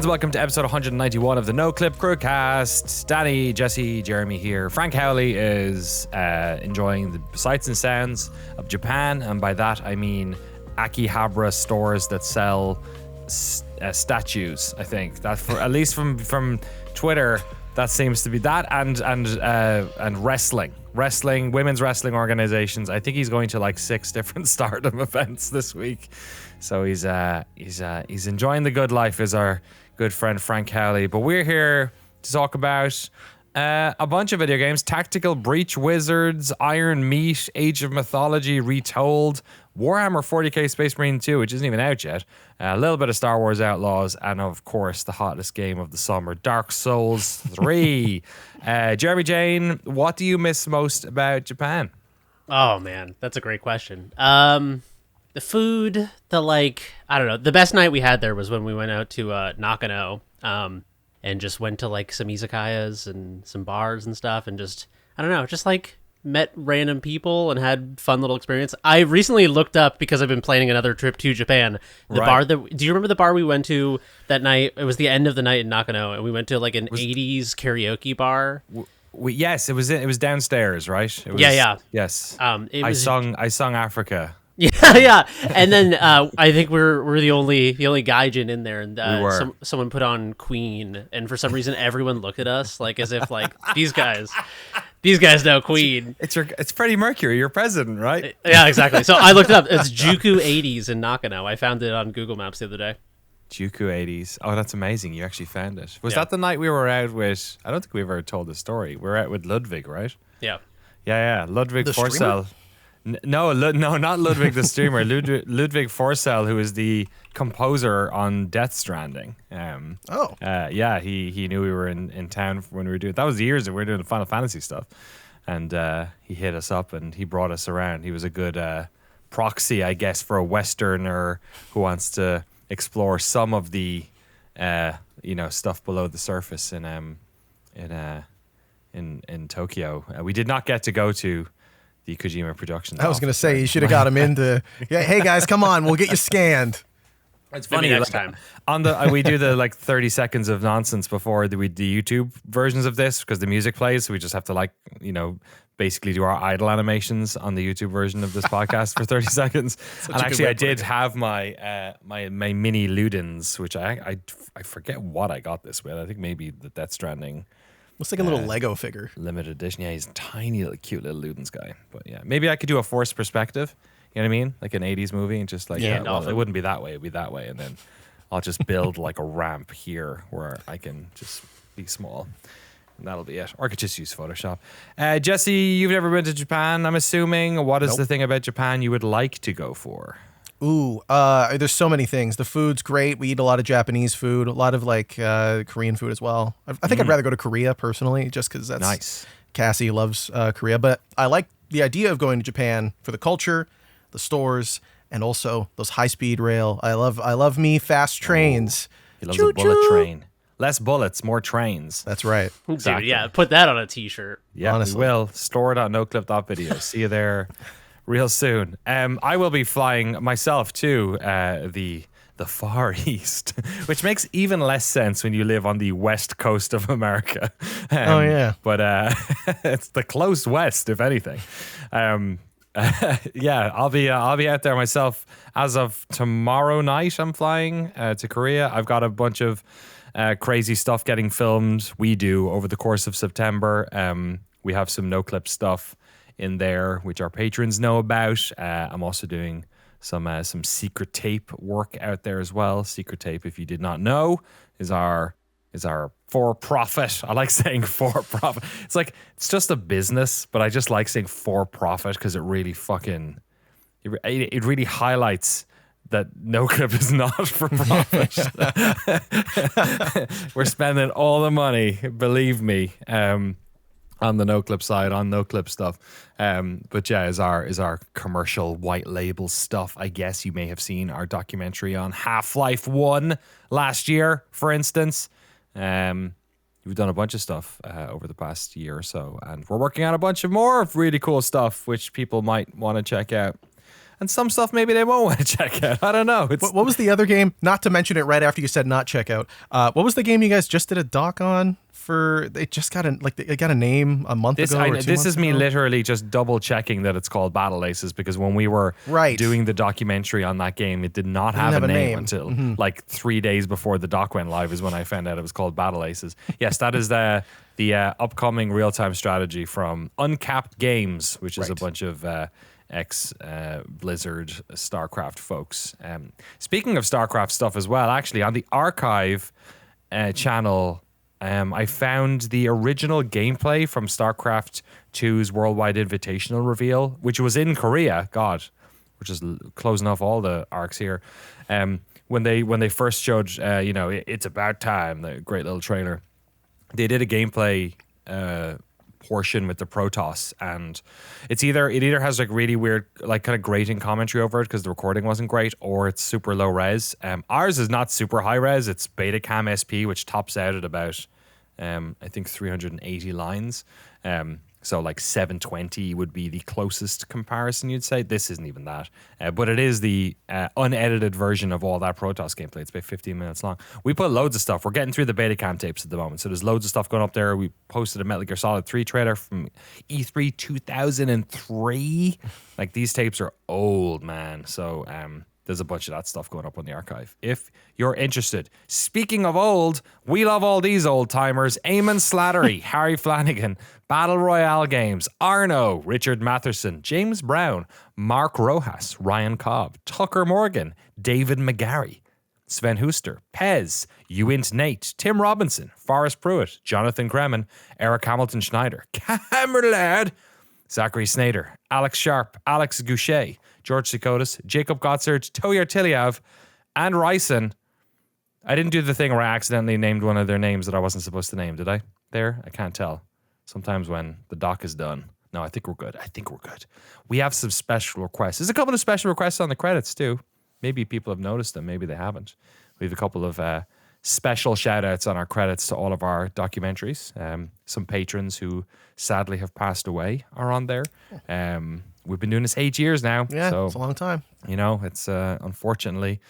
Welcome to episode 191 of the Noclip Crewcast. Danny, Jesse, Jeremy here. Frank Howley is enjoying the sights and sounds of Japan, and by that I mean Akihabara stores that sell statues. I think that, for at least from Twitter, that seems to be that, and wrestling, women's wrestling organizations. I think he's going to like 6 different Stardom events this week, so he's enjoying the good life. Is our good friend Frank Howley, but we're here to talk about a bunch of video games: Tactical Breach Wizards, Iron Meat, Age of Mythology Retold, Warhammer 40K Space Marine 2, which isn't even out yet, a little bit of Star Wars Outlaws, and of course the hottest game of the summer, Dark Souls 3. Jeremy Jane, what do you miss most about Japan? Oh man, that's a great question. The food, I don't know. The best night we had there was when we went out to Nakano, and just went to like some izakayas and some bars and stuff, and just, I don't know, just like met random people and had fun little experience. I recently looked up, because I've been planning another trip to Japan, the bar that, do you remember the bar we went to that night? It was the end of the night in Nakano, and we went to like an 80s karaoke bar. Yes, it was downstairs, right? It was, yeah. Yes. I sung Africa. Yeah. And then I think we're the only gaijin in there, and someone put on Queen, and for some reason everyone looked at us like as if like these guys know Queen. It's Freddie Mercury, your president, right? Yeah, exactly. So I looked it up. It's Juku 80s in Nakano. I found it on Google Maps the other day. Juku 80s. Oh, that's amazing. You actually found it. Was that the night we were out with? I don't think we ever told the story. We were out with Ludwig, right? Yeah. Yeah. Ludwig Forcell. No, not Ludwig the streamer. Ludwig Forcell, who is the composer on Death Stranding. He knew we were in town when we were doing. That was the years that we were doing the Final Fantasy stuff, and he hit us up and he brought us around. He was a good proxy, I guess, for a Westerner who wants to explore some of the stuff below the surface in Tokyo. We did not get to go to the Kojima Productions. I was going to say, you should have got him into, hey guys, come on, we'll get you scanned. It's funny, next time. On the we do the like 30 seconds of nonsense before we do YouTube versions of this, because the music plays, so we just have to basically do our idle animations on the YouTube version of this podcast for 30 seconds. And actually I did have my mini Ludens, which I forget what I got this with. I think maybe the Death Stranding. Looks like a little Lego figure. Limited edition. Yeah, he's a tiny, little, cute little Ludens guy. But yeah, maybe I could do a forced perspective. You know what I mean? Like an 80s movie, and just like, it wouldn't be that way. It'd be that way. And then I'll just build like a ramp here where I can just be small. And that'll be it. Or I could just use Photoshop. Jesse, you've never been to Japan, I'm assuming. What is the thing about Japan you would like to go for? Ooh, there's so many things. The food's great. We eat a lot of Japanese food, a lot of like Korean food as well. I think I'd rather go to Korea personally, just because that's nice. Cassie loves Korea, but I like the idea of going to Japan for the culture, the stores, and also those high-speed rail. I love me fast trains. He loves a bullet train. Less bullets, more trains. That's right. Exactly. Dude, yeah, put that on a t-shirt. Yeah, honestly. We will. Store it on noclip.video. See you there real soon. I will be flying myself to the Far East, which makes even less sense when you live on the west coast of America. But it's the close west, if anything. I'll be out there myself as of tomorrow night. I'm flying to Korea. I've got a bunch of crazy stuff getting filmed. We do over the course of September. We have some Noclip stuff in there, which our patrons know about. I'm also doing some secret tape work out there as well. Secret tape, if you did not know, is our for-profit. I like saying for-profit. It's just a business, but I just like saying for-profit because it really fucking it really highlights that Noclip is not for profit. We're spending all the money, believe me, on the Noclip side, on Noclip stuff. But yeah, is our commercial white label stuff. I guess you may have seen our documentary on Half-Life 1 last year, for instance. We've done a bunch of stuff over the past year or so, and we're working on a bunch of more really cool stuff, which people might want to check out. And some stuff maybe they won't want to check out. I don't know. What was the other game? Not to mention it right after you said not check out. What was the game you guys just did a doc on? They just got they got a name a month ago. This is me literally just double checking that it's called Battle Aces, because when we were doing the documentary on that game, it did not have a name until like 3 days before the doc went live is when I found out it was called Battle Aces. Yes, that is the upcoming real-time strategy from Uncapped Games, which is a bunch of ex-Blizzard StarCraft folks. Speaking of StarCraft stuff as well, actually on the archive channel, I found the original gameplay from StarCraft 2's Worldwide Invitational reveal, which was in Korea. God, we're just closing off all the arcs here. When they first showed, it's about time, the great little trailer, they did a gameplay portion with the Protoss, and it either has like really weird, like kind of grating commentary over it because the recording wasn't great, or it's super low res. Ours is not super high res. It's Betacam SP, which tops out at about I think 380 lines. So like 720 would be the closest comparison you'd say. This isn't even that. But it is the unedited version of all that Protoss gameplay. It's about 15 minutes long. We put loads of stuff. We're getting through the Betacam tapes at the moment. So there's loads of stuff going up there. We posted a Metal Gear Solid 3 trailer from E3 2003. Like, these tapes are old, man. So there's a bunch of that stuff going up on the archive if you're interested. Speaking of old, we love all these old timers. Eamon Slattery, Harry Flanagan, Battle Royale Games, Arno, Richard Matherson, James Brown, Mark Rojas, Ryan Cobb, Tucker Morgan, David McGarry, Sven Huster, Pez, Uint Nate, Tim Robinson, Forrest Pruitt, Jonathan Kremen, Eric Hamilton Schneider, Cameron Laird, Zachary Snader, Alex Sharp, Alex Goucher, George Sikotis, Jacob Gottsard, Toyar Tilyav, and Ryson. I didn't do the thing where I accidentally named one of their names that I wasn't supposed to name, did I? There? I can't tell. Sometimes when the doc is done. No, I think we're good. We have some special requests. There's a couple of special requests on the credits, too. Maybe people have noticed them. Maybe they haven't. We have a couple of special shout-outs on our credits to all of our documentaries. Some patrons who sadly have passed away are on there. We've been doing this 8 years now. Yeah, so, it's a long time. It's unfortunately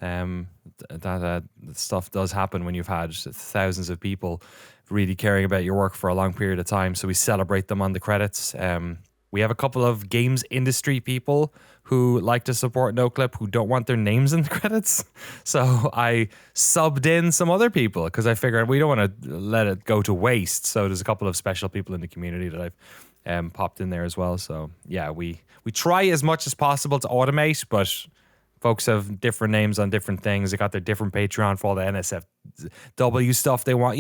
that stuff does happen when you've had thousands of people really caring about your work for a long period of time. So we celebrate them on the credits. We have a couple of games industry people who like to support Noclip who don't want their names in the credits. So I subbed in some other people because I figured we don't want to let it go to waste. So there's a couple of special people in the community that I've popped in there as well. So yeah, we try as much as possible to automate, but folks have different names on different things. They got their different Patreon for all the NSFW stuff they want.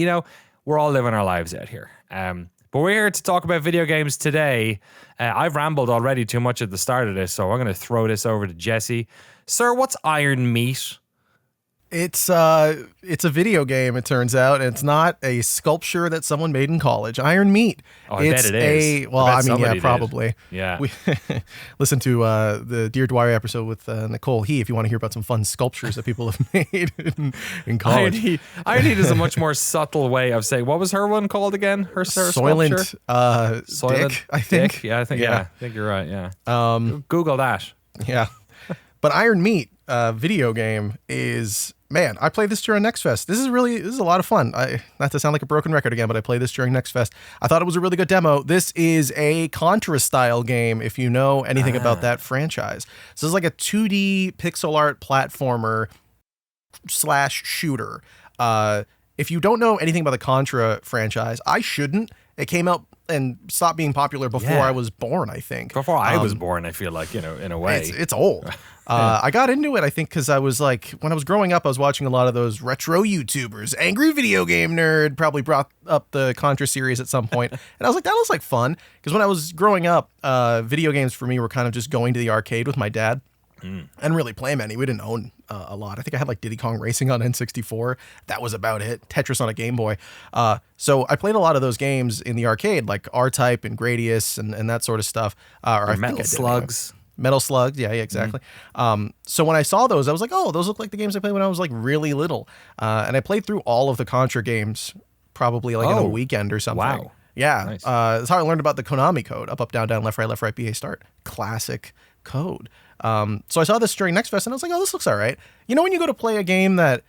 We're all living our lives out here. But we're here to talk about video games today. I've rambled already too much at the start of this, so I'm going to throw this over to Jesse. Sir, what's Iron Meat? It's a video game, it turns out. It's not a sculpture that someone made in college. Iron Meat. Oh, I bet it is. Probably. Yeah. We listen to the Dear Dwyer episode with Nicole He if you want to hear about some fun sculptures that people have made in college. Iron Meat is a much more subtle way of saying, what was her one called again? Her Soylent Soylent Dick, I think. Dick? Yeah, I think you're right, yeah. Google that. Yeah. But Iron Meat video game is... Man, I played this during Next Fest. This is a lot of fun. Not to sound like a broken record again, but I played this during Next Fest. I thought it was a really good demo. This is a Contra-style game, if you know anything about that franchise. So this is like a 2D pixel art platformer / shooter. If you don't know anything about the Contra franchise, I shouldn't. It came out and stopped being popular before I was born, I think. Before I was born, I feel like, in a way. It's old. I got into it, I think, because I was like, when I was growing up, I was watching a lot of those retro YouTubers. Angry Video Game Nerd probably brought up the Contra series at some point. And I was like, that looks like fun. Because when I was growing up, video games for me were kind of just going to the arcade with my dad. and really play many. We didn't own a lot. I think I had like Diddy Kong Racing on N64. That was about it. Tetris on a Game Boy. So I played a lot of those games in the arcade, like R-Type and Gradius and that sort of stuff. Or Metal Slugs. Metal Slugs, yeah, exactly. So when I saw those, I was like, oh, those look like the games I played when I was like really little. And I played through all of the Contra games probably like in a weekend or something. Wow. Yeah. Nice. That's how I learned about the Konami code. Up, down, down, left, right, BA start. Classic code. So I saw this during Next Fest and I was like, oh, this looks all right. You know when you go to play a game that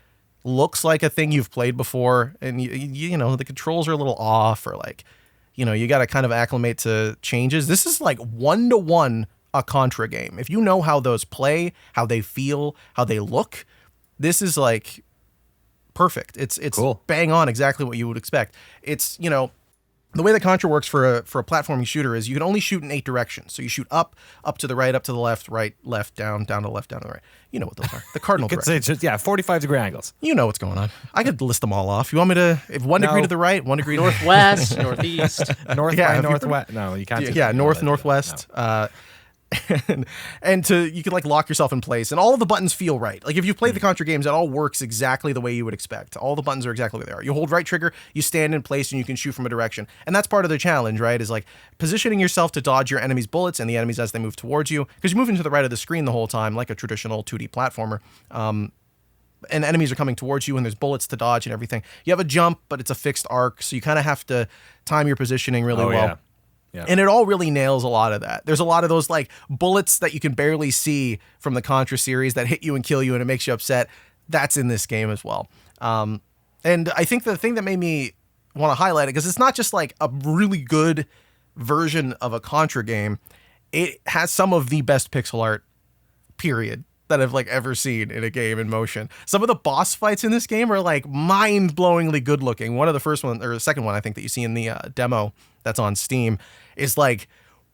looks like a thing you've played before and you know the controls are a little off or like, you know, you got to kind of acclimate to changes. This is like 1-to-1 a Contra game. If you know how those play, how they feel, how they look, this is like perfect. It's cool. Bang on exactly what you would expect. It's, you know, the way that Contra works for a platforming shooter is you can only shoot in 8 directions. So you shoot up to the right, up to the left, right, left, down to the left, down to the right. You know what those are. The cardinal directions. It's just, 45-degree angles. You know what's going on. I could list them all off. You want me to, if 1 degree to the right, 1 degree northwest, northeast, north by northwest. No, you can't. Yeah, north, northwest. No. And you can like lock yourself in place and all of the buttons feel right. Like if you've played the Contra games, it all works exactly the way you would expect. All the buttons are exactly where they are. You hold right trigger, you stand in place and you can shoot from a direction. And that's part of the challenge, right? Is like positioning yourself to dodge your enemy's bullets and the enemies as they move towards you. Because you're moving to the right of the screen the whole time, like a traditional 2D platformer. And enemies are coming towards you and there's bullets to dodge and everything. You have a jump, but it's a fixed arc. So you kind of have to time your positioning really well. Yeah. Yeah. And it all really nails a lot of that. There's a lot of those like bullets that you can barely see from the Contra series that hit you and kill you and it makes you upset. That's in this game as well. And I think the thing that made me want to highlight it, because it's not just like a really good version of a Contra game. It has some of the best pixel art, period, that I've like ever seen in a game in motion. Some of the boss fights in this game are like mind-blowingly good looking. One of the first one or the second one I think that you see in the demo that's on Steam is like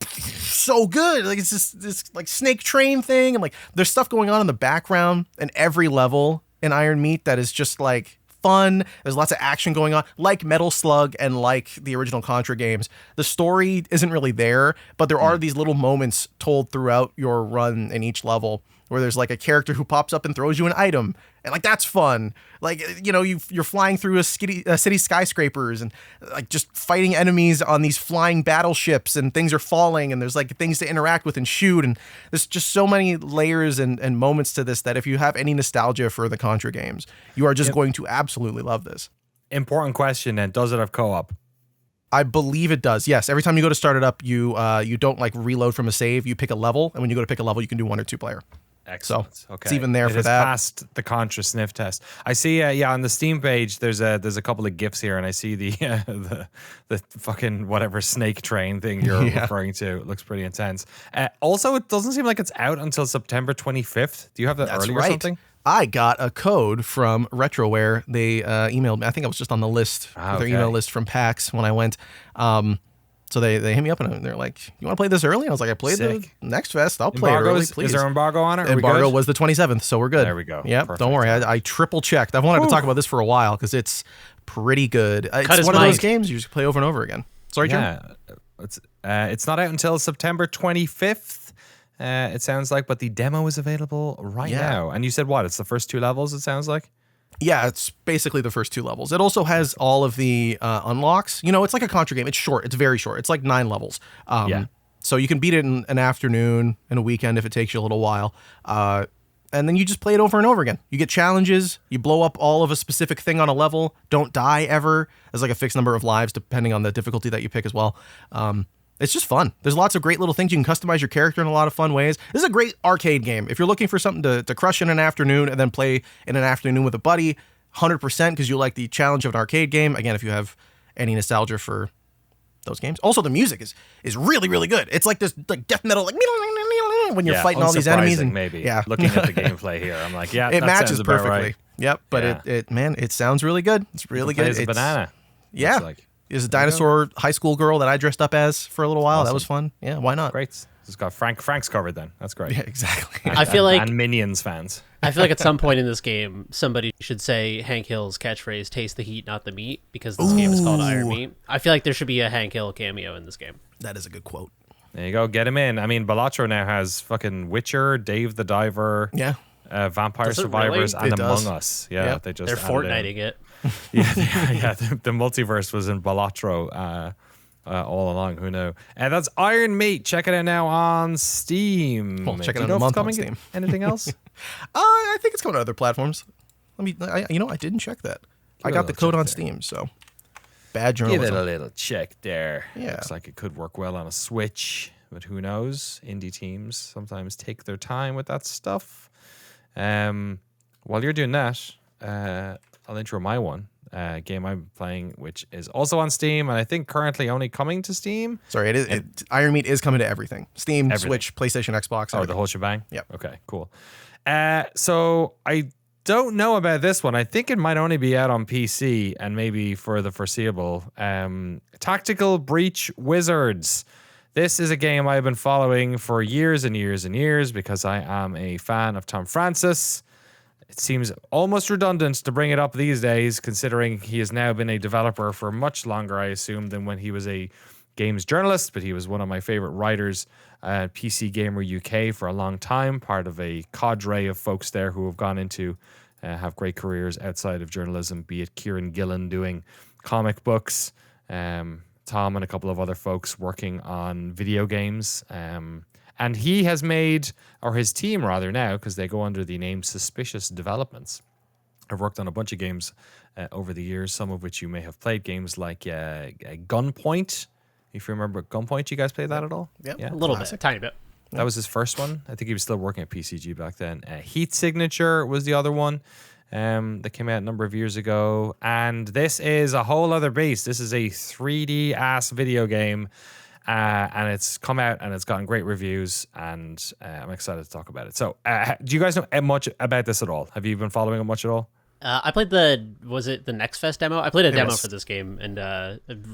so good. Like it's just this like snake train thing and like there's stuff going on in the background in every level in Iron Meat that is just like fun. There's lots of action going on, like Metal Slug and like the original Contra games. The story isn't really there, but there are these little moments told throughout your run in each level where there's like a character who pops up and throws you an item. And like, that's fun. Like, you know, you're flying through a city skyscrapers and like just fighting enemies on these flying battleships and things are falling and there's like things to interact with and shoot. And there's just so many layers and moments to this that if you have any nostalgia for the Contra games, you are just going to absolutely love this. Important question then. Does it have co-op? I believe it does. Yes. Every time you go to start it up, you don't like reload from a save. You pick a level. And when you go to pick a level, you can do 1 or 2 player. Excellent. So okay. It's even there for it that. Passed the Contra sniff test. I see. On the Steam page, there's a couple of GIFs here, and I see the fucking whatever snake train thing you're referring to. It looks pretty intense. Also, it doesn't seem like it's out until September 25th. Do you have that early or something? I got a code from Retroware. They emailed me. I think I was just on the list, their email list from PAX when I went. So they hit me up and they're like, "You want to play this early?" And I was like, "I played the Next Fest. I'll play it early, please." Is there embargo on it? Embargo was the 27th, so we're good. There we go. Yep. Perfect. Don't worry. I triple checked. I've wanted to talk about this for a while because it's pretty good. It's one of those games you just play over and over again. Sorry, Jim. It's not out until September 25th. It sounds like, but the demo is available right now. And you said what? It's the first 2 levels. It sounds like. Yeah, it's basically the first 2 levels. It also has all of the unlocks. You know, it's like a Contra game. It's short. It's very short. It's like 9 levels. So you can beat it in an afternoon and a weekend if it takes you a little while. And then you just play it over and over again. You get challenges. You blow up all of a specific thing on a level. Don't die ever. There's like a fixed number of lives depending on the difficulty that you pick as well. It's just fun. There's lots of great little things. You can customize your character in a lot of fun ways. This is a great arcade game. If you're looking for something to crush in an afternoon and then play in an afternoon with a buddy, 100% because you like the challenge of an arcade game. Again, if you have any nostalgia for those games. Also, the music is really, really good. It's like this like death metal, like when you're fighting all these enemies. And maybe. Looking at the gameplay here, I'm like, it matches perfectly. Right. Yep, but it sounds really good. It's really good. It's a banana. Yeah. Is a dinosaur high school girl that I dressed up as for a little while. Awesome. That was fun. Yeah, why not? Great. It's got Frank's covered then. That's great. Yeah, exactly. I feel like and Minions fans. I feel like at some point in this game, somebody should say Hank Hill's catchphrase, "Taste the heat, not the meat," because this game is called Iron Meat. I feel like there should be a Hank Hill cameo in this game. That is a good quote. There you go. Get him in. I mean, Balatro now has fucking Witcher, Dave the Diver, Yeah. Vampire Does it Survivors, really? and It does. Among Us. Yeah, Yep. they just They're added Fortniting it. yeah, the multiverse was in Balatro all along. Who knew? And that's Iron Meat. Check it out now on Steam. Well, check it Do out you in know a if it's month on coming? Steam. Anything else? I think it's coming to other platforms. I didn't check that. I got the code on Steam, so bad Give journalism. it a little check there. Yeah. Looks like it could work well on a Switch, but who knows? Indie teams sometimes take their time with that stuff. While you're doing that, I'll intro my one game I'm playing, which is also on Steam, and I think currently only coming to Steam. Sorry, Iron Meat is coming to everything. Steam, Everything. Switch, PlayStation, Xbox. Oh, the everything. whole shebang? Yep. Okay, cool. So I don't know about this one. I think it might only be out on PC and maybe for the foreseeable. Tactical Breach Wizards. This is a game I've been following for years and years and years because I am a fan of Tom Francis. It seems almost redundant to bring it up these days, considering he has now been a developer for much longer, I assume, than when he was a games journalist, but he was one of my favorite writers at PC Gamer UK for a long time, part of a cadre of folks there who have gone into have great careers outside of journalism, be it Kieran Gillen doing comic books, Tom and a couple of other folks working on video games. And he has made, or his team rather now, because they go under the name Suspicious Developments. I've worked on a bunch of games over the years, some of which you may have played, games like Gunpoint. If you remember Gunpoint, you guys played that at all? Yep. Yeah. A little bit, a tiny bit. That was his first one. I think he was still working at PCG back then. Heat Signature was the other one that came out a number of years ago. And this is a whole other beast. This is a 3D ass video game. And it's come out and it's gotten great reviews. And I'm excited to talk about it. So do you guys know much about this at all? Have you been following it much at all? I played was it the Next Fest demo? I played a demo was. for this game and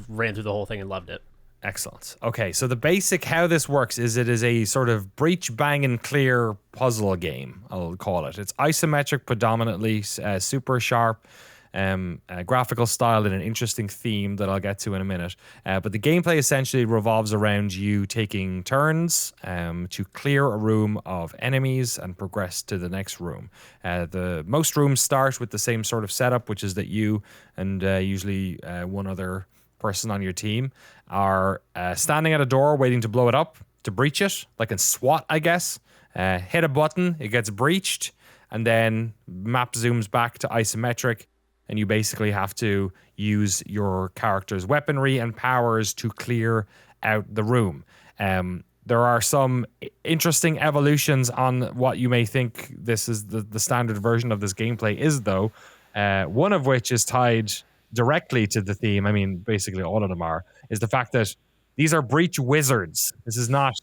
ran through the whole thing and loved it. Excellent. Okay, so the basic how this works is it is a sort of breach, bang, and clear puzzle game, I'll call it. It's isometric predominantly, super sharp, graphical style and an interesting theme that I'll get to in a minute. But the gameplay essentially revolves around you taking turns to clear a room of enemies and progress to the next room. Most rooms start with the same sort of setup, which is that you and usually one other person on your team are standing at a door waiting to blow it up, to breach it, like in SWAT, I guess. Hit a button, it gets breached, and then map zooms back to isometric, and you basically have to use your character's weaponry and powers to clear out the room. There are some interesting evolutions on what you may think this is the standard version of this gameplay is, though. One of which is tied directly to the theme, I mean, basically all of them are, is the fact that these are breach wizards. This is not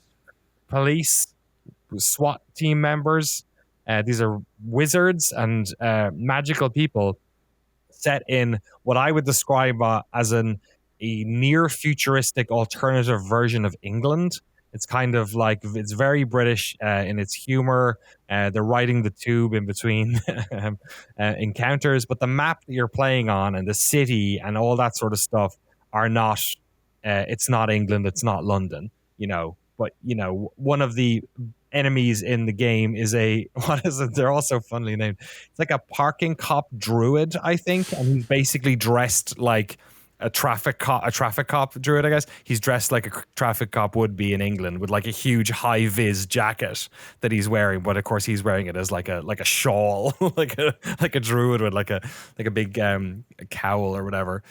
police, SWAT team members. These are wizards and magical people set in what I would describe as a near futuristic alternative version of England. It's kind of like, it's very British in its humor. They're riding the tube in between encounters, but the map that you're playing on and the city and all that sort of stuff are not, it's not England, it's not London, but, one of the enemies in the game is what is it? They're also funnily named. It's like a parking cop druid, I think, and he's basically dressed like a traffic cop druid, I guess. He's dressed like a traffic cop would be in England, with like a huge high vis jacket that he's wearing, but of course he's wearing it as like a shawl, like a druid with like a big cowl or whatever.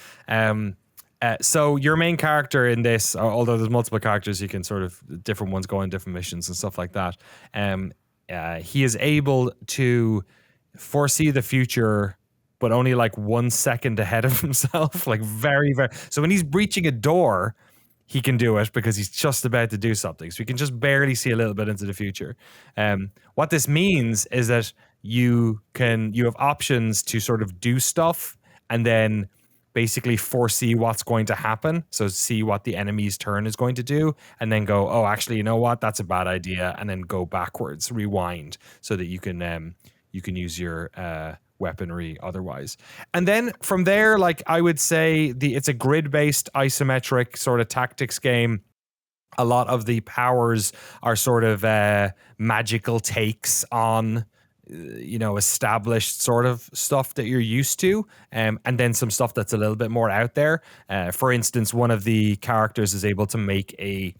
So your main character in this, although there's multiple characters, you can sort of different ones go on different missions and stuff like that. He is able to foresee the future, but only like 1 second ahead of himself, like very, very. So when he's breaching a door, he can do it because he's just about to do something. So he can just barely see a little bit into the future. What this means is that you have options to sort of do stuff and then basically foresee what's going to happen. So see what the enemy's turn is going to do and then go, oh, actually, you know what? That's a bad idea. And then go backwards, rewind so that you can use your weaponry otherwise. And then from there, like I would say it's a grid-based isometric sort of tactics game. A lot of the powers are sort of magical takes on established sort of stuff that you're used to, and then some stuff that's a little bit more out there. For instance, one of the characters is able to make a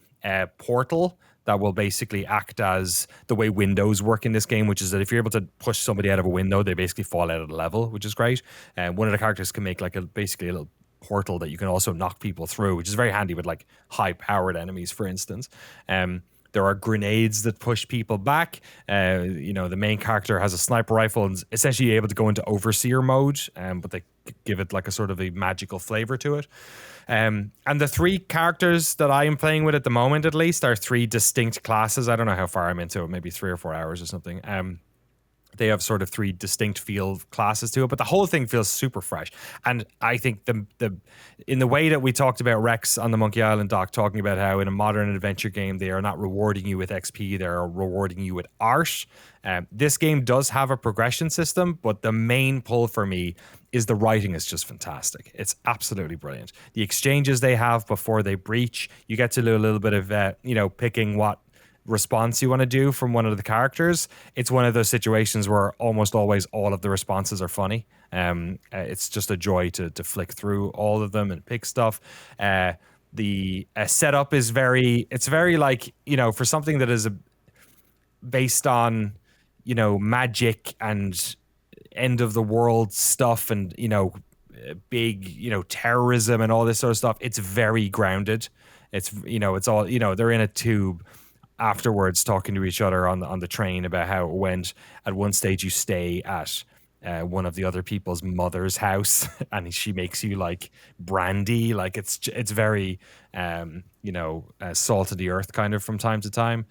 portal that will basically act as the way windows work in this game, which is that if you're able to push somebody out of a window, they basically fall out of the level, which is great. And one of the characters can make like basically a little portal that you can also knock people through, which is very handy with like high powered enemies, for instance. There are grenades that push people back. The main character has a sniper rifle and is essentially able to go into overseer mode, but they give it like a sort of a magical flavor to it. And the three characters that I am playing with at the moment, at least, are three distinct classes. I don't know how far I'm into it, maybe 3 or 4 hours or something. They have sort of three distinct field classes to it, but the whole thing feels super fresh. And I think the in the way that we talked about Rex on the Monkey Island doc, talking about how in a modern adventure game they are not rewarding you with XP, they are rewarding you with art. This game does have a progression system, but the main pull for me is the writing is just fantastic. It's absolutely brilliant. The exchanges they have before they breach, you get to do a little bit of picking what response you want to do from one of the characters. It's one of those situations where almost always all of the responses are funny. It's just a joy to flick through all of them and pick stuff. The setup is very like, for something that is based on, magic and end of the world stuff and, big, terrorism and all this sort of stuff. It's very grounded. It's, it's all, they're in a tube afterwards talking to each other on the train about how it went. At one stage you stay at one of the other people's mother's house and she makes you like brandy. Like it's very salt of the earth kind of from time to time.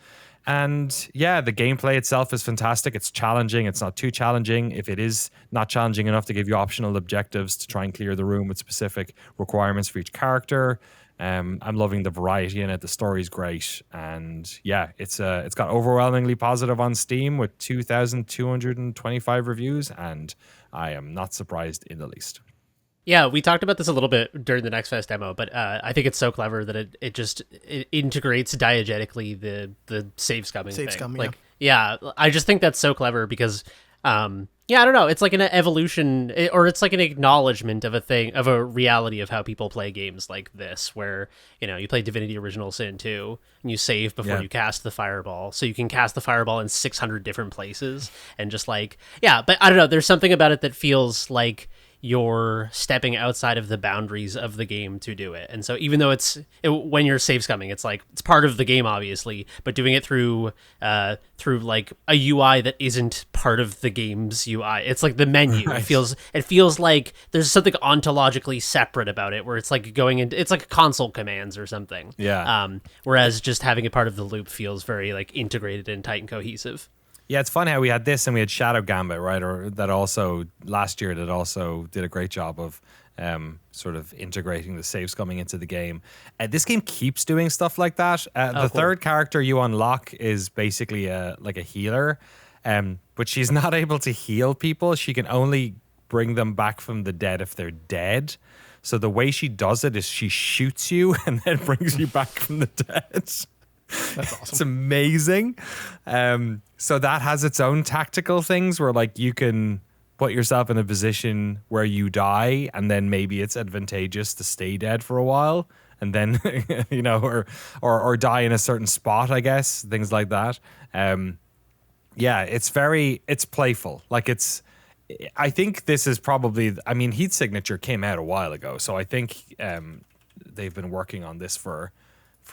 And yeah, the gameplay itself is fantastic. It's challenging. It's not too challenging. If it is not challenging enough, to give you optional objectives to try and clear the room with specific requirements for each character. I'm loving the variety in it. The story's great, and yeah, it's got overwhelmingly positive on Steam with 2,225 reviews, and I am not surprised in the least. Yeah, we talked about this a little bit during the Next Fest demo, but I think it's so clever that it integrates diegetically the save scumming thing. Scum, yeah, I just think that's so clever because I don't know. It's like an evolution, or it's like an acknowledgement of a reality of how people play games like this, where, you play Divinity Original Sin 2, and you save before you cast the fireball. So you can cast the fireball in 600 different places, and just like, but I don't know. There's something about it that feels like you're stepping outside of the boundaries of the game to do it. And so even though when you're save scumming, it's like it's part of the game obviously, but doing it through like a UI that isn't part of the game's UI. It's like the menu. Right. It feels like there's something ontologically separate about it, where it's like it's like console commands or something. Yeah. Whereas just having it part of the loop feels very like integrated and tight and cohesive. Yeah, it's fun how we had this and we had Shadow Gambit, right? Or that also last year that also did a great job of sort of integrating the save scumming into the game. This game keeps doing stuff like that. The third character you unlock is basically like a healer, but she's not able to heal people. She can only bring them back from the dead if they're dead. So the way she does it is she shoots you and then brings you back from the dead. That's awesome. It's amazing. So that has its own tactical things where like you can put yourself in a position where you die and then maybe it's advantageous to stay dead for a while and then or die in a certain spot, I guess, things like that. It's playful. Like I think this is probably, Heat Signature came out a while ago, so I think they've been working on this for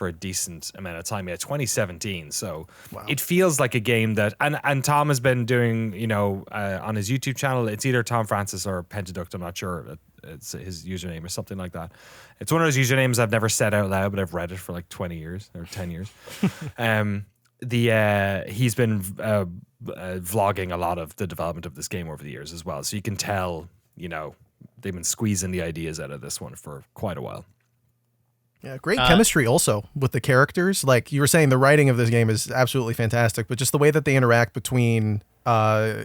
a decent amount of time. 2017. So wow. It feels like a game that, and Tom has been doing, on his YouTube channel, it's either Tom Francis or Pentaduct, I'm not sure. It's his username or something like that. It's one of those usernames I've never said out loud, but I've read it for like 20 years or 10 years. He's been vlogging a lot of the development of this game over the years as well. So you can tell, they've been squeezing the ideas out of this one for quite a while. Yeah, great chemistry also with the characters. Like you were saying, the writing of this game is absolutely fantastic, but just the way that they interact between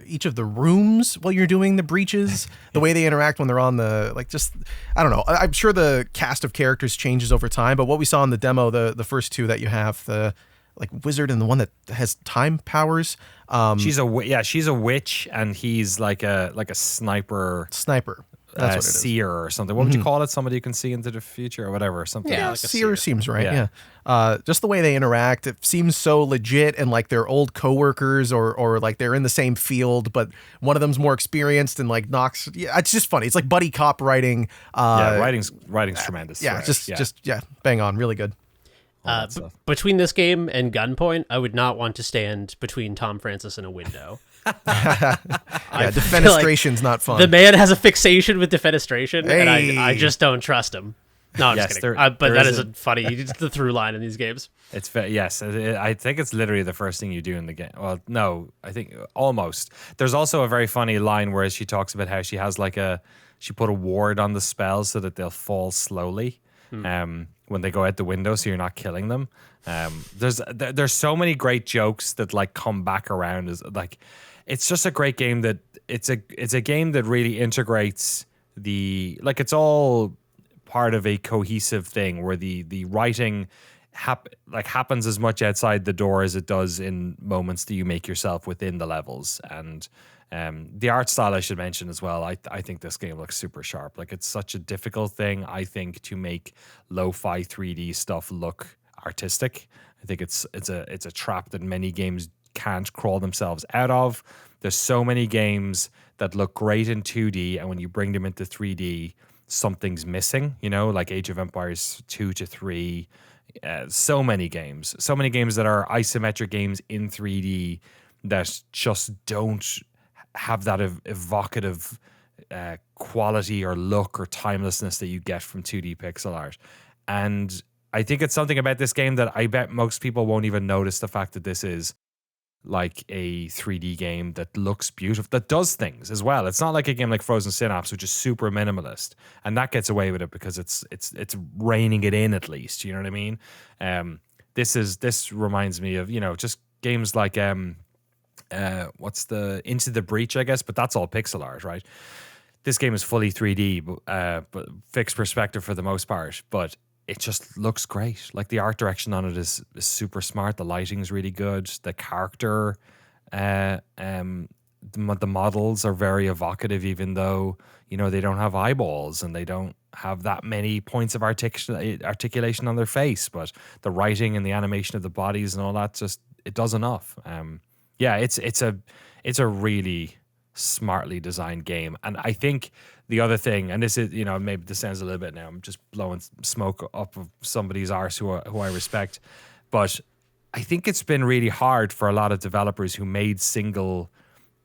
each of the rooms while you're doing the breaches, the way they interact when they're on the, like, just, I don't know. I'm sure the cast of characters changes over time, but what we saw in the demo, the first two that you have, the like wizard and the one that has time powers. She's a witch, and he's like a sniper. That's what it is. Seer or something. What would you call it? Somebody who can see into the future or whatever. Something. Yeah, like a seer seems right. Yeah. Just the way they interact, it seems so legit, and like they're old coworkers or like they're in the same field, but one of them's more experienced and like knocks. Yeah, it's just funny. It's like buddy cop writing. Writing's tremendous. Yeah, just bang on, really good. Between this game and Gunpoint, I would not want to stand between Tom Francis and a window. Defenestration's not fun. The man has a fixation with defenestration, and I just don't trust him. No, I'm just kidding. But that isn't funny. It's the through line in these games. It's yes. I think it's literally the first thing you do in the game. Well, no, I think almost. There's also a very funny line where she talks about how she has she put a ward on the spell so that they'll fall slowly. When they go out the window, so you're not killing them. There's so many great jokes that like come back around. As like, it's just a great game that it's a game that really integrates it's all part of a cohesive thing where the writing happens as much outside the door as it does in moments that you make yourself within the levels. And the art style I should mention as well. I think this game looks super sharp. Like, it's such a difficult thing, I think, to make lo-fi 3D stuff look artistic. I think it's a trap that many games can't crawl themselves out of. There's so many games that look great in 2D, and when you bring them into 3D, something's missing. You know, like Age of Empires 2 to 3. So many games that are isometric games in 3D that just don't have that evocative quality or look or timelessness that you get from 2D pixel art. And I think it's something about this game that I bet most people won't even notice the fact that this is like a 3D game that looks beautiful, that does things as well. It's not like a game like Frozen Synapse, which is super minimalist, and that gets away with it because it's reining it in, at least. You know what I mean? This reminds me of, just games like what's the Into the Breach, I guess, but that's all pixel art, right? This game is fully 3D, but fixed perspective for the most part, but it just looks great. Like, the art direction on it is super smart. The lighting's really good. The character, the models are very evocative, even though, they don't have eyeballs and they don't have that many points of articulation on their face. But the writing and the animation of the bodies and all that, it does enough. It's a really smartly designed game. And I think the other thing, and this is, maybe this sounds a little bit now, I'm just blowing smoke up of somebody's arse who I respect, but I think it's been really hard for a lot of developers who made single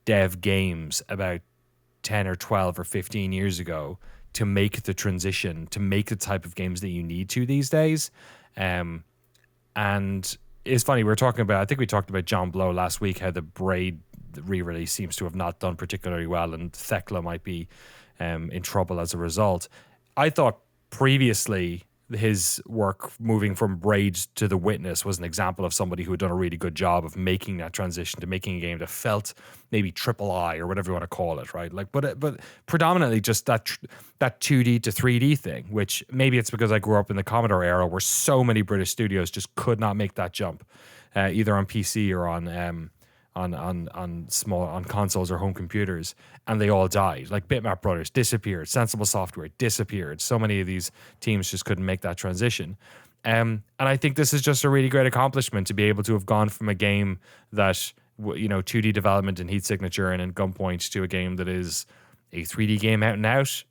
dev games about 10 or 12 or 15 years ago to make the transition, to make the type of games that you need to these days. And it's funny, I think we talked about John Blow last week, how the Braid re-release seems to have not done particularly well, and Thekla might be in trouble as a result. I thought previously his work moving from Braid to The Witness was an example of somebody who had done a really good job of making that transition to making a game that felt maybe triple I or whatever you want to call it, right? Like, but predominantly just that 2D to 3D thing, which maybe it's because I grew up in the Commodore era where so many British studios just could not make that jump, either on PC or on consoles or home computers, and they all died. Like, Bitmap Brothers disappeared, Sensible Software disappeared. So many of these teams just couldn't make that transition. And I think this is just a really great accomplishment to be able to have gone from a game that 2D development and heat signature and in Gunpoint to a game that is a 3D game out and out.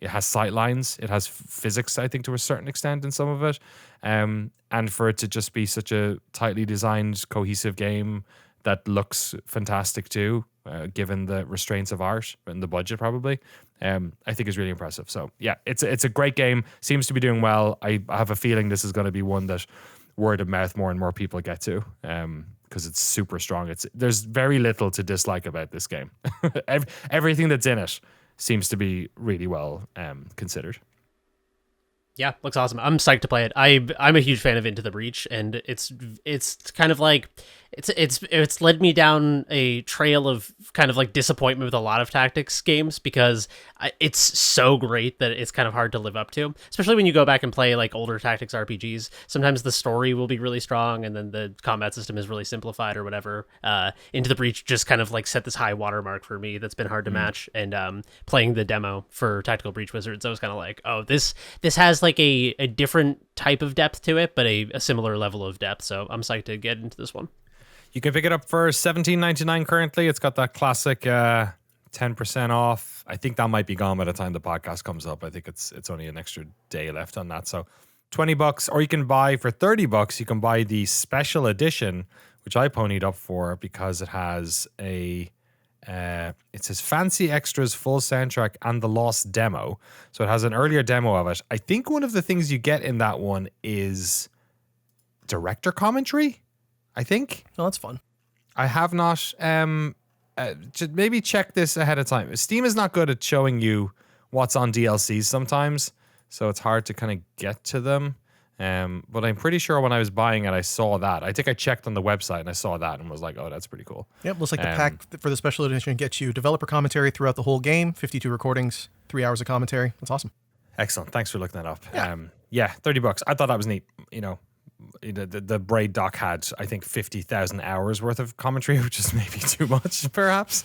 It has sightlines, it has physics, I think, to a certain extent in some of it, and for it to just be such a tightly designed, cohesive game that looks fantastic too, given the restraints of art and the budget probably, I think is really impressive. So yeah, it's a great game. Seems to be doing well. I have a feeling this is going to be one that word of mouth more and more people get to, because it's super strong. There's very little to dislike about this game. Everything that's in it seems to be really well considered. Yeah, looks awesome. I'm psyched to play it. I'm a huge fan of Into the Breach, and it's kind of like, it's led me down a trail of kind of like disappointment with a lot of tactics games because it's so great that it's kind of hard to live up to, especially when you go back and play like older tactics RPGs. Sometimes the story will be really strong and then the combat system is really simplified or whatever. Into the Breach just kind of like set this high watermark for me that's been hard to match. And playing the demo for Tactical Breach Wizards, I was kind of like, oh, this has like a different type of depth to it, but a similar level of depth. So I'm psyched to get into this one. You can pick it up for $17.99 currently. It's got that classic 10% off. I think that might be gone by the time the podcast comes up. I think it's only an extra day left on that. So $20, or you can buy for $30. You can buy the special edition, which I ponied up for because it has it says fancy extras, full soundtrack, and the lost demo. So it has an earlier demo of it. I think one of the things you get in that one is director commentary. I think. Oh, that's fun. I have not. Maybe check this ahead of time. Steam is not good at showing you what's on DLCs sometimes, so it's hard to kind of get to them. But I'm pretty sure when I was buying it, I saw that. I think I checked on the website and I saw that and was like, "Oh, that's pretty cool." Yep, looks like the pack for the special edition gets you developer commentary throughout the whole game, 52 recordings, 3 hours of commentary. That's awesome. Excellent. Thanks for looking that up. Yeah. $30. I thought that was neat. You know. The Braid doc had, I think, 50,000 hours worth of commentary, which is maybe too much, perhaps.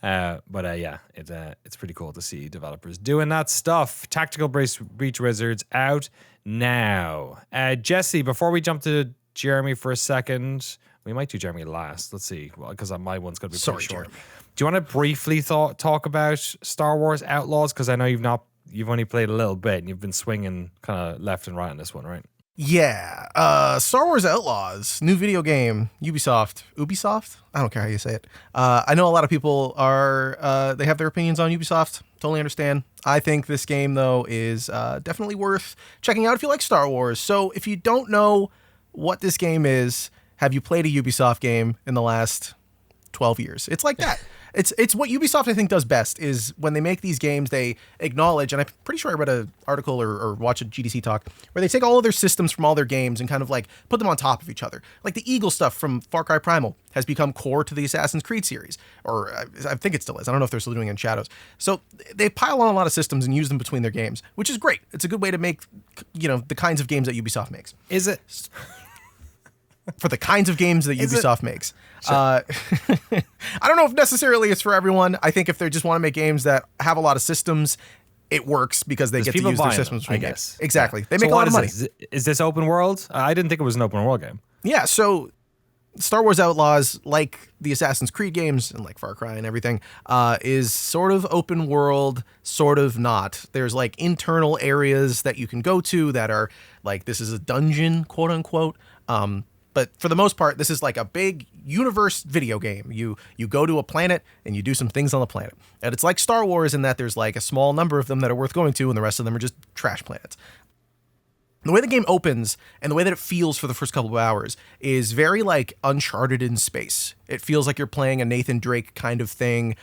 But it's pretty cool to see developers doing that stuff. Tactical Breach Wizards out now. Jesse, before we jump to Jeremy for a second, we might do Jeremy last. Let's see, because my one's going to be pretty short. Jeremy. Do you want to briefly talk about Star Wars Outlaws? Because I know you've only played a little bit and you've been swinging kind of left and right on this one, right? Yeah, Star Wars Outlaws, new video game, Ubisoft? I don't care how you say it. I know a lot of people they have their opinions on Ubisoft. Totally understand. I think this game, though, is definitely worth checking out if you like Star Wars. So if you don't know what this game is, have you played a Ubisoft game in the last 12 years? It's like that. It's what Ubisoft, I think, does best is when they make these games, they acknowledge, and I'm pretty sure I read an article or watched a GDC talk, where they take all of their systems from all their games and kind of like put them on top of each other. Like the Eagle stuff from Far Cry Primal has become core to the Assassin's Creed series, or I think it still is. I don't know if they're still doing it in Shadows. So they pile on a lot of systems and use them between their games, which is great. It's a good way to make, the kinds of games that Ubisoft makes. Is it? For the kinds of games that Ubisoft makes. Sure. I don't know if necessarily it's for everyone. I think if they just want to make games that have a lot of systems, it works because they get to use their systems. I guess. Exactly. Yeah. They make a lot of money. Is this open world? I didn't think it was an open world game. Yeah, so Star Wars Outlaws, like the Assassin's Creed games and like Far Cry and everything, is sort of open world, sort of not. There's like internal areas that you can go to that are like, this is a dungeon, quote unquote. But for the most part, this is like a big universe video game. You go to a planet and you do some things on the planet. And it's like Star Wars in that there's like a small number of them that are worth going to and the rest of them are just trash planets. The way the game opens and the way that it feels for the first couple of hours is very like Uncharted in space. It feels like you're playing a Nathan Drake kind of thing.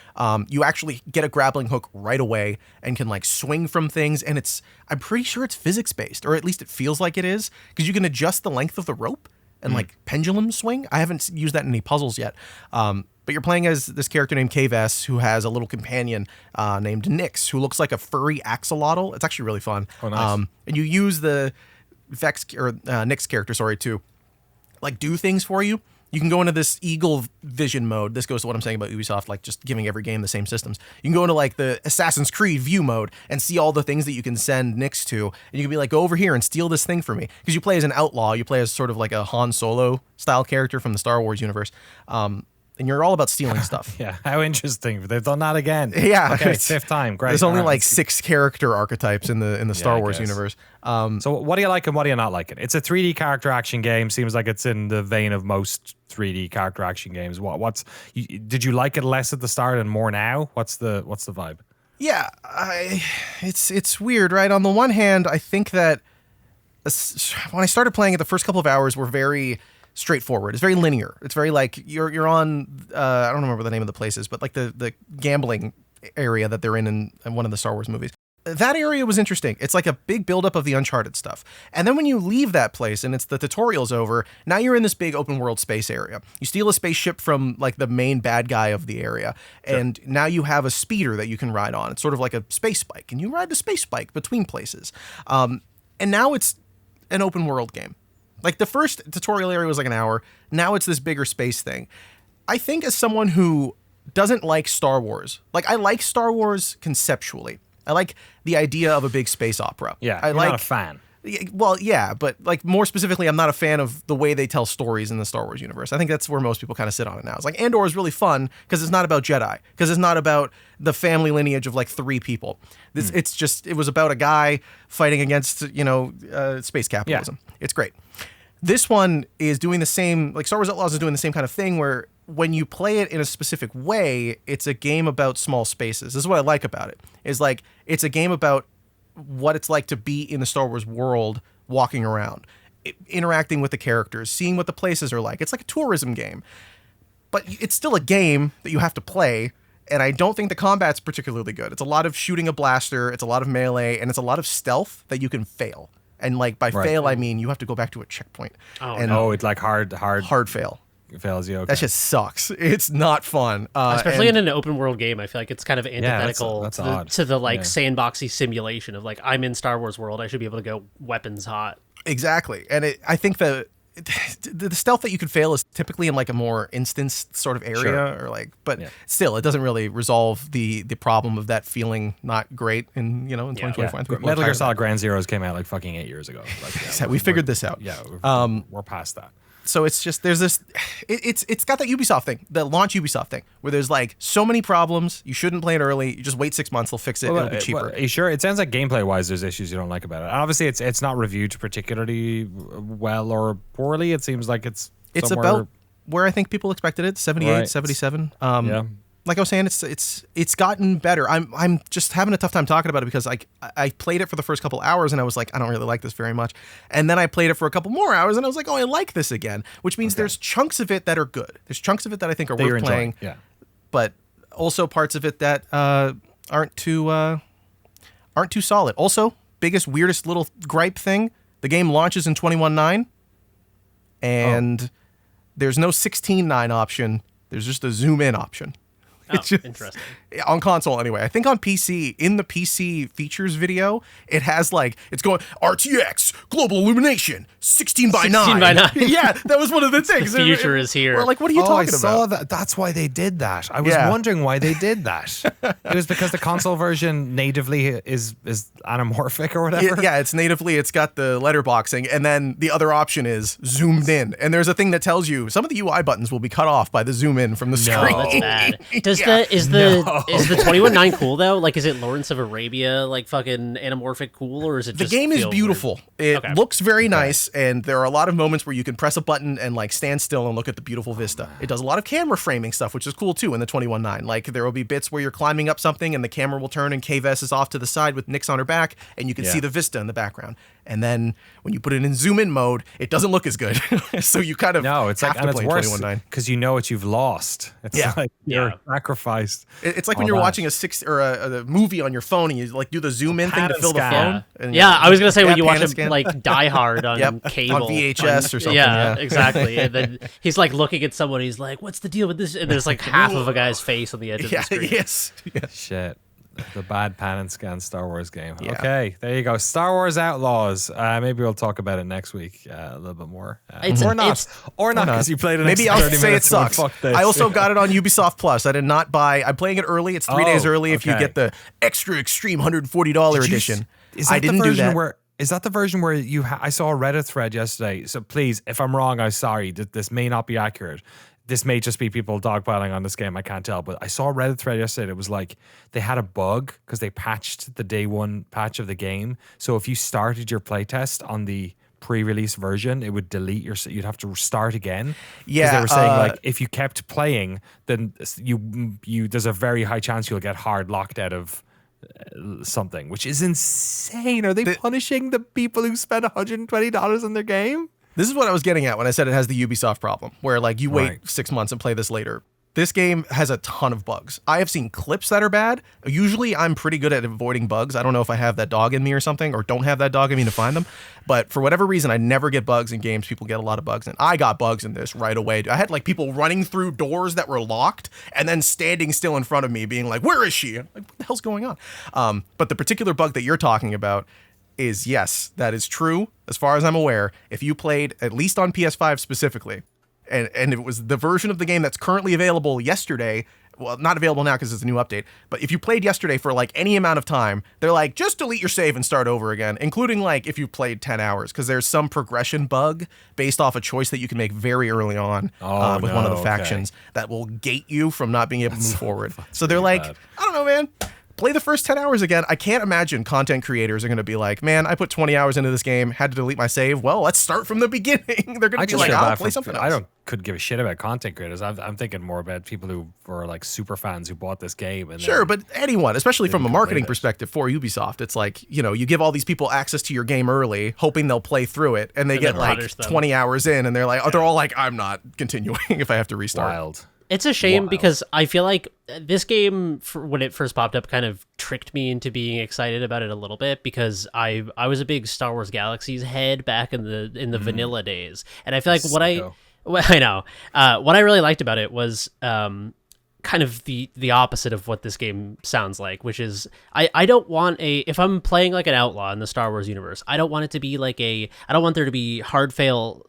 You actually get a grappling hook right away and can like swing from things. And I'm pretty sure it's physics based, or at least it feels like it is, because you can adjust the length of the rope and like pendulum swing. I haven't used that in any puzzles yet. But you're playing as this character named K-Vess, who has a little companion named Nyx, who looks like a furry axolotl. It's actually really fun. Oh, nice. And you use the Nyx character, to like do things for you. You can go into this eagle vision mode. This goes to what I'm saying about Ubisoft, like just giving every game the same systems. You can go into like the Assassin's Creed view mode and see all the things that you can send Nyx to. And you can be like, go over here and steal this thing for me. Because you play as an outlaw. You play as sort of like a Han Solo style character from the Star Wars universe. And you're all about stealing stuff. Yeah, how interesting. They've done that again. Yeah. Okay, fifth time. Great. There's only like 6 character archetypes in the Star Wars universe. So what do you like and what do you not like? It's a 3D character action game. Seems like it's in the vein of most 3D character action games. Did you like it less at the start and more now? What's the vibe? Yeah, it's weird, right? On the one hand, I think that when I started playing it, the first couple of hours were very straightforward. It's very linear. It's very like you're on I don't remember what the name of the place is, but like the gambling area that they're in one of the Star Wars movies. That area was interesting. It's like a big buildup of the Uncharted stuff. And then when you leave that place and it's the tutorial's over, now you're in this big open world space area. You steal a spaceship from like the main bad guy of the area. Sure. And now you have a speeder that you can ride on. It's sort of like a space bike. And you ride the space bike between places. And now it's an open world game. Like the first tutorial area was like an hour. Now it's this bigger space thing. I think as someone who doesn't like Star Wars, like I like Star Wars conceptually. I like the idea of a big space opera. Yeah, you're not a fan. Well, yeah, but like more specifically, I'm not a fan of the way they tell stories in the Star Wars universe. I think that's where most people kind of sit on it now. It's like Andor is really fun because it's not about Jedi, because it's not about the family lineage of like 3 people. It was about a guy fighting against, space capitalism. Yeah. It's great. This one is doing the same, like Star Wars Outlaws is doing the same kind of thing where when you play it in a specific way, it's a game about small spaces. This is what I like about it. Is like it's a game about what it's like to be in the Star Wars world, walking around, interacting with the characters, seeing what the places are like. It's like a tourism game. But it's still a game that you have to play, and I don't think the combat's particularly good. It's a lot of shooting a blaster, it's a lot of melee, and it's a lot of stealth that you can fail. And like by fail, I mean you have to go back to a checkpoint. It's like hard fail. It fails you. Okay. That just sucks. It's not fun. Especially in an open world game, I feel like it's kind of antithetical that's to the sandboxy simulation of like, I'm in Star Wars world, I should be able to go weapons hot. Exactly. And I think the stealth that you could fail is typically in like a more instance sort of area, still, it doesn't really resolve the problem of that feeling not great in 2024. Yeah. Metal Gear Solid Ground Zeroes came out like fucking 8 years ago. We figured this out. Yeah, we're past that. So it's just there's this it's got that Ubisoft thing, the launch Ubisoft thing, where there's like so many problems. You shouldn't play it early. You just wait 6 months, they'll fix it. It'll be cheaper. Are you sure? It sounds like gameplay wise, there's issues you don't like about it. Obviously, it's not reviewed particularly well or poorly. It seems like it's about where I think people expected it, 78, 77. Yeah. Like I was saying, it's gotten better. I'm just having a tough time talking about it because I played it for the first couple hours and I was like, I don't really like this very much. And then I played it for a couple more hours and I was like, oh, I like this again. Which means there's chunks of it that are good. There's chunks of it that I think are worth playing. Yeah. But also parts of it that aren't too solid. Also, biggest weirdest little gripe thing: the game launches in 21.9, and there's no 16.9 option. There's just a zoom in option. Interesting. On console, anyway. I think on PC, in the PC features video, it has like, it's going RTX, global illumination, 16 by 9. 16 by 9. Yeah, that was one of the things. The future is here. We're like, what are you talking about? I saw that. That's why they did that. I was wondering why they did that. It was because the console version natively is anamorphic or whatever. Yeah, it's got the letterboxing, and then the other option is zoomed in. And there's a thing that tells you some of the UI buttons will be cut off by the zoom in from the screen. That's bad. Is the 21.9 cool though? Like, is it Lawrence of Arabia like fucking anamorphic cool, or is it just the game is beautiful? Weird? It looks very nice, and there are a lot of moments where you can press a button and like stand still and look at the beautiful vista. It does a lot of camera framing stuff, which is cool too in the 21.9. Like there will be bits where you're climbing up something and the camera will turn and K-Vess is off to the side with Nyx on her back, and you can see the vista in the background. And then when you put it in zoom in mode, it doesn't look as good. So you kind of it's like, and it's worse because you know what you've lost. It's like you're sacrificed. It's like when you're watching a movie on your phone and you like do the zoom in thing to fill the phone. And I was gonna say when you watch it like Die Hard on cable, on VHS or something. Yeah, exactly. And then he's like looking at someone. He's like, "What's the deal with this?" And there's like half of a guy's face on the edge of the screen. Yes. Shit. The bad pan and scan Star Wars game. Yeah. Okay, there you go. Star Wars Outlaws. Maybe we'll talk about it next week a little bit more. Or not because you played it. Maybe I'll say it sucks. I also got it on Ubisoft Plus. I did not buy. I'm playing it early. It's 3 days early if you get the extra extreme $140 edition. I didn't do that. Is that the version where I saw a Reddit thread yesterday? So please, if I'm wrong, I'm sorry. This may not be accurate. This may just be people dogpiling on this game. I can't tell. But I saw a Reddit thread yesterday. It was like they had a bug because they patched the day one patch of the game. So if you started your playtest on the pre-release version, it would delete you'd have to start again. Yeah. They were saying like if you kept playing, then you there's a very high chance you'll get hard locked out of something, which is insane. Are they punishing the people who spent $120 on their game? This is what I was getting at when I said it has the Ubisoft problem, where like you wait 6 months and play this later. This game has a ton of bugs. I have seen clips that are bad. Usually I'm pretty good at avoiding bugs. I don't know if I have that dog in me or something, or don't have that dog in me to find them. But for whatever reason, I never get bugs in games. People get a lot of bugs. And I got bugs in this right away. I had like people running through doors that were locked and then standing still in front of me being like, where is she? I'm like, what the hell's going on? But the particular bug that you're talking about is, yes, that is true. As far as I'm aware, if you played, at least on PS5 specifically, and it was the version of the game that's currently available yesterday. Well, not available now because it's a new update. But if you played yesterday for like any amount of time, they're like, just delete your save and start over again, including like if you played 10 hours, because there's some progression bug based off a choice that you can make very early on with one of the factions that will gate you from not being able to move forward. So they're like, bad. I don't know, man. Play the first 10 hours again. I can't imagine content creators are going to be like, man, I put 20 hours into this game, had to delete my save. Well, let's start from the beginning. They're going to be like, I'll play something else. Could give a shit about content creators. I'm thinking more about people who were like super fans who bought this game. And sure, but anyone, especially from a marketing perspective for Ubisoft, it's like, you know, you give all these people access to your game early, hoping they'll play through it, and they get like 20 hours in, and they're like, they're all like, I'm not continuing if I have to restart. Wild. It's a shame because I feel like this game, when it first popped up, kind of tricked me into being excited about it a little bit because I was a big Star Wars Galaxies head back in the vanilla days, and I feel like what I really liked about it was kind of the opposite of what this game sounds like, which is I don't want if I'm playing like an outlaw in the Star Wars universe, I don't want it to be like I don't want there to be hard fail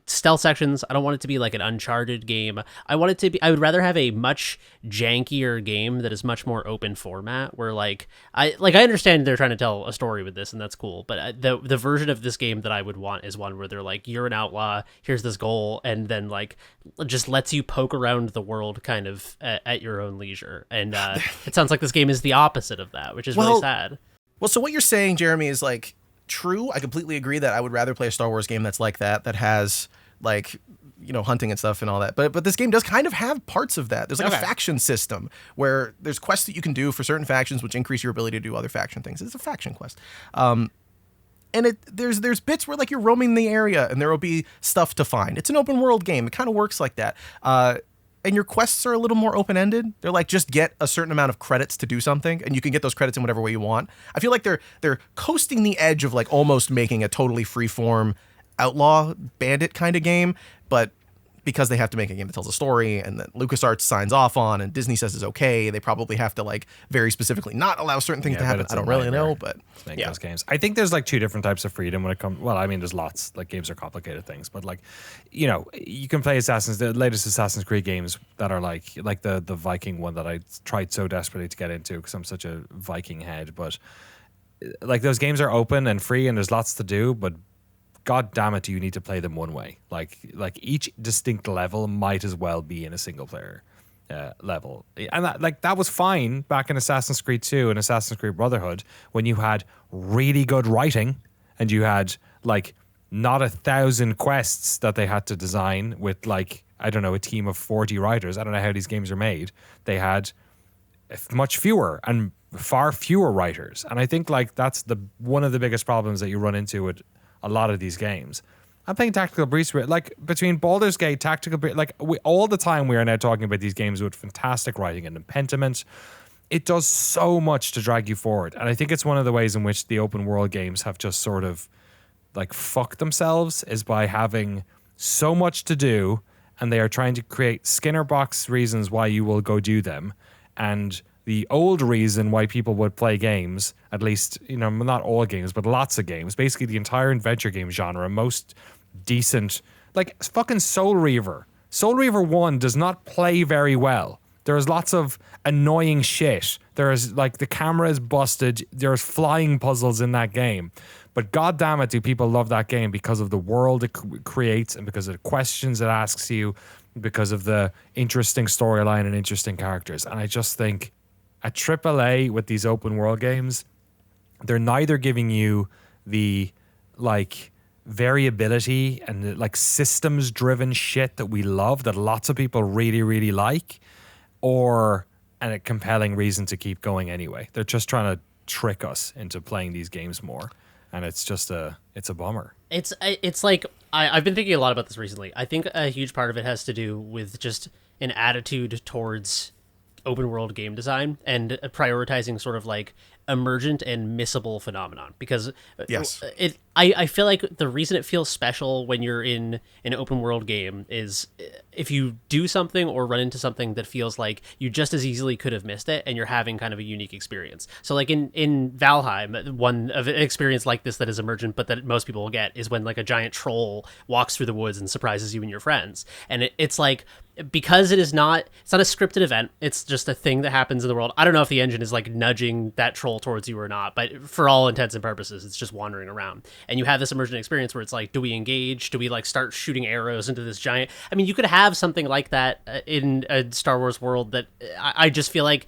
stealth sections. I don't want it to be like an Uncharted game. I would rather have a much jankier game that is much more open format where I understand they're trying to tell a story with this and that's cool, but the version of this game that I would want is one where they're like, you're an outlaw, here's this goal, and then like just lets you poke around the world kind of at your own leisure. And it sounds like this game is the opposite of that, which is really sad. Well, so what you're saying, Jeremy, is like true. I completely agree that I would rather play a Star Wars game that's like that has like, you know, hunting and stuff and all that. But this game does kind of have parts of that. There's like a faction system where there's quests that you can do for certain factions, which increase your ability to do other faction things. It's a faction quest. And there's bits where like you're roaming the area and there will be stuff to find. It's an open world game. It kind of works like that. And your quests are a little more open-ended. They're like, just get a certain amount of credits to do something, and you can get those credits in whatever way you want. I feel like they're coasting the edge of like almost making a totally free-form outlaw bandit kind of game, but because they have to make a game that tells a story and that LucasArts signs off on and Disney says is okay, they probably have to like very specifically not allow certain things to happen. I don't really know, but make those games. I think there's like two different types of freedom when it comes. Well, I mean, there's lots. Like games are complicated things, but like, you know, you can play the latest Assassin's Creed games that are like the Viking one that I tried so desperately to get into because I'm such a Viking head. But like those games are open and free and there's lots to do, but God damn it, do you need to play them one way? Like each distinct level might as well be in a single player level. And that was fine back in Assassin's Creed 2 and Assassin's Creed Brotherhood when you had really good writing and you had like not 1,000 quests that they had to design with like, I don't know, a team of 40 writers. I don't know how these games are made. They had much fewer and far fewer writers. And I think like that's one of the biggest problems that you run into with a lot of these games. I'm playing Tactical Breach, like between Baldur's Gate, Tactical Breach, like all the time we are now talking about these games with fantastic writing and Pentiment. It does so much to drag you forward. And I think it's one of the ways in which the open world games have just sort of like fucked themselves is by having so much to do and they are trying to create Skinner box reasons why you will go do them. And the old reason why people would play games, at least, you know, not all games, but lots of games, basically the entire adventure game genre, most decent, like fucking Soul Reaver. Soul Reaver 1 does not play very well. There's lots of annoying shit. There's like the camera is busted. There's flying puzzles in that game. But god damn it, do people love that game because of the world it creates and because of the questions it asks you, because of the interesting storyline and interesting characters. And I just think at AAA with these open world games, they're neither giving you the like variability and the, like systems driven shit that we love, that lots of people really, really like, or a compelling reason to keep going anyway. They're just trying to trick us into playing these games more. And it's just it's a bummer. It's like I've been thinking a lot about this recently. I think a huge part of it has to do with just an attitude towards open world game design and prioritizing sort of like emergent and missable phenomenon, because Yes. I feel like the reason it feels special when you're in an open world game is if you do something or run into something that feels like you just as easily could have missed it and you're having kind of a unique experience. So like in Valheim, one of an experience like this that is emergent but that most people will get is when like a giant troll walks through the woods and surprises you and your friends. And it's like, because it's not a scripted event, it's just a thing that happens in the world. I don't know if the engine is like nudging that troll towards you or not, but for all intents and purposes, it's just wandering around. And you have this emergent experience where it's like, do we engage? Do we like start shooting arrows into this giant? I mean, you could have something like that in a Star Wars world that I just feel like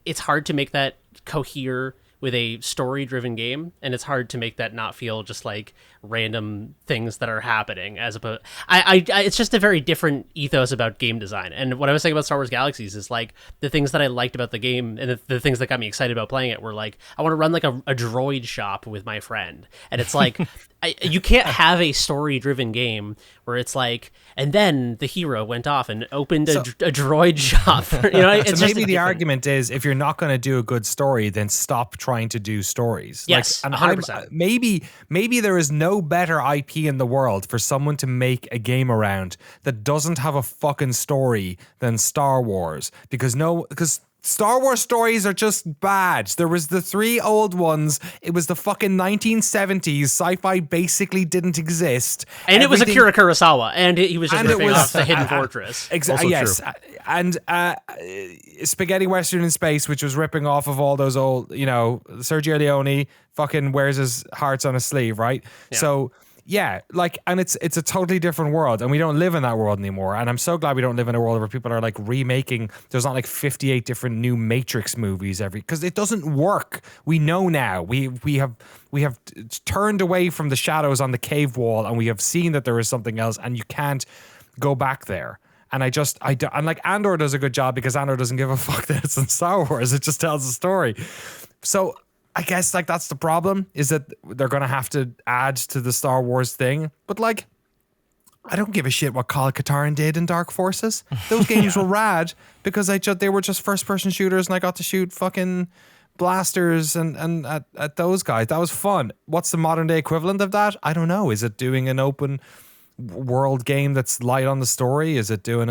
it's hard to make that cohere with a story-driven game, and it's hard to make that not feel just like random things that are happening. As opposed, it's just a very different ethos about game design. And what I was saying about Star Wars Galaxies is like the things that I liked about the game and the things that got me excited about playing it were like, I want to run like a droid shop with my friend, and it's like you can't have a story-driven game where it's like, and then the hero went off and opened a droid shop. It's so maybe the argument is, if you're not going to do a good story, then stop trying to do stories. Yes, like, 100%. Maybe there is no better IP in the world for someone to make a game around that doesn't have a fucking story than Star Wars, because Star Wars stories are just bad. There was the 3 old ones. It was the fucking 1970s. Sci-fi basically didn't exist. And it was Akira Kurosawa, and he was just ripping off The Hidden Fortress. Exactly. Yes. True. And Spaghetti Western in Space, which was ripping off of all those old, Sergio Leone fucking wears his hearts on his sleeve, right? Yeah. So yeah, like, and it's a totally different world, and we don't live in that world anymore. And I'm so glad we don't live in a world where people are like remaking. There's not like 58 different new Matrix movies because it doesn't work. We know now. We have turned away from the shadows on the cave wall, and we have seen that there is something else, and you can't go back there. And and like Andor does a good job, because Andor doesn't give a fuck that it's in Star Wars. It just tells a story. So I guess like that's the problem, is that they're going to have to add to the Star Wars thing. But like, I don't give a shit what Kyle Katarn did in Dark Forces. Those games were rad because they were just first person shooters, and I got to shoot fucking blasters and at those guys. That was fun. What's the modern day equivalent of that? I don't know. Is it doing an open world game that's light on the story? Is it doing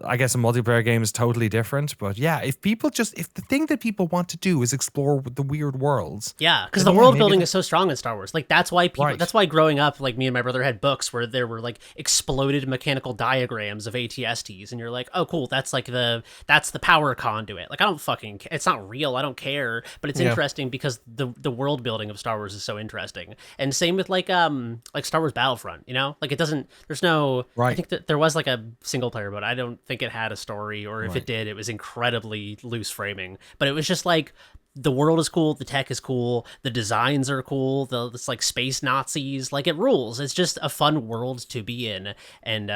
I guess a multiplayer game is totally different, but yeah, if the thing that people want to do is explore the weird worlds. Yeah, because the world building is so strong in Star Wars. Like that's why that's why growing up, like me and my brother had books where there were like exploded mechanical diagrams of ATSTs, and you're like, oh cool, that's the power conduit. Like it's not real, I don't care, but it's interesting because the world building of Star Wars is so interesting. And same with like Star Wars Battlefront, like it doesn't, there's no, I think that there was like a single player mode. I don't think it had a story, or if it did, it was incredibly loose framing, but it was just like the world is cool, the tech is cool, the designs are cool, it's like space Nazis, like it rules. It's just a fun world to be in. And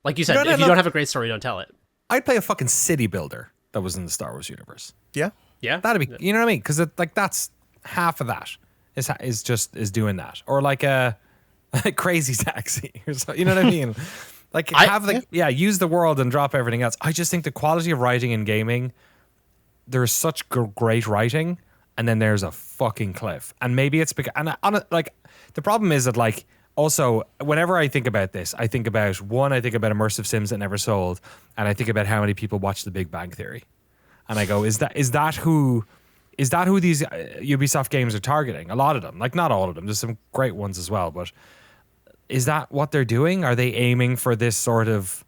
like you said, if you don't have a great story, don't tell it. I'd play a fucking city builder that was in the Star Wars universe. Yeah That'd be, you know what I mean, because like that's half of that is doing that, or like a Crazy Taxi or so, you know what I mean. Like use the world and drop everything else. I just think the quality of writing in gaming, there's such great writing, and then there's a fucking cliff. And maybe it's because, and like the problem is that like also whenever I think about this, I think about immersive sims that never sold, and I think about how many people watch The Big Bang Theory, and I go, is that who these Ubisoft games are targeting? A lot of them, like not all of them. There's some great ones as well, but is that what they're doing? Are they aiming for this sort of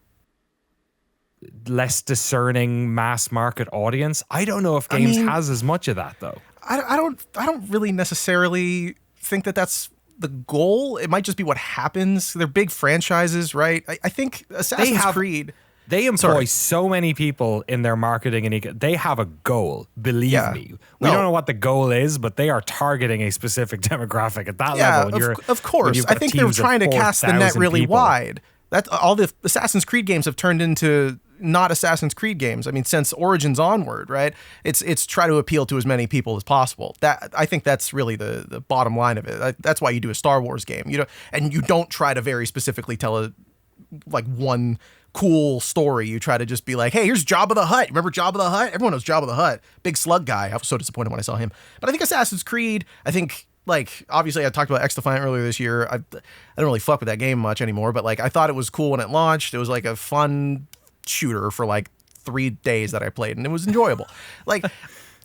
less discerning mass market audience? I don't know if games has as much of that though. I don't really necessarily think that that's the goal. It might just be what happens. They're big franchises, right? I think Assassin's Creed. They employ so many people in their marketing, and they have a goal. Believe me, we don't know what the goal is, but they are targeting a specific demographic at that level. Of course, I think they're trying to cast the net really wide. That all the Assassin's Creed games have turned into not Assassin's Creed games. I mean, since Origins onward, right? It's try to appeal to as many people as possible. That I think that's really the bottom line of it. That's why you do a Star Wars game, and you don't try to very specifically tell one cool story. You try to just be like, hey, here's Jabba the Hutt. Remember Jabba the Hutt? Everyone knows Jabba the Hutt. Big slug guy. I was so disappointed when I saw him. But I think Assassin's Creed, I think, like, obviously I talked about X-Defiant earlier this year. I don't really fuck with that game much anymore, but like I thought it was cool when it launched. It was like a fun shooter for like 3 days that I played, and it was enjoyable. Like,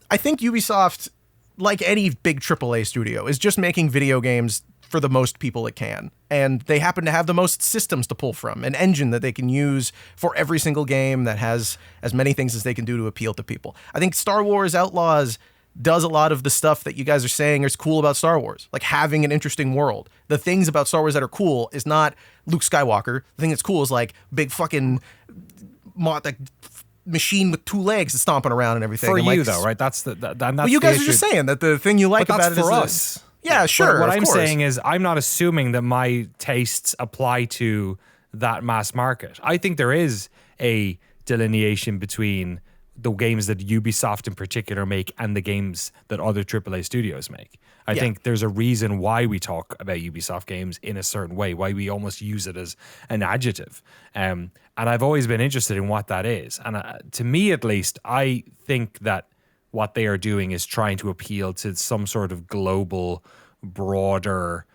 I think Ubisoft, like any big AAA studio, is just making video games for the most people it can. And they happen to have the most systems to pull from, an engine that they can use for every single game that has as many things as they can do to appeal to people. I think Star Wars Outlaws does a lot of the stuff that you guys are saying is cool about Star Wars, like having an interesting world. The things about Star Wars that are cool is not Luke Skywalker. The thing that's cool is like big fucking like machine with 2 legs stomping around and everything. For and you, like, though, right? That's well, you guys are just saying that the thing you like but about that's it is for that- us. Yeah, sure. What of I'm course. saying is, I'm not assuming that my tastes apply to that mass market. I think there is a delineation between the games that Ubisoft in particular make and the games that other AAA studios make. I think there's a reason why we talk about Ubisoft games in a certain way, why we almost use it as an adjective. And I've always been interested in what that is. And to me, at least, I think that what they are doing is trying to appeal to some sort of global, broader,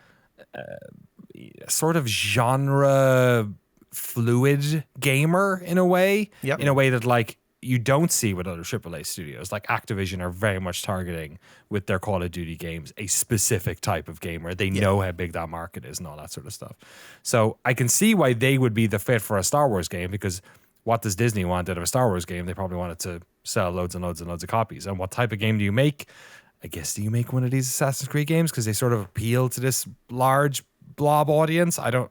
sort of genre fluid gamer in a way. Yep. In a way that, like, you don't see with other AAA studios. Like Activision are very much targeting with their Call of Duty games a specific type of gamer. They know how big that market is and all that sort of stuff. So I can see why they would be the fit for a Star Wars game, because what does Disney want out of a Star Wars game? They probably want it to sell loads and loads and loads of copies. And what type of game do you make? I guess, do you make one of these Assassin's Creed games because they sort of appeal to this large blob audience? I don't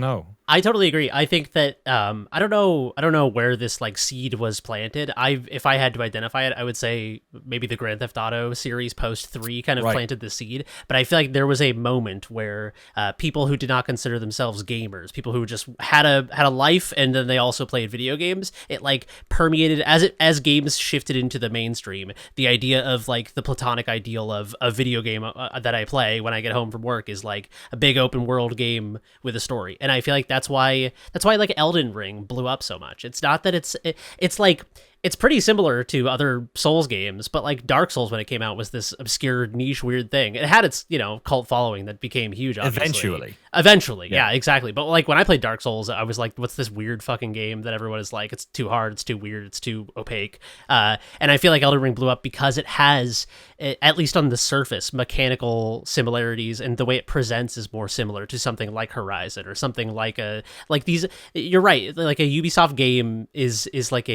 know. I totally agree. I think that I don't know where this like seed was planted. If I had to identify it, I would say maybe the Grand Theft Auto series post 3 kind of planted the seed. But I feel like there was a moment where people who did not consider themselves gamers, people who just had a life and then they also played video games, it like permeated as games shifted into the mainstream. The idea of like the platonic ideal of a video game that I play when I get home from work is like a big open world game with a story. And I feel like that's why like Elden Ring blew up so much. It's not that it's like it's pretty similar to other Souls games, but like Dark Souls when it came out was this obscure niche weird thing. It had its, cult following that became huge obviously. Eventually, yeah, exactly. But like when I played Dark Souls, I was like, what's this weird fucking game that everyone is like, it's too hard, it's too weird, it's too opaque. And I feel like Elden Ring blew up because it has, at least on the surface, mechanical similarities, and the way it presents is more similar to something like Horizon or something like these. You're right, like a Ubisoft game is like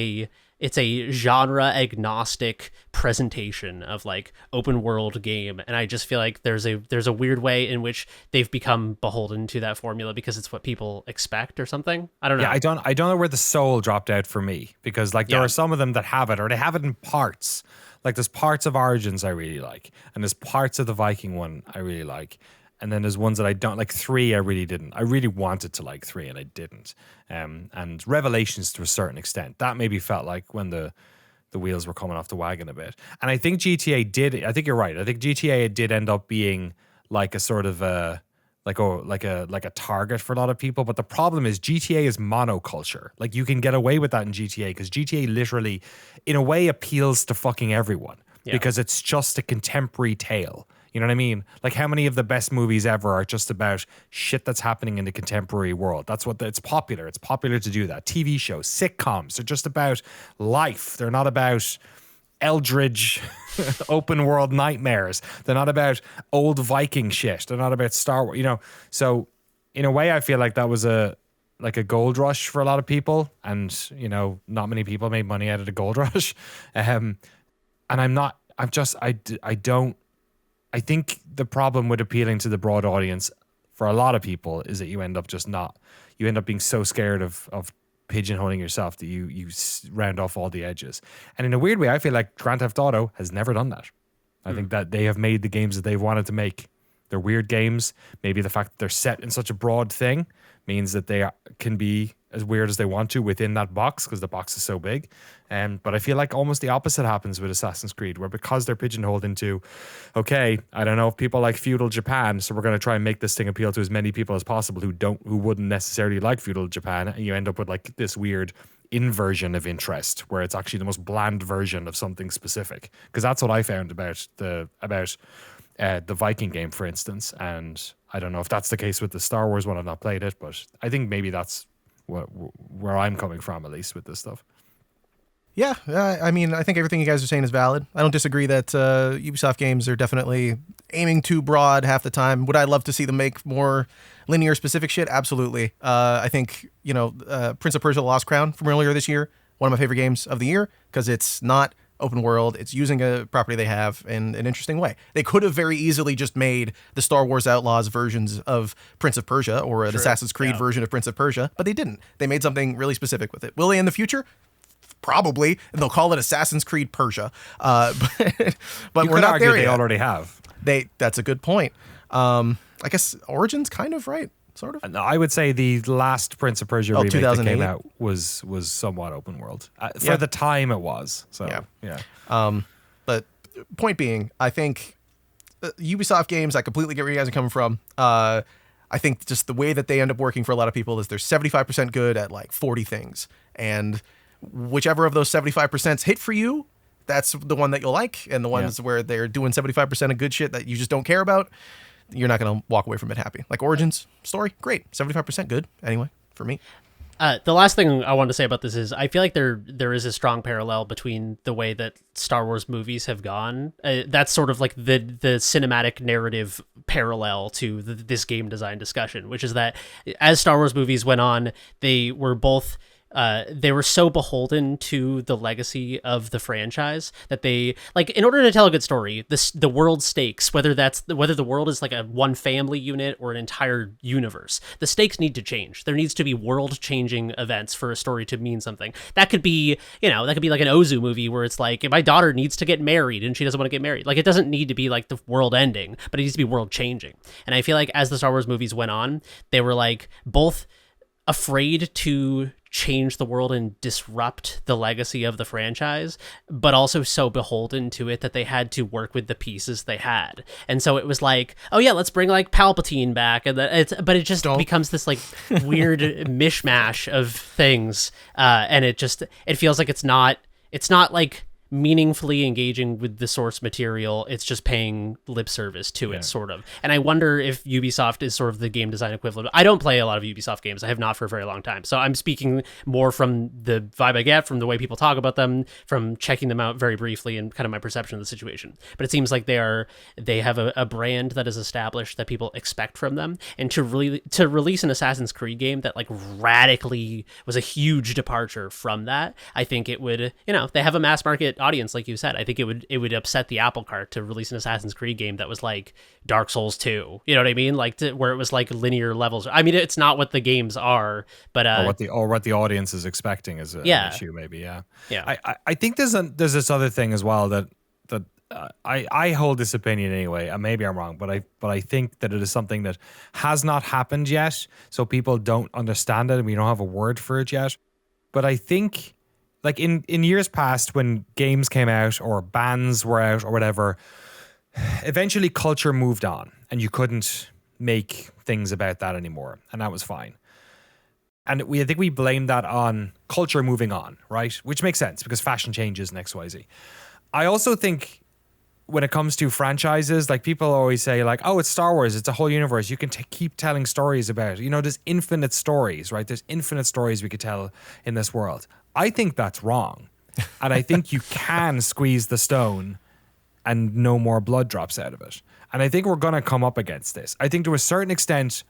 it's a genre agnostic presentation of like open world game, and I just feel like there's a weird way in which they've become beholden to that formula because it's what people expect or something. I don't know. Yeah, I don't know where the soul dropped out for me, because like there are some of them that have it, or they have it in parts. Like there's parts of Origins I really like, and there's parts of the Viking one I really like. And then there's ones that I don't like. 3 I really didn't. I really wanted to like 3 and I didn't. And Revelations to a certain extent, that maybe felt like when the wheels were coming off the wagon a bit. And I think GTA did. I think you're right. I think GTA did end up being like a sort of like a target for a lot of people. But the problem is GTA is monoculture. Like you can get away with that in GTA because GTA literally, in a way, appeals to fucking everyone because it's just a contemporary tale. You know what I mean? Like how many of the best movies ever are just about shit that's happening in the contemporary world? That's what it's popular. It's popular to do that. TV shows, sitcoms, they're just about life. They're not about eldritch open world nightmares. They're not about old Viking shit. They're not about Star Wars, So in a way, I feel like that was a gold rush for a lot of people, and not many people made money out of the gold rush. And I think the problem with appealing to the broad audience for a lot of people is that you end up being so scared of pigeonholing yourself that you round off all the edges. And in a weird way, I feel like Grand Theft Auto has never done that. I think that they have made the games that they've wanted to make. They're weird games. Maybe the fact that they're set in such a broad thing means that they can be as weird as they want to within that box because the box is so big. But I feel like almost the opposite happens with Assassin's Creed, where because they're pigeonholed into, okay, I don't know if people like feudal Japan, so we're going to try and make this thing appeal to as many people as possible who wouldn't necessarily like feudal Japan, and you end up with like this weird inversion of interest where it's actually the most bland version of something specific. Because that's what I found about the Viking game, for instance, and I don't know if that's the case with the Star Wars one. I've not played it, but I think maybe that's where I'm coming from, at least with this stuff. Yeah, I mean, I think everything you guys are saying is valid. I don't disagree that Ubisoft games are definitely aiming too broad half the time. Would I love to see them make more linear specific shit? Absolutely. I think, Prince of Persia: The Lost Crown from earlier this year, one of my favorite games of the year, because it's not open world. It's using a property they have in an interesting way. They could have very easily just made the Star Wars Outlaws versions of Prince of Persia or an Assassin's Creed version of Prince of Persia, but they didn't. They made something really specific with it. Will they in the future? Probably, and they'll call it Assassin's Creed Persia. But we're not there yet. They already have. That's a good point. I guess Origins kind of, right? Sort of. No, I would say the last Prince of Persia remake that came out was somewhat open world. For the time it was. So yeah. But point being, I think Ubisoft games, I completely get where you guys are coming from. I think just the way that they end up working for a lot of people is they're 75% good at like 40 things. And whichever of those 75% hit for you, that's the one that you'll like. And the ones where they're doing 75% of good shit that you just don't care about, you're not going to walk away from it happy. Like Origins story, great. 75% good anyway, for me. The last thing I wanted to say about this is I feel like there is a strong parallel between the way that Star Wars movies have gone. That's sort of like the cinematic narrative parallel to this game design discussion, which is that as Star Wars movies went on, they were both... they were so beholden to the legacy of the franchise that they, like, in order to tell a good story, the world stakes, whether the world is like a one family unit or an entire universe, the stakes need to change. There needs to be world changing events for a story to mean something. That could be, that could be like an Ozu movie where it's like, if my daughter needs to get married and she doesn't want to get married, like, it doesn't need to be like the world ending, but it needs to be world changing. And I feel like as the Star Wars movies went on, they were like both afraid to change the world and disrupt the legacy of the franchise, but also so beholden to it that they had to work with the pieces they had. And so it was like, oh yeah, let's bring like Palpatine back, and but it just becomes this like weird mishmash of things, and it feels like it's not like meaningfully engaging with the source material. It's just paying lip service to it, sort of. And I wonder if Ubisoft is sort of the game design equivalent. I don't play a lot of Ubisoft games. I have not for a very long time. So I'm speaking more from the vibe I get, from the way people talk about them, from checking them out very briefly, and kind of my perception of the situation. But it seems like they have a brand that is established that people expect from them. And to release an Assassin's Creed game that like radically was a huge departure from that, I think it would, they have a mass market audience, like you said. I think it would upset the apple cart to release an Assassin's Creed game that was like Dark Souls 2. You know what I mean? Like where it was like linear levels. I mean, it's not what the games are, but or what the audience is expecting is an issue, maybe. Yeah. I think there's this other thing as well that I hold this opinion anyway, and maybe I'm wrong, but I think that it is something that has not happened yet, so people don't understand it, and we don't have a word for it yet. But I think, like in years past, when games came out or bands were out or whatever, eventually culture moved on, and you couldn't make things about that anymore, and that was fine. And I think we blame that on culture moving on, right? Which makes sense because fashion changes and XYZ. I also think when it comes to franchises, like people always say like, oh, it's Star Wars, it's a whole universe. You can keep telling stories about it. There's infinite stories, right? There's infinite stories we could tell in this world. I think that's wrong. And I think you can squeeze the stone and no more blood drops out of it. And I think we're going to come up against this. I think to a certain extent,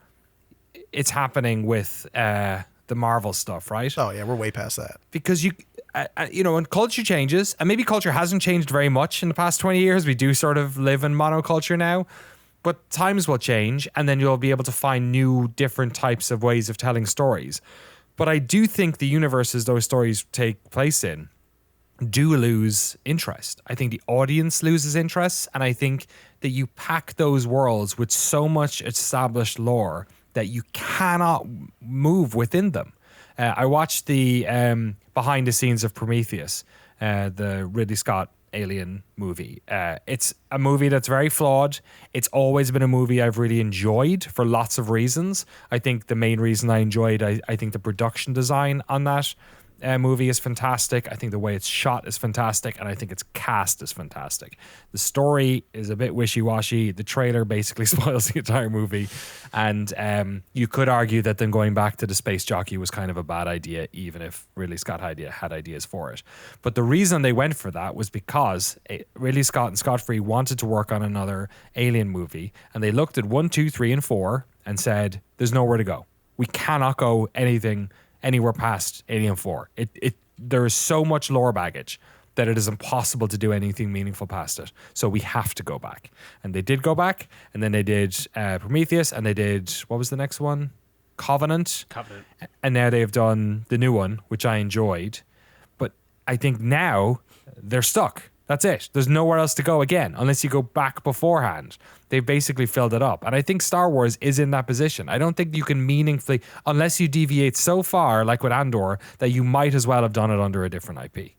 it's happening with the Marvel stuff, right? Oh yeah, we're way past that. Because when culture changes, and maybe culture hasn't changed very much in the past 20 years, we do sort of live in monoculture now, but times will change, and then you'll be able to find new, different types of ways of telling stories. But I do think the universes those stories take place in do lose interest. I think the audience loses interest, and I think that you pack those worlds with so much established lore that you cannot move within them. I watched the behind the scenes of Prometheus, the Ridley Scott Alien movie. It's a movie that's very flawed. It's always been a movie I've really enjoyed for lots of reasons. I think the main reason I enjoyed, I think the production design on that movie is fantastic. I think the way it's shot is fantastic, and I think its cast is fantastic. The story is a bit wishy-washy. The trailer basically spoils the entire movie, and you could argue that them going back to the space jockey was kind of a bad idea, even if Ridley Scott had ideas for it. But the reason they went for that was because Ridley Scott and Scott Free wanted to work on another Alien movie, and they looked at 1, 2, 3, and 4 and said, "There's nowhere to go. We cannot go anywhere past Alien 4. There is so much lore baggage that it is impossible to do anything meaningful past it. So we have to go back." And they did go back, and then they did Prometheus, and they did, what was the next one? Covenant. And now they've done the new one, which I enjoyed. But I think now they're stuck. That's it. There's nowhere else to go again, unless you go back beforehand. They've basically filled it up. And I think Star Wars is in that position. I don't think you can meaningfully, unless you deviate so far, like with Andor, that you might as well have done it under a different IP.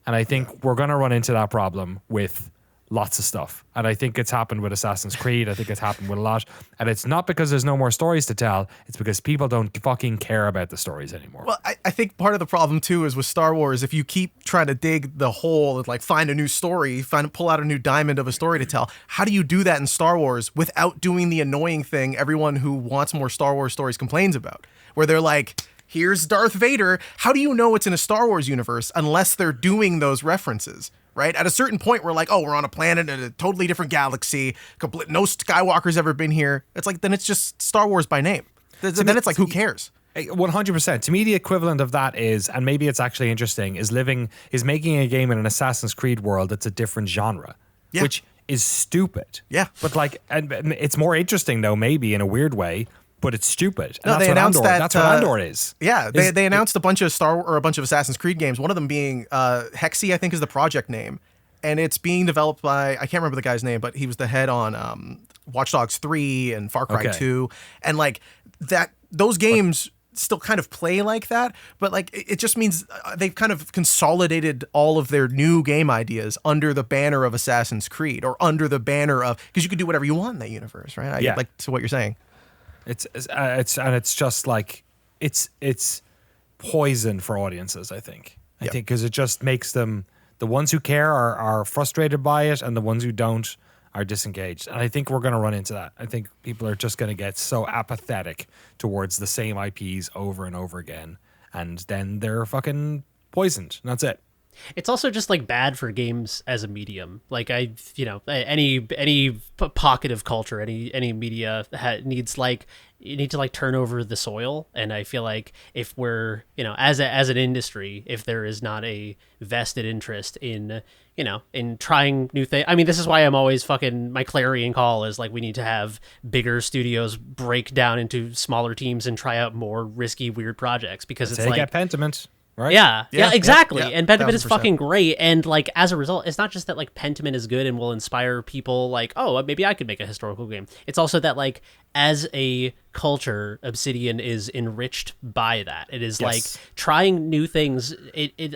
And I think we're going to run into that problem with lots of stuff. And I think it's happened with Assassin's Creed. I think it's happened with a lot. And it's not because there's no more stories to tell. It's because people don't fucking care about the stories anymore. Well, I think part of the problem, too, is with Star Wars, if you keep trying to dig the hole and like find a new story, pull out a new diamond of a story to tell, how do you do that in Star Wars without doing the annoying thing everyone who wants more Star Wars stories complains about? Where they're like, here's Darth Vader. How do you know it's in a Star Wars universe unless they're doing those references? Right? At a certain point, we're like, oh, we're on a planet in a totally different galaxy. No Skywalker's ever been here. It's like, then it's just Star Wars by name. Then it's like, who cares? 100%. To me, the equivalent of that is, and maybe it's actually interesting, is making a game in an Assassin's Creed world that's a different genre, which is stupid. Yeah. But like, and it's more interesting though, maybe in a weird way. But it's stupid. And no, they announced that. That's what Andor is. Yeah, they announced a bunch of Assassin's Creed games. One of them being Hexy, I think, is the project name, and it's being developed by, I can't remember the guy's name, but he was the head on Watch Dogs 3 and Far Cry 2, and like that. Those games still kind of play like that, but like it just means they've kind of consolidated all of their new game ideas under the banner of Assassin's Creed, or under the banner of, because you can do whatever you want in that universe, right? Yeah. Like to what you're saying. It's just like it's poison for audiences. I think because it just makes them, the ones who care are frustrated by it, and the ones who don't are disengaged. And I think we're going to run into that. I think people are just going to get so apathetic towards the same IPs over and over again, and then they're fucking poisoned. And that's it. It's also just like bad for games as a medium. Like any pocket of culture, any media needs like, you need to like turn over the soil. And I feel like if we're, as an industry, if there is not a vested interest in, in trying new things. I mean, this is why I'm always my clarion call is like, we need to have bigger studios break down into smaller teams and try out more risky, weird projects, because it's like, get Pentiment. Right? Yeah, exactly. Yeah, and Pentiment is 1000%. fucking great. And like, as a result, it's not just that like Pentiment is good and will inspire people like, oh, maybe I could make a historical game. It's also that like, as a culture, Obsidian is enriched by that. It is like trying new things.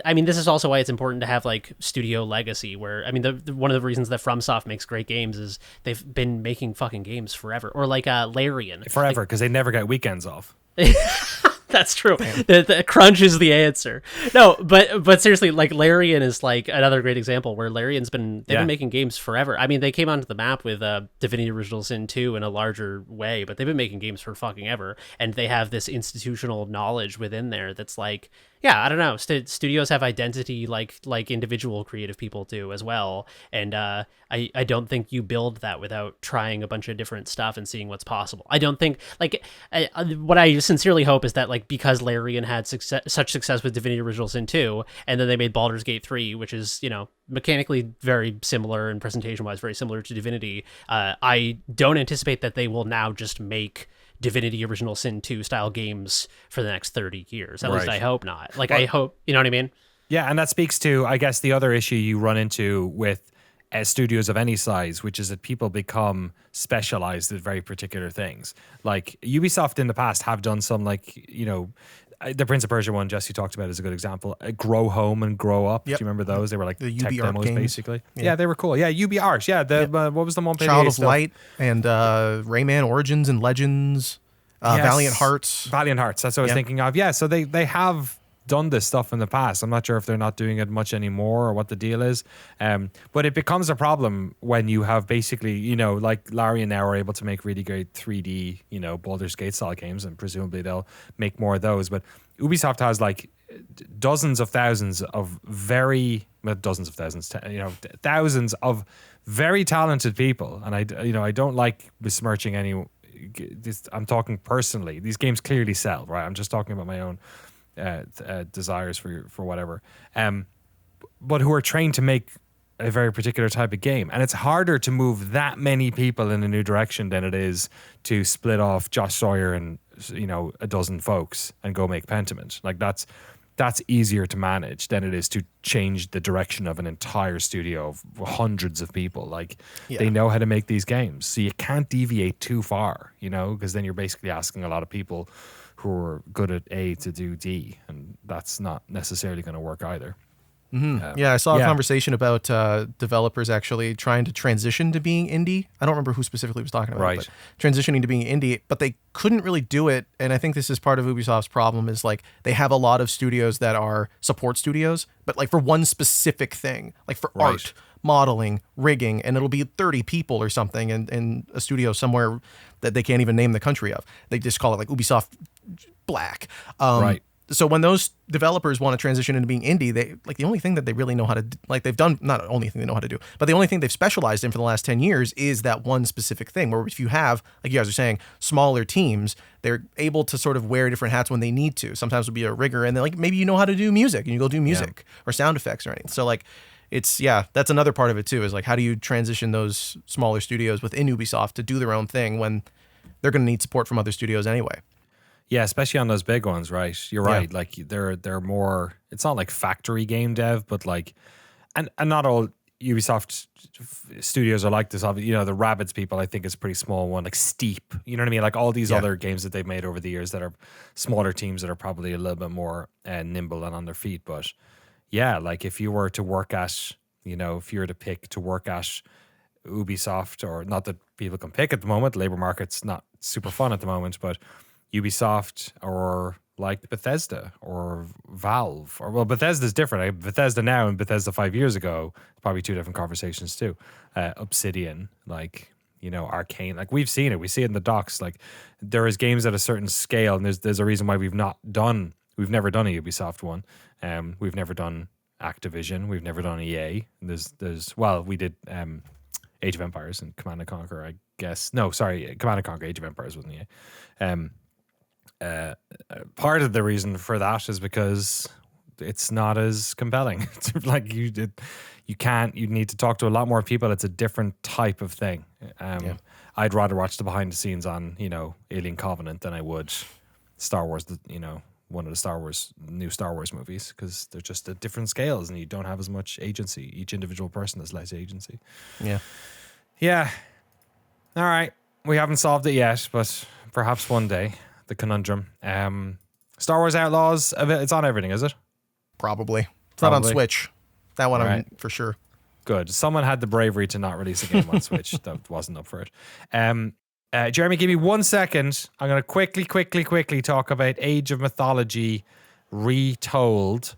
I mean, this is also why it's important to have like studio legacy, where, I mean, one of the reasons that FromSoft makes great games is they've been making fucking games forever. Or like Larian. Forever, because they never get weekends off. That's true. The crunch is the answer. No, but seriously, like Larian is like another great example where Larian's been making games forever. I mean, they came onto the map with Divinity Original Sin 2 in a larger way, but they've been making games for fucking ever, and they have this institutional knowledge within there that's like, yeah, I don't know. Studios have identity like individual creative people do as well, and I don't think you build that without trying a bunch of different stuff and seeing what's possible. I don't think what I sincerely hope is that like, because Larian had such success with Divinity Original Sin 2, and then they made Baldur's Gate 3, which is mechanically very similar and presentation wise very similar to Divinity. I don't anticipate that they will now just make Divinity Original Sin 2 style games for the next 30 years. At least I hope not. Like, I hope, you know what I mean? Yeah, and that speaks to, I guess, the other issue you run into with studios of any size, which is that people become specialized at very particular things. Like Ubisoft in the past have done some, like, the Prince of Persia one Jesse talked about is a good example. Grow Home and Grow Up. Yep. Do you remember those? They were like The tech UB Art demos, games. basically. Yeah. Yeah, they were cool. Yeah, UB Art. Yeah, what was the one? Child of stuff? Light and Rayman Origins and Legends, Yes. Valiant Hearts. Valiant Hearts. That's what I was thinking of. Yeah, so they have done this stuff in the past. I'm not sure if they're not doing it much anymore or what the deal is. But it becomes a problem when you have basically, like Larian now are able to make really great 3D, Baldur's Gate style games, and presumably they'll make more of those. But Ubisoft has like thousands of thousands of thousands of very talented people. And I don't like besmirching any. I'm talking personally. These games clearly sell, right? I'm just talking about my own desires for whatever, but who are trained to make a very particular type of game, and it's harder to move that many people in a new direction than it is to split off Josh Sawyer and a dozen folks and go make Pentiment. Like that's easier to manage than it is to change the direction of an entire studio of hundreds of people. Like they know how to make these games, so you can't deviate too far, because then you're basically asking a lot of people who are good at A to do D, and that's not necessarily going to work either. I saw a conversation about developers actually trying to transition to being indie. I don't remember who specifically was talking about it, but transitioning to being indie, but they couldn't really do it. And I think this is part of Ubisoft's problem is like they have a lot of studios that are support studios, but like for one specific thing, like for art, modeling, rigging, and it'll be 30 people or something in a studio somewhere that they can't even name the country of. They just call it like Ubisoft Black. So when those developers want to transition into being indie, they like the only thing that they really know how to like they've done, not the only thing they know how to do, but the only thing they've specialized in for the last 10 years is that one specific thing. Where if you have, like you guys are saying, smaller teams, they're able to sort of wear different hats when they need to. Sometimes it'll be a rigger, and then like maybe you know how to do music and you go do music or sound effects or anything. So like it's that's another part of it too, is like how do you transition those smaller studios within Ubisoft to do their own thing when they're going to need support from other studios anyway. Yeah, especially on those big ones, right? You're right. Like they're more. It's not like factory game dev, but like, and not all Ubisoft studios are like this. The Rabbids people, I think, is a pretty small one. Like Steep, you know what I mean? Like all these other games that they've made over the years that are smaller teams that are probably a little bit more nimble and on their feet. But yeah, like if you were to work at, if you were to pick to work at Ubisoft, or not that people can pick at the moment, the labor market's not super fun at the moment, but Ubisoft or like Bethesda or Valve, or well, Bethesda's different. Bethesda now and Bethesda 5 years ago, probably two different conversations too. Obsidian, like Arcane, like we've seen it. We see it in the docs. Like there is games at a certain scale, and there's a reason why we've never done a Ubisoft one. We've never done Activision. We've never done EA. We did Age of Empires and Command and Conquer, I guess. No, sorry, Command and Conquer. Age of Empires wasn't EA. Part of the reason for that is because it's not as compelling. It's like you need to talk to a lot more people. It's a different type of thing. I'd rather watch the behind the scenes on Alien Covenant than I would Star Wars, one of the new Star Wars movies, because they're just at different scales and you don't have as much agency. Each individual person has less agency. Yeah. All right, we haven't solved it yet, but perhaps one day. The conundrum. Star Wars Outlaws, it's on everything, is it? Probably. It's not on Switch. That one I'm for sure. Good. Someone had the bravery to not release a game on Switch that wasn't up for it. Jeremy, give me 1 second. I'm going to quickly talk about Age of Mythology Retold,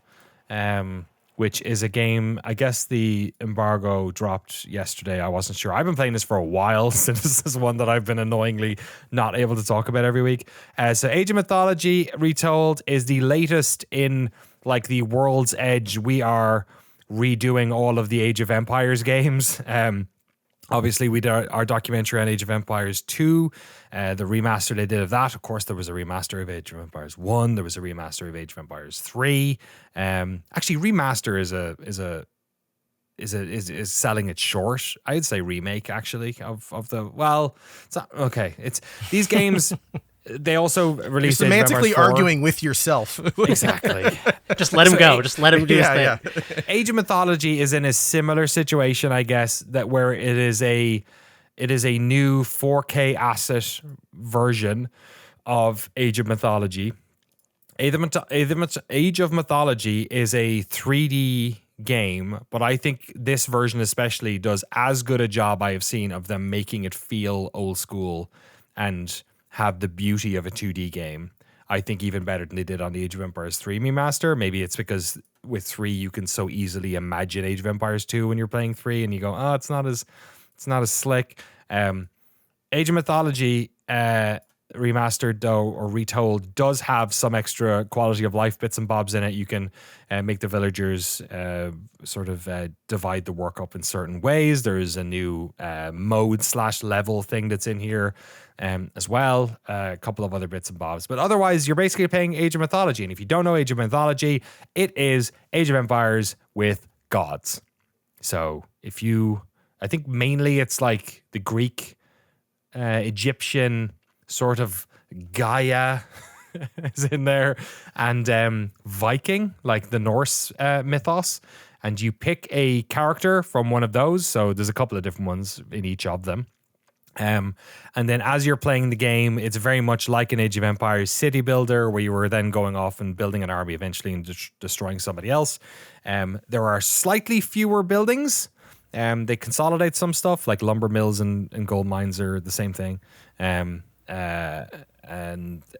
which is a game, I guess the embargo dropped yesterday. I wasn't sure. I've been playing this for a while, so this is one that I've been annoyingly not able to talk about every week. So Age of Mythology Retold is the latest in like the World's Edge. We are redoing all of the Age of Empires games. Obviously, we did our documentary on Age of Empires 2, the remaster they did of that. Of course, there was a remaster of Age of Empires 1. There was a remaster of Age of Empires 3. Actually, remaster is selling it short. I'd say remake actually of the. Well, it's not okay. It's these games. they also You're released Age of Empires semantically 4. arguing with yourself. Exactly. Just let him go. Just let him do his thing. Yeah. Age of Mythology is in a similar situation, I guess, that where it is a new 4K asset version of Age of Mythology. Age of Mythology is a 3D game, but I think this version especially does as good a job I have seen of them making it feel old school and have the beauty of a 2D game. I think even better than they did on the Age of Empires 3 remaster. Maybe it's because with 3 you can so easily imagine Age of Empires 2 when you're playing 3 and you go, oh, it's not as slick. Age of Mythology remastered though, or retold, does have some extra quality of life bits and bobs in it. You can make the villagers divide the work up in certain ways. There's a new mode/level thing that's in here as well. A couple of other bits and bobs, but otherwise you're basically playing Age of Mythology. And if you don't know Age of Mythology, it is Age of Empires with gods. So I think mainly it's like the Greek, Egyptian sort of Gaia is in there, and Viking, like the Norse mythos. And you pick a character from one of those. So there's a couple of different ones in each of them. And then as you're playing the game, it's very much like an Age of Empires city builder, where you were then going off and building an army eventually and destroying somebody else. There are slightly fewer buildings. They consolidate some stuff, like lumber mills and gold mines are the same thing. And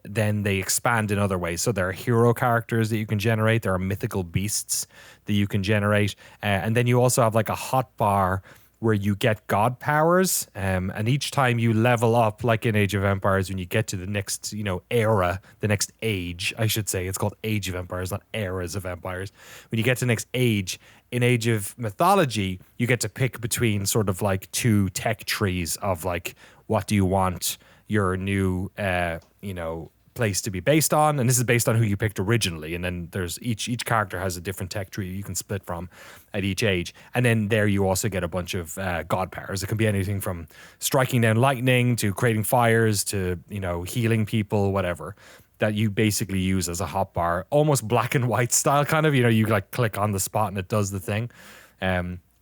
then they expand in other ways. So there are hero characters that you can generate. There are mythical beasts that you can generate. And then you also have like a hot bar where you get god powers. And each time you level up, like in Age of Empires, when you get to the next, era, the next age, I should say, it's called Age of Empires, not eras of empires. When you get to the next age, in Age of Mythology, you get to pick between sort of like two tech trees of like, what do you want your new, place to be based on? And this is based on who you picked originally. And then there's each character has a different tech tree you can split from at each age. And then there you also get a bunch of god powers. It can be anything from striking down lightning to creating fires to, healing people, whatever, that you basically use as a hotbar, almost black and white style kind of, you like click on the spot and it does the thing.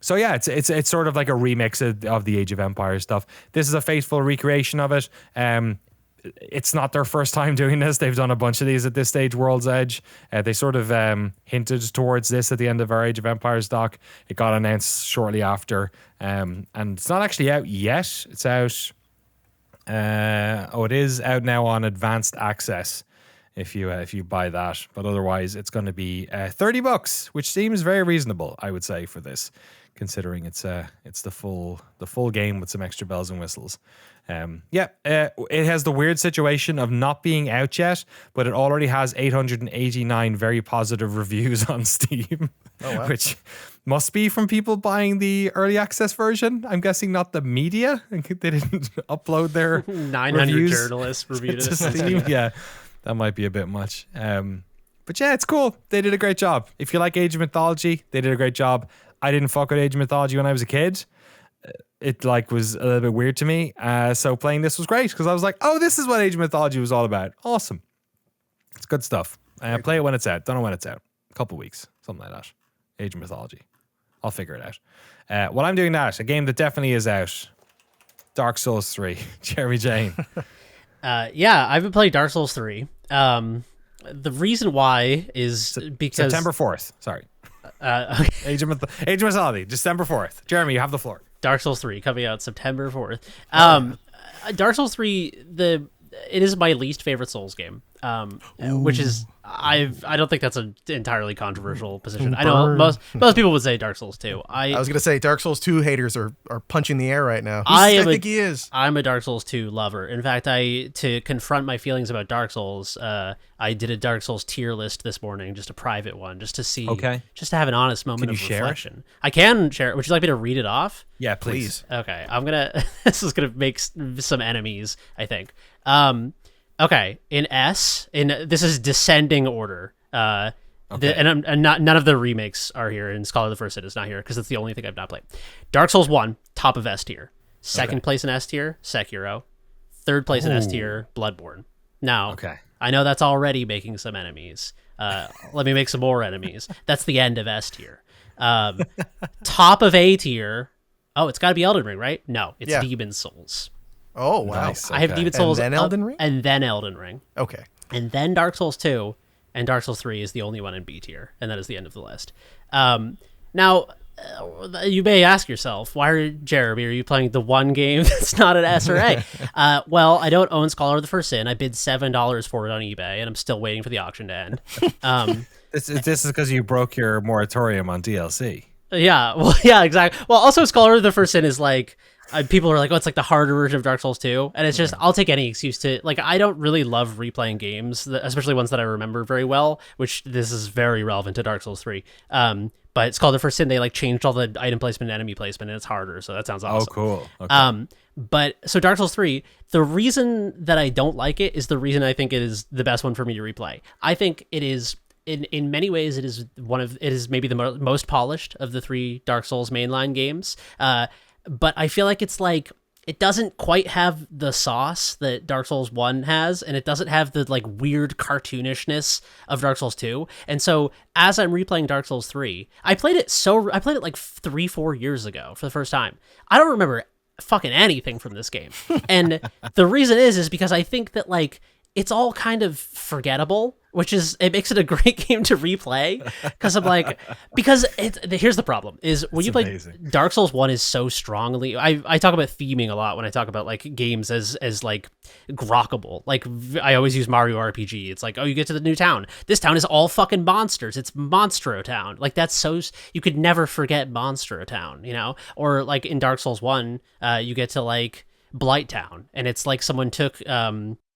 So yeah, it's sort of like a remix of the Age of Empires stuff. This is a faithful recreation of it. It's not their first time doing this. They've done a bunch of these at this stage, World's Edge. They sort of hinted towards this at the end of our Age of Empires doc. It got announced shortly after. And it's not actually out yet. It's out. It is out now on advanced access if you buy that. But otherwise, it's going to be $30, which seems very reasonable, I would say, for this, considering it's the full game with some extra bells and whistles. It has the weird situation of not being out yet, but it already has 889 very positive reviews on Steam, which must be from people buying the early access version. I'm guessing not the media. They didn't upload their 900 journalists reviewed to it. Steam. Yeah, that might be a bit much. But yeah, it's cool. They did a great job. If you like Age of Mythology, they did a great job. I didn't fuck with Age of Mythology when I was a kid. It was a little bit weird to me. So playing this was great because I was like, oh, this is what Age of Mythology was all about. Awesome. It's good stuff. Play it when it's out. Don't know when it's out. A couple weeks, something like that. Age of Mythology. I'll figure it out. While I'm doing that, a game that definitely is out, Dark Souls 3. Jeremy Jane. I've been playing Dark Souls 3. The reason why is because September 4th. Sorry. Okay. Age of Mythology, December 4th. Jeremy, you have the floor. Dark Souls 3 coming out September 4th. Dark Souls 3, it is my least favorite Souls game, which is I don't think that's an entirely controversial position. I know most people would say Dark Souls 2. I was gonna say Dark Souls 2 haters are punching the air right now. I think he is. I'm a Dark Souls 2 lover. In fact, to confront my feelings about Dark Souls, I did a Dark Souls tier list this morning, just a private one, just to see, just to have an honest moment of reflection. I can share it. Would you like me to read it off? Yeah, please. Okay, I'm gonna. This is gonna make some enemies, I think. Okay, this is descending order. None of the remakes are here, and Scholar of the First Sin is not here because it's the only thing I've not played. Dark Souls 1, top of S tier. Second place in S tier, Sekiro. Third place in S tier, Bloodborne. Now, Okay. I know that's already making some enemies. Let me make some more enemies. That's the end of S tier. Top of A tier. Oh, it's got to be Elden Ring, right? No, it's Yeah. Demon's Souls. Oh, wow. Nice. I have Okay. Demon's Souls then Elden Ring? and then Elden Ring, Okay. and then Dark Souls 2, and Dark Souls 3 is the only one in B tier, and that is the end of the list. Now, you may ask yourself, Jeremy, are you playing the one game that's not an S or A? Well, I don't own Scholar of the First Sin. I bid $7 for it on eBay, and I'm still waiting for the auction to end. This is because you broke your moratorium on DLC. Yeah, well, yeah, exactly. Well, also, Scholar of the First Sin is like, people are like, oh, it's like the harder version of Dark Souls 2. And it's just, I'll take any excuse to, like, I don't really love replaying games, especially ones that I remember very well, which this is very relevant to Dark Souls 3. But Scholar of the First Sin, they like changed all the item placement and enemy placement, and it's harder. So that sounds awesome. Oh, cool. Okay. But so Dark Souls 3, the reason that I don't like it is the reason I think it is the best one for me to replay. I think it is, in many ways, it is maybe the most polished of the 3 Dark Souls mainline games. But I feel like it's like, it doesn't quite have the sauce that Dark Souls 1 has, and it doesn't have the like weird cartoonishness of Dark Souls 2. And so as I'm replaying Dark Souls 3, I played it like 3-4 years ago for the first time. I don't remember fucking anything from this game. And the reason is because I think that like it's all kind of forgettable, which is, it makes it a great game to replay. Because here's the problem is when you play amazing. Dark Souls 1 is so strongly, I talk about theming a lot when I talk about like games as like grokkable. Like I always use Mario RPG. It's like, oh, you get to the new town. This town is all fucking monsters. It's Monstro Town. Like that's so, you could never forget Monstro Town, you know? Or like in Dark Souls 1, you get to like Blight Town, and it's like someone took,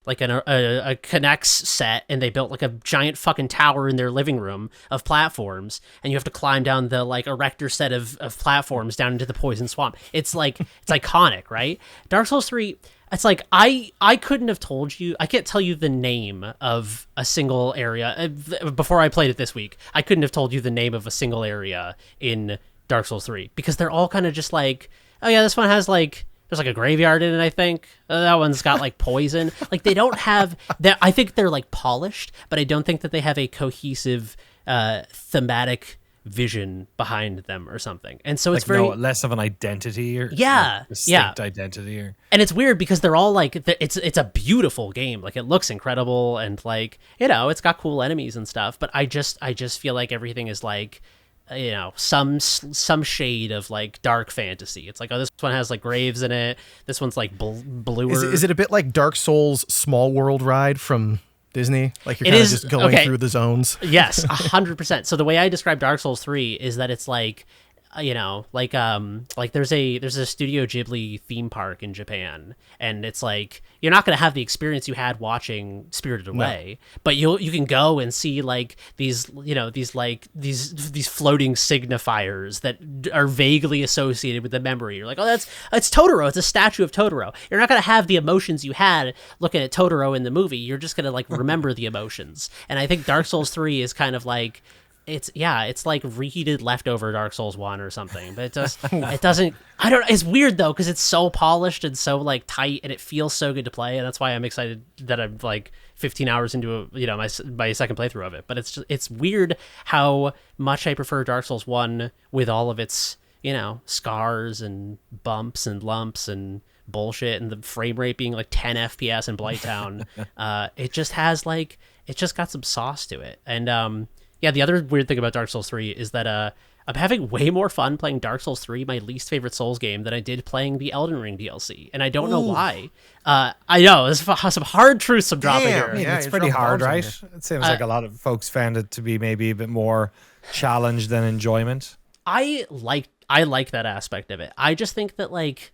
like a Connects set, and they built like a giant fucking tower in their living room of platforms, and you have to climb down the like erector set of platforms down into the poison swamp. It's like, it's iconic, right? Dark Souls 3, it's like, I couldn't have told you, I can't tell you the name of a single area. Before I played it this week, I couldn't have told you the name of a single area in Dark Souls 3, because they're all kind of just like, oh yeah, this one has like, there's like a graveyard in it, I think. That one's got like poison. Like they don't have that. I think they're like polished, but I don't think that they have a cohesive thematic vision behind them or something. And so it's like very less of an identity or distinct identity or. And it's weird because they're all like, it's a beautiful game. Like it looks incredible, and like, you know, it's got cool enemies and stuff. But I just feel like everything is like, you know, some shade of like dark fantasy. It's like, oh, this one has like graves in it. This one's like bluer. Is it a bit like Dark Souls Small World Ride from Disney? Like you're kind of just going through the zones? Yes, 100%. So the way I describe Dark Souls 3 is that it's like, you know, like there's a Studio Ghibli theme park in Japan, and it's like, you're not going to have the experience you had watching Spirited Away, but you can go and see like these, you know, these floating signifiers that are vaguely associated with the memory. You're like, oh, it's Totoro. It's a statue of Totoro. You're not going to have the emotions you had looking at Totoro in the movie. You're just going to like remember the emotions. And I think Dark Souls 3 is kind of like, it's like reheated leftover Dark Souls 1 or something, but it doesn't, I don't, it's weird though, because it's so polished and so like tight, and it feels so good to play, and that's why I'm excited that I'm like 15 hours into my second playthrough of it. But it's weird how much I prefer Dark Souls 1 with all of its, you know, scars and bumps and lumps and bullshit, and the frame rate being like 10 FPS in Blighttown. It just has like, it's just got some sauce to it. And yeah, the other weird thing about Dark Souls 3 is that I'm having way more fun playing Dark Souls 3, my least favorite Souls game, than I did playing the Elden Ring DLC. And I don't know why. I know, there's some hard truths I'm dropping here. Yeah, it's pretty hard, right? It seems like a lot of folks found it to be maybe a bit more challenge than enjoyment. I like that aspect of it. I just think that like,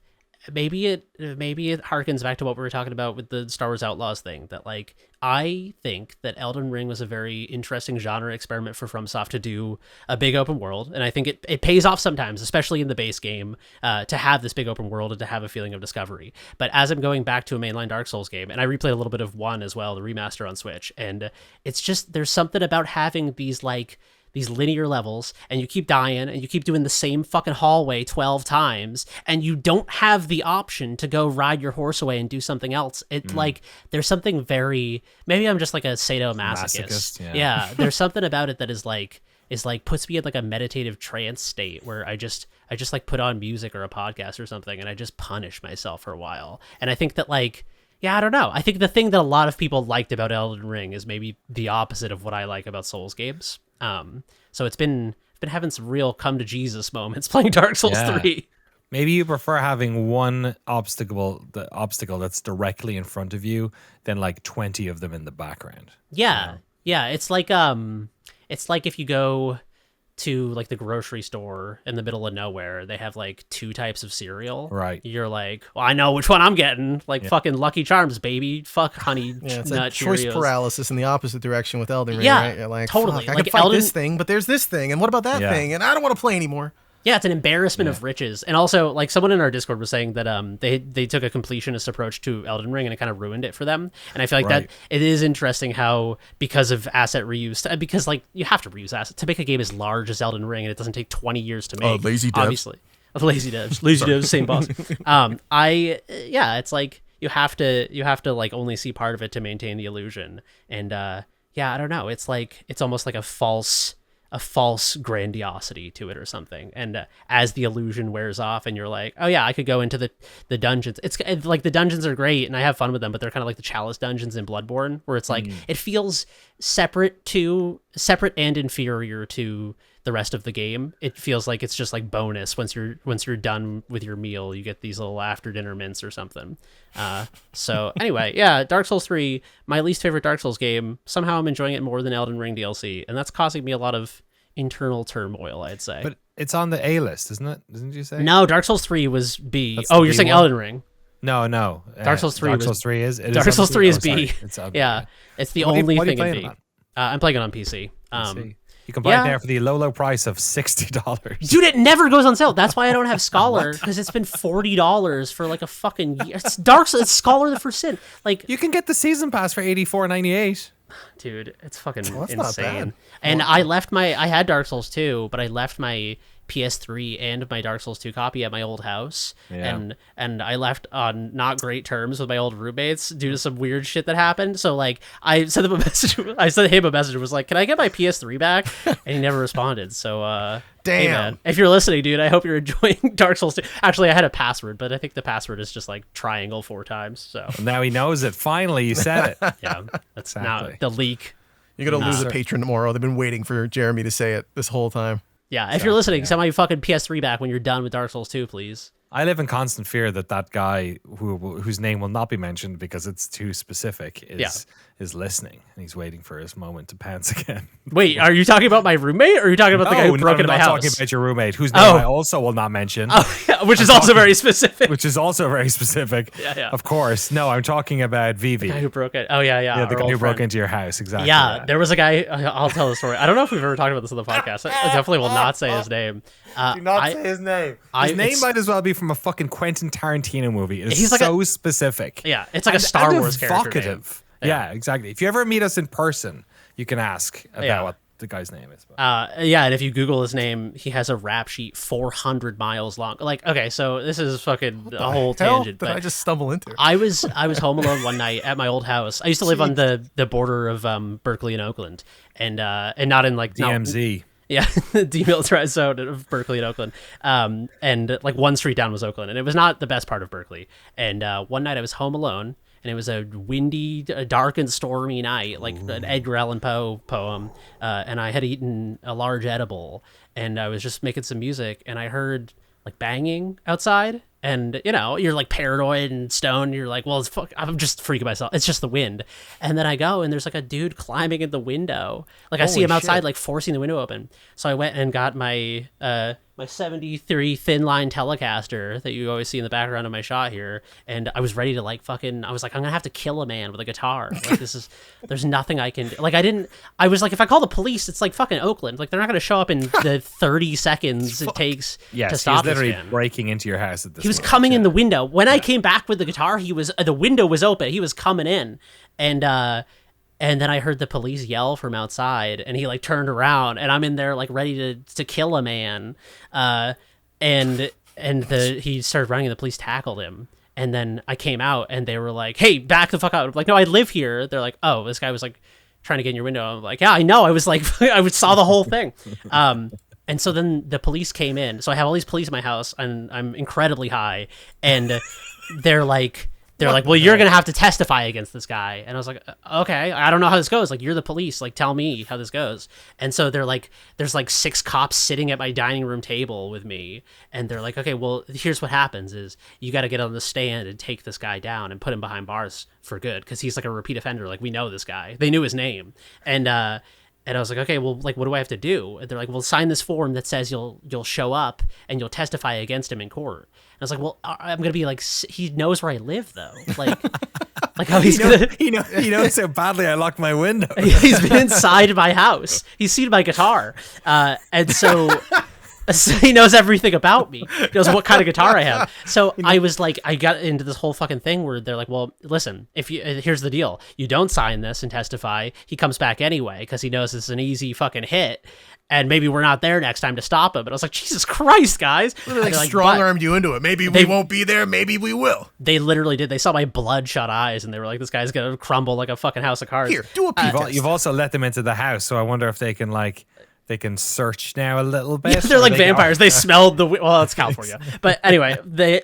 maybe it harkens back to what we were talking about with the Star Wars Outlaws thing, that like, I think that Elden Ring was a very interesting genre experiment for FromSoft to do a big open world, and I think it pays off sometimes, especially in the base game, to have this big open world and to have a feeling of discovery. But as I'm going back to a mainline Dark Souls game, and I replayed a little bit of 1 as well, the remaster on Switch, and it's just, there's something about having these like these linear levels, and you keep dying, and you keep doing the same fucking hallway 12 times, and you don't have the option to go ride your horse away and do something else. It like there's something very, maybe I'm just like a sadomasochist. Yeah, there's something about it that is like puts me in like a meditative trance state where I just like put on music or a podcast or something, and I just punish myself for a while. And I think that like, yeah, I don't know. I think the thing that a lot of people liked about Elden Ring is maybe the opposite of what I like about Souls games. So it's been having some real come to Jesus moments playing Dark Souls 3. Maybe you prefer having one obstacle that's directly in front of you than like 20 of them in the background. Yeah. Yeah, it's like if you go to like the grocery store in the middle of nowhere, they have like 2 types of cereal. Right. You're like, well, I know which one I'm getting. Like fucking Lucky Charms, baby. Fuck honey it's nut like choice Cheerios. paralysis in the opposite direction with Elden Ring, Yeah, right? You're like, totally. Fuck, I Like can fight Elden- this thing, but there's this thing, and what about that thing? And I don't want to play anymore. Yeah, it's an embarrassment of riches. And also, like, someone in our Discord was saying that they took a completionist approach to Elden Ring, and it kind of ruined it for them. And I feel like that it is interesting how, because of asset reuse, because, like, you have to reuse assets to make a game as large as Elden Ring, and it doesn't take 20 years to make. Lazy devs. Obviously. Lazy devs, same boss. It's like, you have to, like, only see part of it to maintain the illusion. And, I don't know. It's like, it's almost like a false grandiosity to it or something, and as the illusion wears off and you're like, oh yeah, I could go into the dungeons, it's like the dungeons are great and I have fun with them, but they're kind of like the Chalice dungeons in Bloodborne, where it's like it feels separate and inferior to the rest of the game. It feels like it's just like bonus once you're done with your meal, you get these little after dinner mints or something. So anyway, Dark Souls 3, my least favorite Dark Souls game. Somehow I'm enjoying it more than Elden Ring DLC, and that's causing me a lot of internal turmoil, I'd say. But it's on the A list, isn't it? Didn't you say? No, Dark Souls 3 was B. That's Oh, the you're B saying one? Elden Ring. No. Dark Souls 3 Dark was- Souls 3 is? It Dark on Souls the 3 is Oh, B. sorry. It's on Yeah, it's the What are you- only what are you thing in playing B. it I'm playing it on PC. see. You can buy it there for the low price of $60. Dude, it never goes on sale. That's why I don't have Scholar, because it's been $40 for like a fucking year. It's It's Scholar the First Sin. Like, You can get the season pass for $84.98. dude, it's fucking that's not insane. bad. And I had Dark Souls 2, but I left my PS3 and my Dark Souls 2 copy at my old house, and I left on not great terms with my old roommates due to some weird shit that happened. So like, I sent him a message. I sent him a message and was like, "Can I get my PS3 back?" And he never responded. So Damn. hey, man, if you're listening, dude, I hope you're enjoying Dark Souls 2. Actually, I had a password, but I think the password is just like triangle 4 times. So Now he knows it. Finally, you said it. yeah, that's Exactly. now the leak. You're going to lose a patron tomorrow. They've been waiting for Jeremy to say it this whole time. Yeah, if you're listening, send my fucking PS3 back when you're done with Dark Souls 2, please. I live in constant fear that guy whose name will not be mentioned because it's too specific is listening, and he's waiting for his moment to pounce again. Wait, are you talking about my roommate, or are you talking about the guy who broke into my I'm house? talking about your roommate, whose name I also will not mention. Oh, yeah, which is also very specific. Which is also very specific. Yeah. Of course. No, I'm talking about Vivi. The guy who broke it. Oh, yeah. Yeah, the our guy old who broke friend. into your house. Exactly. Yeah, there was a guy. I'll tell the story. I don't know if we've ever talked about this on the podcast. I definitely will not say his name. Do not say his name. His name might as well be from a fucking Quentin Tarantino movie. It's He's like so specific. Yeah, it's like a Star and Wars character name. evocative. Yeah, exactly. If you ever meet us in person, you can ask about what the guy's name is. And if you Google his name, he has a rap sheet 400 miles long. Like, okay, so this is fucking a whole tangent. Did But I just stumble into? I was home alone one night at my old house. I used to live on the border of Berkeley and Oakland, and not in like DMZ. Yeah, the demilitarized zone of Berkeley and Oakland. And like one street down was Oakland, and it was not the best part of Berkeley. And one night I was home alone, and it was a windy, dark and stormy night, like an Edgar Allan Poe poem. And I had eaten a large edible, and I was just making some music, and I heard like banging outside. And, you know, you're like paranoid and stoned. You're like, well, I'm just freaking myself. It's just the wind. And then I go, and there's like a dude climbing in the window. Like I see him outside, like forcing the window open. So I went and got my my 73 thin line Telecaster that you always see in the background of my shot here. And I was ready to like I was like, I'm going to have to kill a man with a guitar. Like there's nothing I can do. Like I was like, if I call the police, it's like fucking Oakland. Like they're not going to show up in the 30 seconds it takes to stop he's literally this man. breaking into your house at this He was moment, coming in the window. When I came back with the guitar, he was the window was open. He was coming in, and And then I heard the police yell from outside, and he like turned around, and I'm in there like ready to kill a man. And he started running, and the police tackled him. And then I came out, and they were like, "Hey, back the fuck out!" I'm like, "No, I live here." They're like, "Oh, this guy was like trying to get in your window." I'm like, "Yeah, I know." I was like, I saw the whole thing. And so then the police came in. So I have all these police in my house, and I'm incredibly high, and they're like, well, you're going to have to testify against this guy. And I was like, okay, I don't know how this goes. Like, you're the police. Like, tell me how this goes. And so they're like, there's like 6 cops sitting at my dining room table with me. And they're like, okay, well, here's what happens is you got to get on the stand and take this guy down and put him behind bars for good. Cause he's like a repeat offender. Like, we know this guy. They knew his name. And I was like, okay, well, like, what do I have to do? And they're like, well, sign this form that says you'll show up and you'll testify against him in court. And I was like, well, I'm gonna be like, he knows where I live though, like how he's gonna. He knows how badly I locked my window. He's been inside my house. He's seen my guitar, and so. So he knows everything about me. He knows what kind of guitar I have. So I was like, I got into this whole fucking thing where they're like, well, listen, here's the deal. You don't sign this and testify. He comes back anyway because he knows it's an easy fucking hit. And maybe we're not there next time to stop him. But I was like, Jesus Christ, guys. They like strong-armed you into it. Maybe we won't be there. Maybe we will. They literally did. They saw my bloodshot eyes, and they were like, this guy's going to crumble like a fucking house of cards. Here, do a pee test. You've also let them into the house, so I wonder if they can, like... They can search now a little bit. Yeah, they're like vampires. They smelled the well. It's California, but anyway, they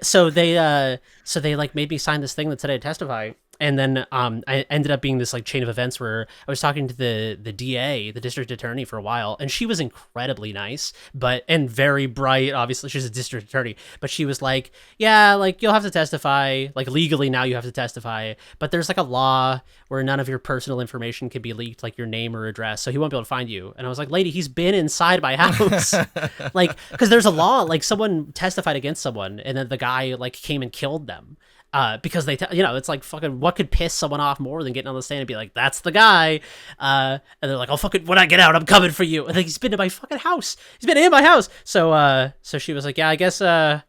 like made me sign this thing that said I'd testify, and then I ended up being this like chain of events where I was talking to the DA, the district attorney, for a while, and she was incredibly nice, and very bright. Obviously, she's a district attorney, but she was like, yeah, like you'll have to testify, like legally now you have to testify, but there's like a law where none of your personal information can be leaked, like your name or address, so he won't be able to find you. And I was like, lady, he's been inside my house. Like, because there's a law, like someone testified against someone, and then the guy like came and killed them. Because they, it's like fucking, what could piss someone off more than getting on the stand and be like, that's the guy. And they're like, oh, fucking, when I get out, I'm coming for you. And like, he's been to my fucking house. He's been in my house. So she was like, yeah, I guess that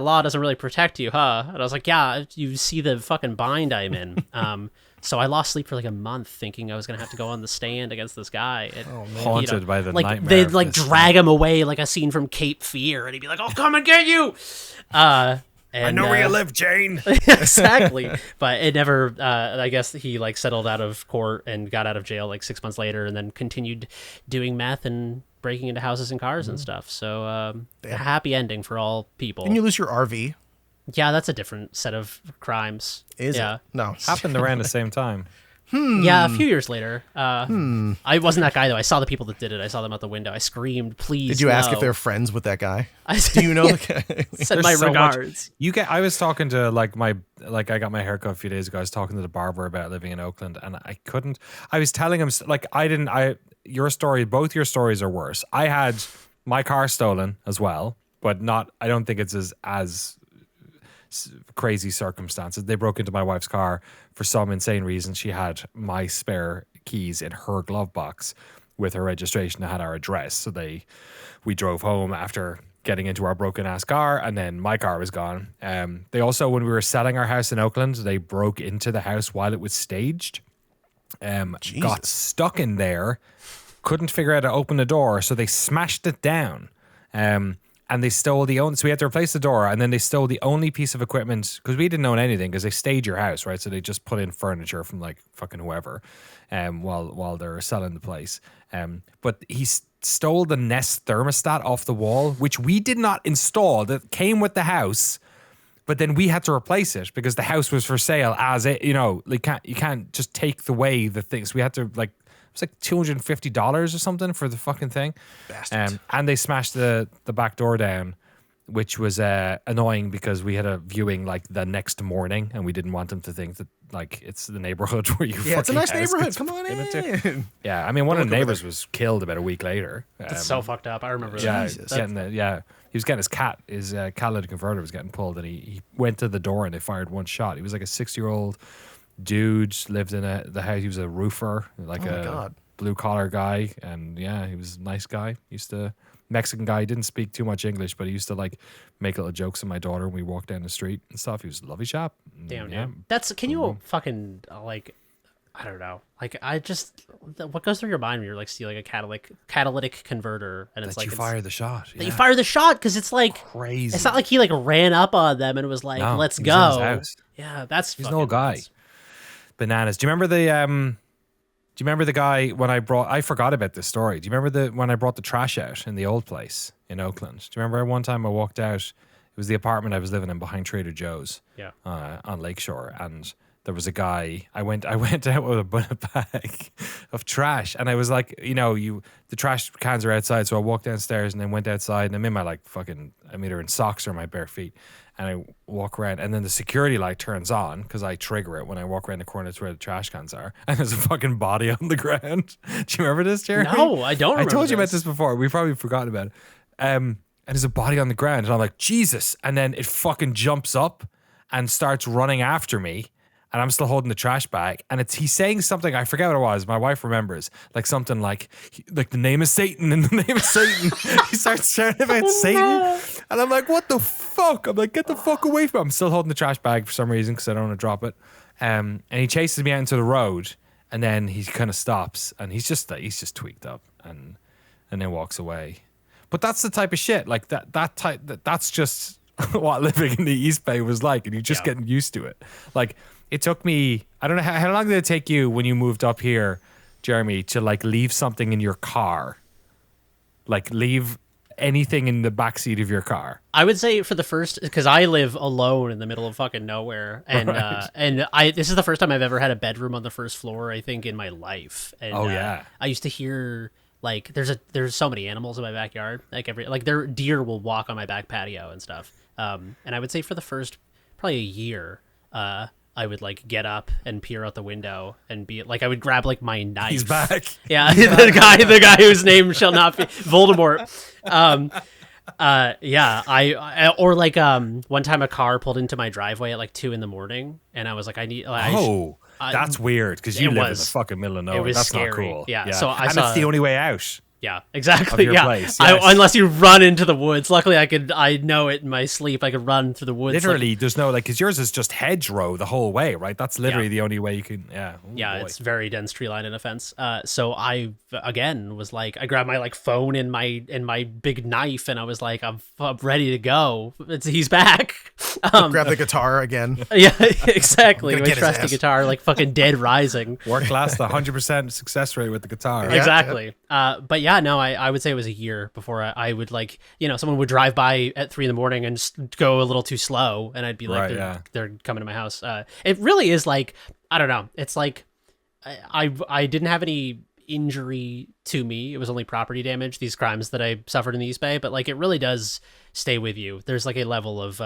law doesn't really protect you, huh? And I was like, yeah, you see the fucking bind I'm in. So I lost sleep for like a month thinking I was going to have to go on the stand against this guy. And, haunted by the like, nightmare. They'd like drag him away like a scene from Cape Fear. And he'd be like, I'll come and get you. And, I know where you live, Jane. Exactly. But it never, I guess he like settled out of court and got out of jail like 6 months later and then continued doing meth and breaking into houses and cars and stuff. So a happy ending for all people. Didn't you lose your RV? Yeah, that's a different set of crimes. Is it? No. Happened around the same time. Yeah, a few years later. I wasn't that guy, though. I saw the people that did it. I saw them out the window. I screamed, please, Did you ask if they're friends with that guy? Do you know the guy? Said my regards. I was talking to I got my haircut a few days ago. I was talking to the barber about living in Oakland, and I was telling him, like, both your stories are worse. I had my car stolen as well, but I don't think it's as crazy circumstances. They broke into my wife's car for some insane reason. She had my spare keys in her glove box with her registration that had our address. So we drove home after getting into our broken ass car, and then my car was gone. They also, when we were selling our house in Oakland, they broke into the house while it was staged. Got stuck in there, couldn't figure out how to open the door, so they smashed it down. And they stole so we had to replace the door, and then they stole the only piece of equipment, because we didn't own anything, because they staged your house, right? So they just put in furniture from like fucking whoever, while they're selling the place. But he stole the Nest thermostat off the wall, which we did not install, that came with the house, but then we had to replace it because the house was for sale as it, you can't just take away the things. We had to like, it was like $250 or something for the fucking thing. And they smashed the back door down, which was annoying because we had a viewing like the next morning, and we didn't want them to think that like it's the neighborhood where you fucking it's a nice neighborhood. Come on in. Yeah, I mean, one of the neighbors was killed about a week later. That's so fucked up. I remember that. Jesus. He was getting his catalytic converter was getting pulled, and he went to the door and they fired one shot. He was like a 60-year-old dude, lived in the house. He was a roofer, like blue collar guy, and he was a nice guy. Mexican guy, didn't speak too much English, but he used to like make little jokes with my daughter when we walked down the street and stuff. He was a lovely chap. Damn, yeah. Can you fucking like I don't know. Like, what goes through your mind when you're like stealing a catalytic converter, and it's That like you fire the shot. that you fire the shot because it's like Crazy. It's not like he like ran up on them and was like, No, "Let's he's go." in his house. Yeah, that's He's fucking no guy. nuts. Bananas. Do you remember the guy when I forgot about this story. Do you remember when I brought the trash out in the old place in Oakland? Do you remember one time I walked out? It was the apartment I was living in behind Trader Joe's. Yeah. On Lakeshore, and there was a guy. I went out with a bag of trash, and I was like, the trash cans are outside, so I walked downstairs and then went outside, and I'm in my I'm either in socks or my bare feet, and I walk around, and then the security light turns on because I trigger it when I walk around the corner to where the trash cans are, and there's a fucking body on the ground. Do you remember this, Jeremy? No, I don't. Remember I told you about this before. We probably forgot about it. And there's a body on the ground, and I'm like, Jesus! And then it fucking jumps up and starts running after me. And I'm still holding the trash bag, and he's saying something, I forget what it was. My wife remembers, like something like the name of Satan, in the name of Satan. He starts shouting about Satan, and I'm like, what the fuck? I'm like, get the fuck away from him. I'm still holding the trash bag for some reason because I don't want to drop it. And he chases me out into the road, and then he kind of stops, and he's just tweaked up, and then walks away. But that's the type of shit, like that's just what living in the East Bay was like, and you're just getting used to it. Like, it took me, I don't know, how long did it take you when you moved up here, Jeremy, to like leave something in your car? Like leave anything in the backseat of your car? I would say for the first, because I live alone in the middle of fucking nowhere, and Right. this is the first time I've ever had a bedroom on the first floor, I think, in my life. And, yeah. I used to hear like there's so many animals in my backyard, their deer will walk on my back patio and stuff. And I would say for the first probably a year, I would like get up and peer out the window and be like, I would grab like my knife. He's back. Yeah, the guy whose name shall not be Voldemort. I or like one time a car pulled into my driveway at like 2 a.m, and I was like, that's weird because you live in the fucking middle of nowhere. It was That's scary. not cool. Yeah. So and it's the only way out. Yeah, exactly. Of your place, yes. Unless you run into the woods. Luckily, I know it in my sleep. I could run through the woods. Literally, there's no because yours is just hedgerow the whole way, right? That's literally the only way you can. Yeah. Ooh, boy. It's very dense tree line and a fence. So I again was like, I grabbed my like phone and my big knife, and I was like, I'm ready to go. He's back. Grab the guitar again. Yeah, exactly. My Get his trusty ass. guitar, like fucking Dead Rising. Work last 100% success rate with the guitar. Yeah. Exactly. But yeah, no, I would say it was a year before I would like, someone would drive by at 3 a.m. and just go a little too slow, and I'd be like, they're coming to my house. It really is like, I don't know. It's like I didn't have any injury to me. It was only property damage, these crimes that I suffered in the East Bay, but like it really does stay with you. There's like a level of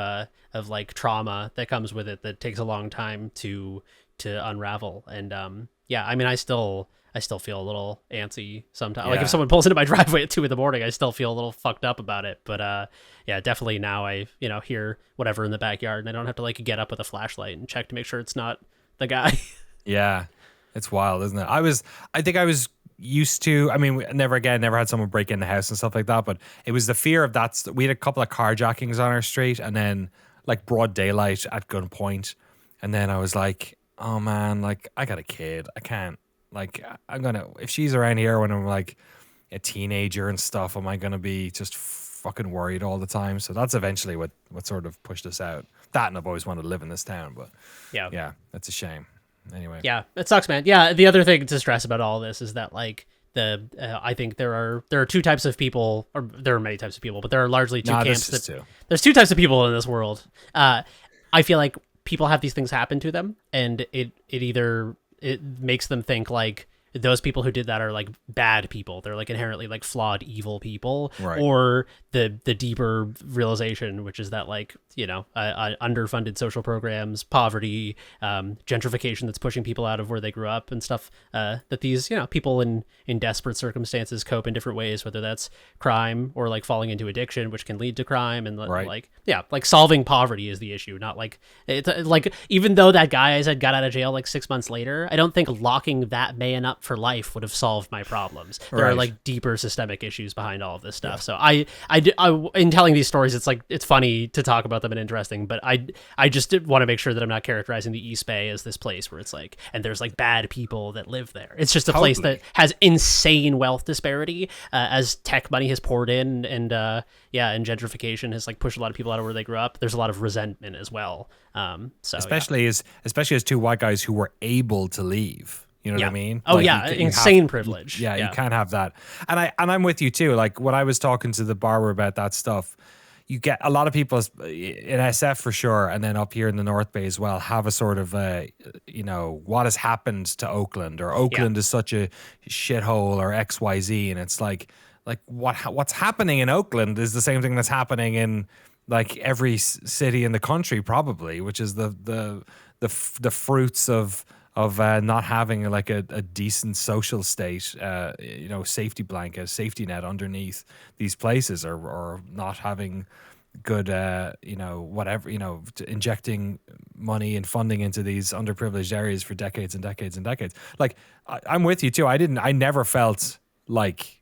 like trauma that comes with it that takes a long time to unravel. And I mean, I still feel a little antsy sometimes. Like if someone pulls into my driveway at 2 a.m, I still feel a little fucked up about it. But definitely now I hear whatever in the backyard, and I don't have to like get up with a flashlight and check to make sure it's not the guy. Yeah, it's wild, isn't it? I think I was used to. I mean, never had someone break in the house and stuff like that. But it was the fear of that. We had a couple of carjackings on our street, and then like broad daylight at gunpoint, and then I was like, oh man, like I got a kid, I can't. Like, if she's around here when I'm like a teenager and stuff, am I going to be just fucking worried all the time? So that's eventually what sort of pushed us out. That, and I've always wanted to live in this town, but yeah, that's a shame. Anyway. Yeah, it sucks, man. Yeah, the other thing to stress about all this is that like I think there are two types of people, or there are many types of people, but there are largely two camps. There's two types of people in this world. I feel like people have these things happen to them, and it makes them think like those people who did that are like bad people. They're like inherently like flawed, evil people, right. Or the deeper realization, which is that like, underfunded social programs, poverty, gentrification that's pushing people out of where they grew up and stuff, that these, people in desperate circumstances cope in different ways, whether that's crime or like falling into addiction, which can lead to crime. And right. like solving poverty is the issue, not like, it's like, even though that guy I said got out of jail like 6 months later, I don't think locking that man up for life would have solved my problems. There are Right. like deeper systemic issues behind all of this stuff. So I in telling these stories, it's like it's funny to talk about them and interesting, but I just want to make sure that I'm not characterizing the East Bay as this place where it's like, and there's like bad people that live there. It's just a place that has insane wealth disparity as tech money has poured in, and gentrification has like pushed a lot of people out of where they grew up. There's a lot of resentment as well. Especially as two white guys who were able to leave. You know what I mean? Oh Like, yeah, you insane privilege. Yeah, you can't have that. And I'm with you too. Like when I was talking to the barber about that stuff, you get a lot of people in SF for sure, and then up here in the North Bay as well, have a sort of what has happened to Oakland, or Oakland is such a shithole, or XYZ, and it's like what's happening in Oakland is the same thing that's happening in like every city in the country probably, which is the fruits of not having like a decent social state, safety blanket, safety net underneath these places, or not having good, injecting money and funding into these underprivileged areas for decades and decades and decades. Like I'm with you too. I never felt like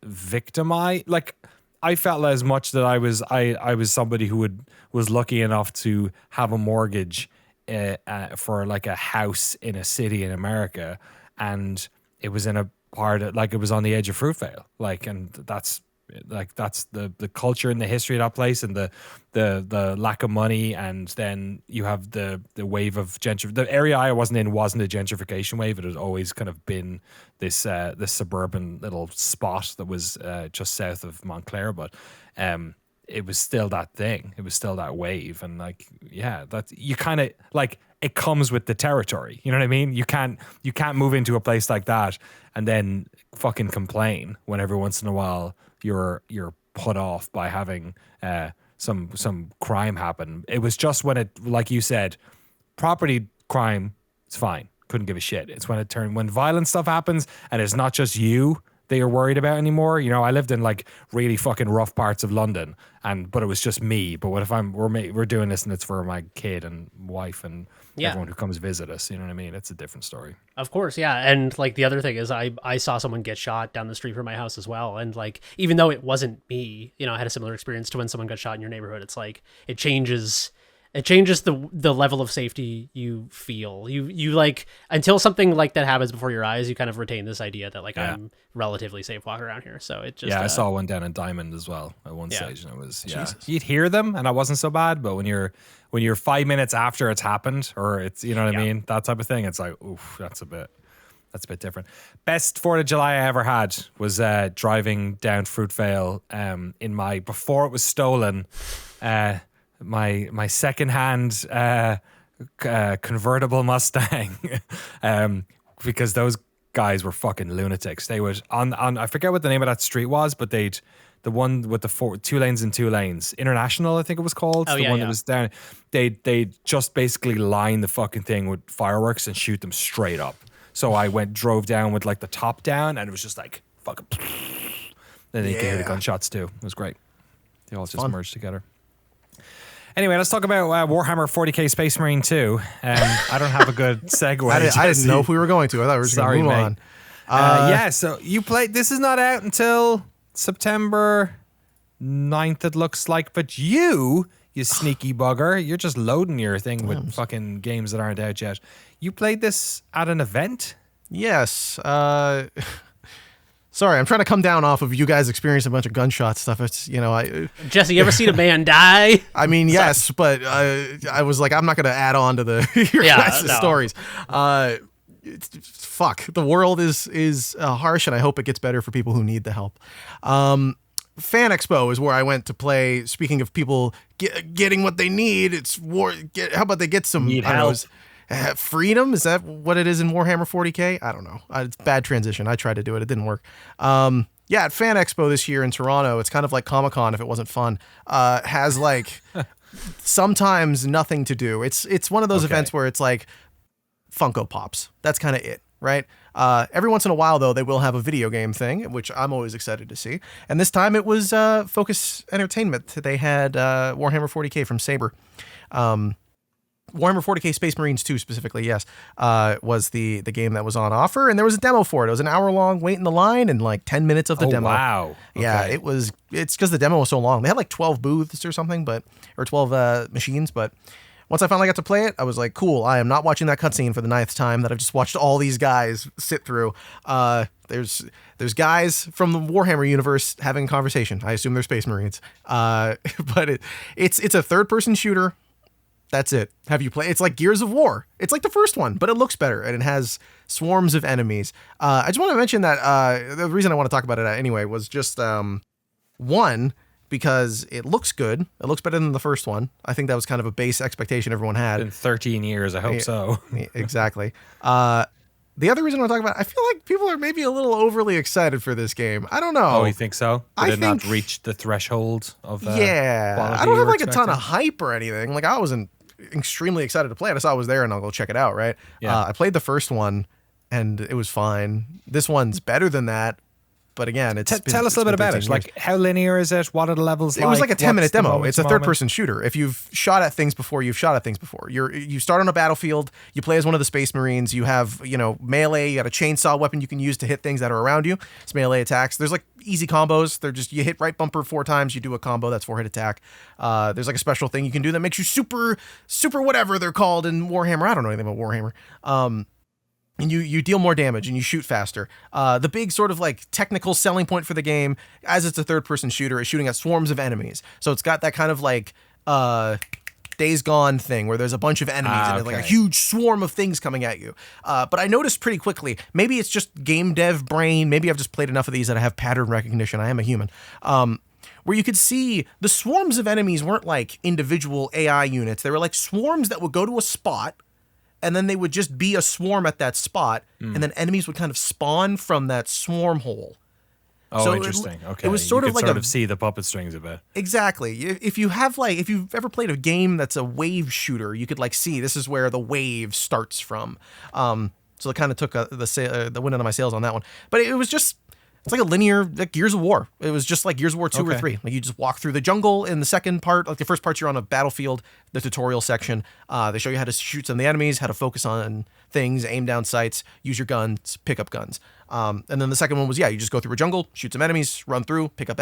victimized. Like I felt as much that I was somebody who was lucky enough to have a mortgage for like a house in a city in America, and it was in a part of, like it was on the edge of Fruitvale, and that's the culture and the history of that place, and the lack of money, and then you have the wave of the area I wasn't in wasn't a gentrification wave. It had always kind of been this suburban little spot that was just south of Montclair, but it was still that thing. It was still that wave. And that you kind of like, it comes with the territory. You know what I mean? You can't move into a place like that and then fucking complain when every once in a while you're put off by having some crime happen. It was just when it, like you said, property crime, it's fine. Couldn't give a shit. It's when violent stuff happens and it's not just you that you're worried about anymore. You know, I lived in like really fucking rough parts of London, but it was just me. But what if we're doing this and it's for my kid and wife and everyone who comes visit us? You know what I mean? It's a different story. Of course, yeah. And like the other thing is I saw someone get shot down the street from my house as well. And like, even though it wasn't me, I had a similar experience to when someone got shot in your neighborhood. It's like, it changes the level of safety you feel. You like, until something like that happens before your eyes, you kind of retain this idea that like, I'm relatively safe walking around here. So it just I saw one down in Diamond as well at one stage, and it was you'd hear them and I wasn't so bad, but when you're 5 minutes after it's happened, or it's, you know what I mean, that type of thing, it's like, oof, that's a bit different. Best 4th of July I ever had was driving down Fruitvale before it was stolen, my secondhand convertible Mustang, because those guys were fucking lunatics. They would on I forget what the name of that street was, but the one with the 2 lanes and 2 lanes, International, I think it was called. That was down. They just basically line the fucking thing with fireworks and shoot them straight up. So I drove down with like the top down, and it was just like fucking. Then you could hear the gunshots too. It was great. They all just merged together. Anyway, let's talk about Warhammer 40K Space Marine 2. I don't have a good segue. I didn't know if we were going to. I thought we were just going to move on. So you played. This is not out until September 9th, it looks like. But you sneaky bugger, you're just loading your thing with fucking games that aren't out yet. You played this at an event? Yes. Sorry, I'm trying to come down off of you guys experiencing a bunch of gunshot stuff. It's, Jesse, you ever seen a man die? I mean, yes, but I was like, I'm not going to add on to your guys' stories. Fuck, the world is harsh, and I hope it gets better for people who need the help. Fan Expo is where I went to play. Speaking of people getting what they need, it's war. How about they get some freedom? Is that what it is in Warhammer 40K? I don't know. It's bad transition. I tried to do it. It didn't work. At Fan Expo this year in Toronto, it's kind of like Comic-Con if it wasn't fun. Has like sometimes nothing to do. It's one of those events where it's like Funko Pops. That's kind of it, right? Every once in a while, though, they will have a video game thing, which I'm always excited to see. And this time it was Focus Entertainment. They had Warhammer 40K from Saber. Warhammer 40K Space Marines 2 specifically, yes, was the game that was on offer, and there was a demo for it. It was an hour-long wait in the line and like 10 minutes of the demo. Wow. Yeah, Okay. it's because the demo was so long. They had like 12 booths or something, or 12 machines, but once I finally got to play it, I was like, cool, I am not watching that cutscene for the 9th time that I've just watched all these guys sit through. There's guys from the Warhammer universe having a conversation. I assume they're Space Marines. But it's a third-person shooter. That's it. Have you played? It's like Gears of War. It's like the first one, but it looks better, and it has swarms of enemies. I just want to mention that the reason I want to talk about it anyway was just one, because it looks good. It looks better than the first one. I think that was kind of a base expectation everyone had. In 13 years, I hope so. Exactly. The other reason I want to talk about, I feel like people are maybe a little overly excited for this game. I don't know. Oh, you think so? Did it not reach the threshold of yeah. quality I don't you have were like a ton of expecting? hype or anything. Like I wasn't extremely excited to play it. I saw it was there and I'll go check it out, right? Yeah. I played the first one and it was fine. This one's better than that. But again, Tell us a little bit about it. Like, how linear is it? What are the levels like? It was like a 10-minute What's the demo. moment It's a to moment? third-person shooter. If you've shot at things before, you've shot at things before. You start on a battlefield. You play as one of the Space Marines. You have, melee. You got a chainsaw weapon you can use to hit things that are around you. It's melee attacks. There's like easy combos. They're just, you hit right bumper 4 times. You do a combo. That's 4-hit attack. There's like a special thing you can do that makes you super whatever they're called in Warhammer. I don't know anything about Warhammer. And you deal more damage and you shoot faster. The big sort of like technical selling point for the game, as it's a third-person shooter, is shooting at swarms of enemies. So it's got that kind of like Days Gone thing where there's a bunch of enemies and it's like a huge swarm of things coming at you. But I noticed pretty quickly, maybe it's just game dev brain, maybe I've just played enough of these that I have pattern recognition. I am a human. Where you could see the swarms of enemies weren't like individual AI units. They were like swarms that would go to a spot, and then they would just be a swarm at that spot, and then enemies would kind of spawn from that swarm hole. Oh, So interesting. Okay. it was You sort of could like sort a- of see the puppet strings a bit. Exactly. If you've ever played a game that's a wave shooter, you could like see this is where the wave starts from. So it kind of took the wind out of my sails on that one. But it was just, it's like a linear like Gears of War. It was just like Gears of War 2 or Okay. 3. Like you just walk through the jungle in the second part. Like the first part, you're on a battlefield, the tutorial section. They show you how to shoot some of the enemies, how to focus on things, aim down sights, use your guns, pick up guns. And then the second one was, you just go through a jungle, shoot some enemies, run through, pick up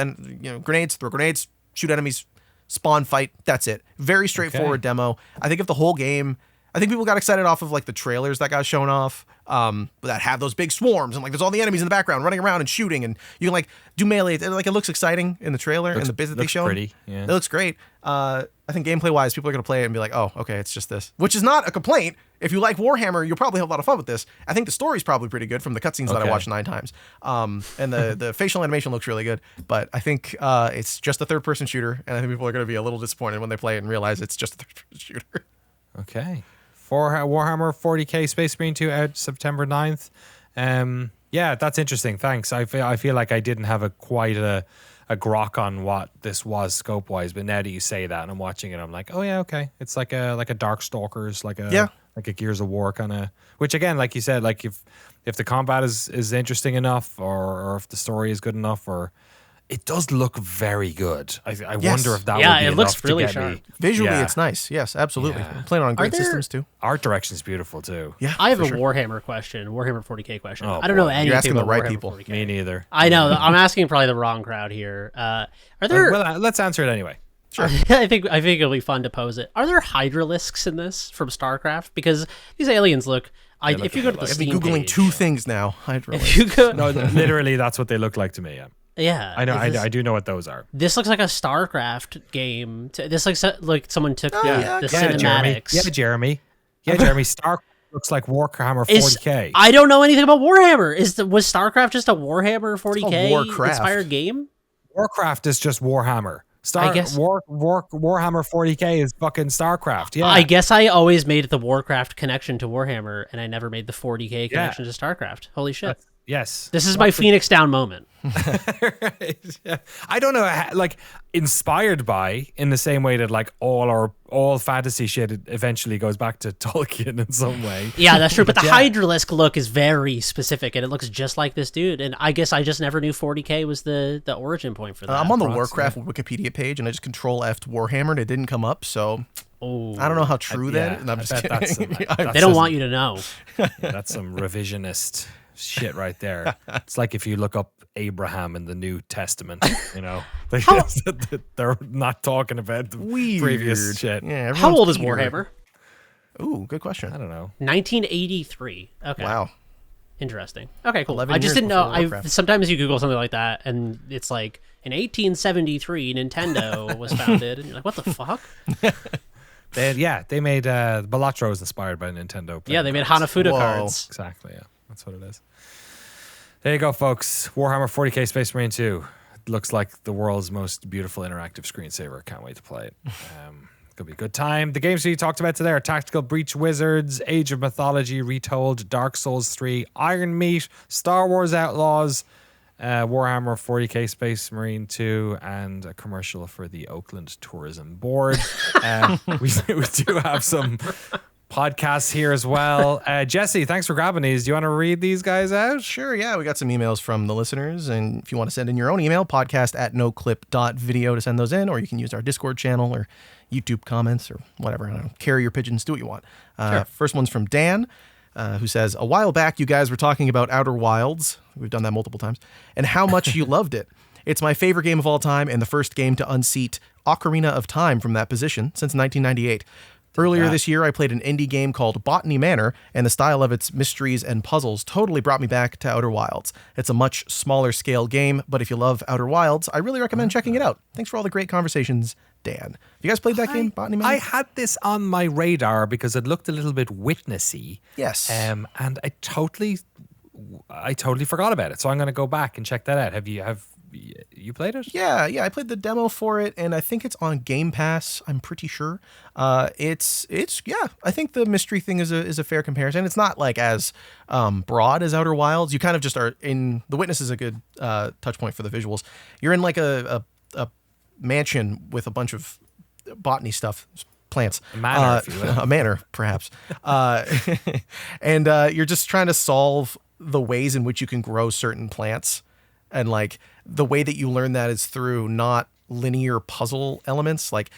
grenades, throw grenades, shoot enemies, spawn, fight. That's it. Very straightforward demo. I think if the whole game, I think people got excited off of like the trailers that got shown off, that have those big swarms and like there's all the enemies in the background running around and shooting, and you can like do melee. Like it looks exciting in the trailer and the bits that they looks showed. pretty, yeah. It looks great. I think gameplay wise, people are gonna play it and be like, oh, okay, it's just this, which is not a complaint. If you like Warhammer, you'll probably have a lot of fun with this. I think the story's probably pretty good from the cutscenes that I Okay. watched 9 times. And the facial animation looks really good, but I think it's just a third-person shooter, and I think people are gonna be a little disappointed when they play it and realize it's just a third-person shooter. Okay. For Warhammer 40K Space Marine 2 out September 9th. Yeah, that's interesting. Thanks. I feel like I didn't have quite a grok on what this was scope wise, but now that you say that and I'm watching it, I'm like, oh yeah, okay. It's like a Darkstalkers, like a Gears of War kind of. Which again, like you said, like if the combat is interesting enough, or if the story is good enough, or it does look very good. I Yes. wonder if that Yeah, would be it looks enough to really get sharp. me. Visually, Yeah. it's nice. Yes, absolutely. Yeah. I'm playing it on great there- systems too. Art direction's beautiful too. Yeah, I have for a sure. Warhammer question, Warhammer 40K question. Oh, I don't know boy. anything You're asking the about right Warhammer people. 40K. Me neither. I know. I'm asking probably the wrong crowd here. Are there? Well, let's answer it anyway. Sure. I think it'll be fun to pose it. Are there hydralisks in this from StarCraft? Because these aliens look. If you go to the I've been Steam Googling page, 2 things now. If Hydralisk. you go, No, literally, that's what they look like to me. Yeah, yeah, I know. this- I do know what those are. This looks like a StarCraft game. This looks like someone took the yeah, Jeremy. cinematics. Yeah, Jeremy. Yeah, Jeremy. Star looks like Warhammer Is- 40K. I don't know anything about Warhammer. Was StarCraft just a Warhammer 40K Warcraft. inspired game? Warcraft is just Warhammer. I guess- Warhammer 40K is fucking StarCraft. Yeah. I guess I always made the Warcraft connection to Warhammer, and I never made the 40K connection to StarCraft. Holy shit! Yes. This is my Phoenix Down moment. Yeah. I don't know, like inspired by, in the same way that like all fantasy shit eventually goes back to Tolkien in some way. Yeah, that's true. But the Yeah. Hydralisk look is very specific, and it looks just like this dude. And I guess I just never knew 40K was the origin point for that. I'm on the Prox, Warcraft Wikipedia page, and I just Control F Warhammer, and it didn't come up. So Oh, I don't know how true that is. No, I'm I just bet that's kidding. they don't want you to know. That's some revisionist shit right there. It's like if you look up Abraham in the New Testament, they're not talking about the previous shit. Yeah, How old is Peter. Warhammer? Ooh, good question. I don't know. 1983. Okay. Wow. Interesting. Okay, cool. 11 I just years didn't know. before Warcraft. Sometimes you Google something like that, and it's like in 1873, Nintendo was founded, and you're like, what the fuck? They made Balatro was inspired by Nintendo. Yeah, they made cards. Hanafuda Whoa. cards. Exactly, yeah. That's what it is. There you go, folks. Warhammer 40K Space Marine 2. It looks like the world's most beautiful interactive screensaver. Can't wait to play it. It's going to be a good time. The games we talked about today are Tactical Breach Wizards, Age of Mythology Retold, Dark Souls 3, Iron Meat, Star Wars Outlaws, Warhammer 40K Space Marine 2, and a commercial for the Oakland Tourism Board. We do have some podcasts here as well. Jesse, thanks for grabbing these. Do you want to read these guys out? Sure, yeah. We got some emails from the listeners, and if you want to send in your own email, podcast@noclip.video to send those in, or you can use our Discord channel or YouTube comments or whatever. I don't know. Carry your pigeons, do what you want. Sure. First one's from Dan, who says, a while back you guys were talking about Outer Wilds. We've done that multiple times. And how much you loved it. It's my favorite game of all time and the first game to unseat Ocarina of Time from that position since 1998. Earlier this year, I played an indie game called Botany Manor, and the style of its mysteries and puzzles totally brought me back to Outer Wilds. It's a much smaller scale game, but if you love Outer Wilds, I really recommend checking it out. Thanks for all the great conversations, Dan. Have you guys played that game, Botany Manor? I had this on my radar because it looked a little bit witnessy. Yes. And I totally forgot about it. So I'm going to go back and check that out. Have you played it? Yeah, I played the demo for it, and I think it's on Game Pass. I'm pretty sure. It's I think the mystery thing is a fair comparison. It's not like as broad as Outer Wilds. You kind of just are in. The Witness is a good touch point for the visuals. You're in like a mansion with a bunch of botany stuff. Plants. A manor, if you will. A manor, perhaps. And you're just trying to solve the ways in which you can grow certain plants. And like the way that you learn that is through not linear puzzle elements. Like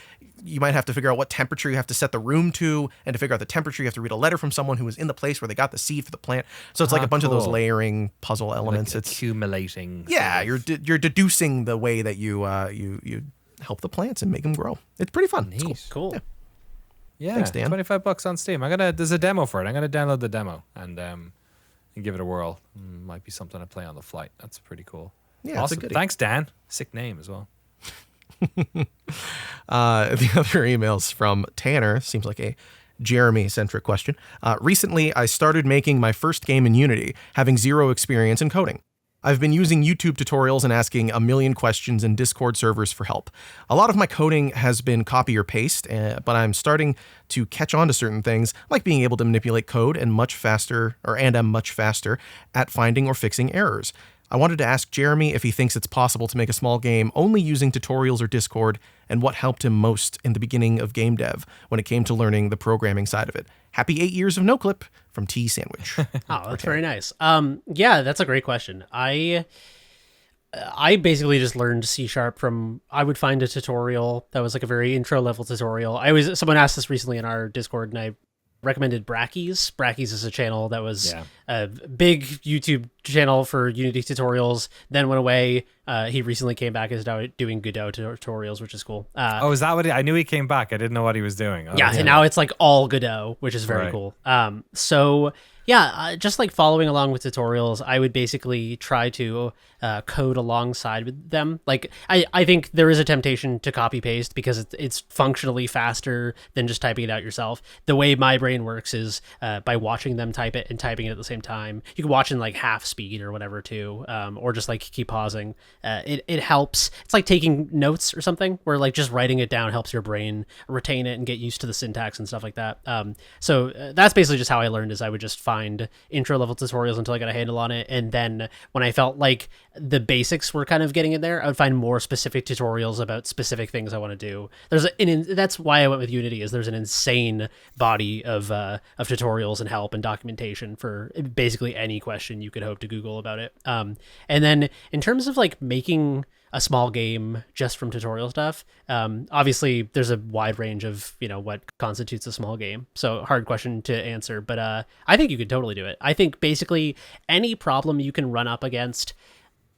you might have to figure out what temperature you have to set the room to, and to figure out the temperature, you have to read a letter from someone who was in the place where they got the seed for the plant. So it's like a bunch of those cool. layering puzzle elements. Like It's accumulating. yeah, you're deducing the way that you help the plants and make them grow. It's pretty fun. It's cool. Neat. Cool. Yeah, Thanks, Dan. $25 on Steam. There's a demo for it. I'm gonna download the demo and give it a whirl. Might be something to play on the flight. That's pretty cool. Yeah, it's a awesome. goodie. Thanks, Dan. Sick name as well. The other emails from Tanner, seems like a Jeremy-centric question. Recently, I started making my first game in Unity, having zero experience in coding. I've been using YouTube tutorials and asking a million questions in Discord servers for help. A lot of my coding has been copy or paste, but I'm starting to catch on to certain things, like being able to manipulate code and am much faster at finding or fixing errors. I wanted to ask Jeremy if he thinks it's possible to make a small game only using tutorials or Discord, and what helped him most in the beginning of game dev when it came to learning the programming side of it. Happy 8 years of Noclip from T Sandwich. Oh, that's very nice. Yeah, that's a great question. I basically just learned C# from, I would find a tutorial that was like a very intro level tutorial. Someone asked this recently in our Discord, and I recommended Brackies. Brackies is a channel that was a big YouTube channel for Unity tutorials, then went away. He recently came back and is now doing Godot tutorials, which is cool. Is that what I knew he came back. I didn't know what he was doing. And now it's like all Godot, which is very cool. Just like following along with tutorials, I would basically try to code alongside with them. Like I think there is a temptation to copy paste because it's functionally faster than just typing it out yourself. The way my brain works is by watching them type it and typing it at the same time. You can watch in like half speed or whatever too, or just like keep pausing. It helps. It's like taking notes or something, where like just writing it down helps your brain retain it and get used to the syntax and stuff like that. So that's basically just how I learned. Is I would just find intro level tutorials until I got a handle on it, and then when I felt like the basics were kind of getting in there, I would find more specific tutorials about specific things I want to do. That's why I went with Unity. Is there's an insane body of tutorials and help and documentation for basically any question you could hope to Google about it. And then in terms of like making a small game just from tutorial stuff. Obviously, there's a wide range of what constitutes a small game, so hard question to answer. But I think you could totally do it. I think basically any problem you can run up against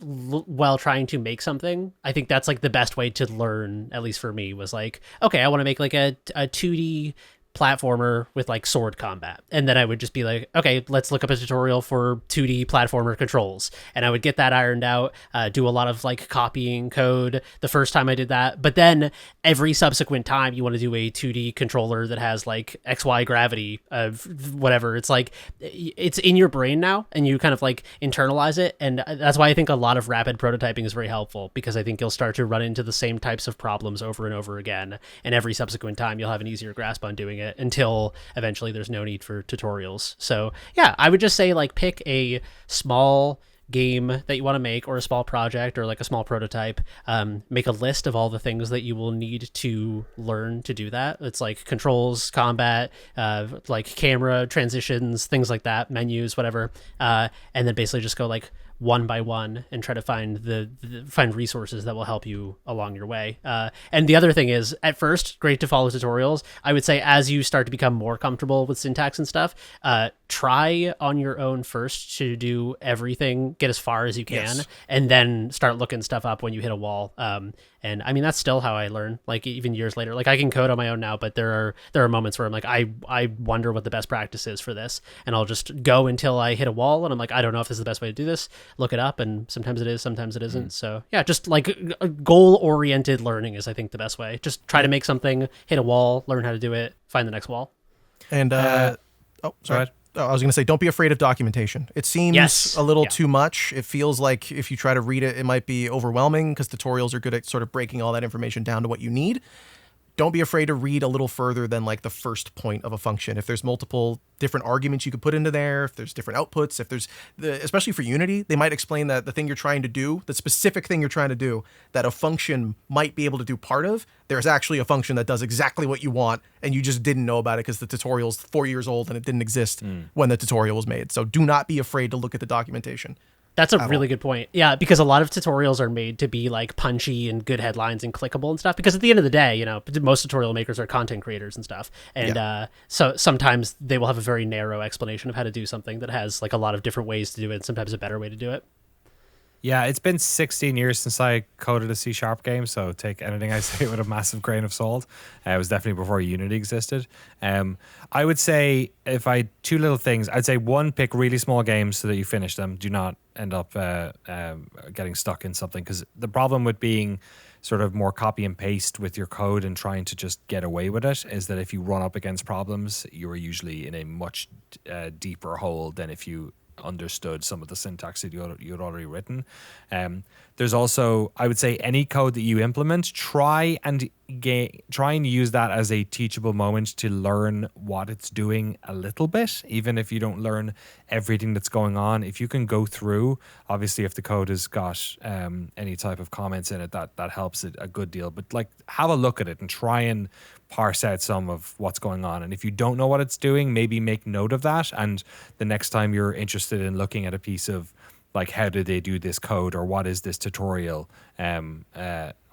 while trying to make something, I think that's like the best way to learn. At least for me, was like, okay, I want to make like a 2D platformer with like sword combat, and then I would just be like, okay, let's look up a tutorial for 2D platformer controls, and I would get that ironed out, do a lot of like copying code the first time I did that, but then every subsequent time you want to do a 2D controller that has like XY gravity of whatever, it's like it's in your brain now, and you kind of like internalize it, and that's why I think a lot of rapid prototyping is very helpful, because I think you'll start to run into the same types of problems over and over again, and every subsequent time you'll have an easier grasp on doing it, until eventually there's no need for tutorials. So yeah, I would just say like pick a small game that you want to make, or a small project, or like a small prototype. Make a list of all the things that you will need to learn to do that. It's like controls, combat, like camera transitions, things like that, menus, whatever, and then basically just go like one by one and try to find find resources that will help you along your way. And the other thing is, at first, great to follow tutorials. I would say as you start to become more comfortable with syntax and stuff, try on your own first to do everything, get as far as you can, Yes. and then start looking stuff up when you hit a wall. And I mean, that's still how I learn, like even years later. Like I can code on my own now, but there are moments where I'm like, I wonder what the best practice is for this, and I'll just go until I hit a wall, and I'm like, I don't know if this is the best way to do this. Look it up, and sometimes it is, sometimes it isn't. So yeah, just like goal-oriented learning is, I think, the best way. Just try to make something, hit a wall, learn how to do it, find the next wall. And oh, sorry. ahead. Oh, I was going to say, don't be afraid of documentation. It seems Yes. a little Yeah. too much. It feels like if you try to read it, it might be overwhelming, because tutorials are good at sort of breaking all that information down to what you need. Don't be afraid to read a little further than like the first point of a function. If there's multiple different arguments you could put into there, if there's different outputs, if there's especially for Unity, they might explain that the thing you're trying to do, the specific thing you're trying to do, that a function might be able to do part of, there's actually a function that does exactly what you want, and you just didn't know about it because the tutorial's 4 years old and it didn't exist when the tutorial was made. So do not be afraid to look at the documentation. That's a really good point. Yeah, because a lot of tutorials are made to be like punchy and good headlines and clickable and stuff. Because at the end of the day, most tutorial makers are content creators and stuff. And so sometimes they will have a very narrow explanation of how to do something that has like a lot of different ways to do it, and sometimes a better way to do it. Yeah, it's been 16 years since I coded a C# game, so take anything I say with a massive grain of salt. It was definitely before Unity existed. I would say, if I had two little things, I'd say one, pick really small games so that you finish them. Do not end up getting stuck in something, because the problem with being sort of more copy and paste with your code and trying to just get away with it is that if you run up against problems, you are usually in a much deeper hole than if you understood some of the syntax that you'd already written. There's also, I would say, any code that you implement, try and use that as a teachable moment to learn what it's doing a little bit, even if you don't learn everything that's going on. If you can go through, obviously if the code has got any type of comments in it, that helps it a good deal, but like have a look at it and try and parse out some of what's going on. And if you don't know what it's doing, maybe make note of that, and the next time you're interested in looking at a piece of like, how did they do this code, or what is this tutorial on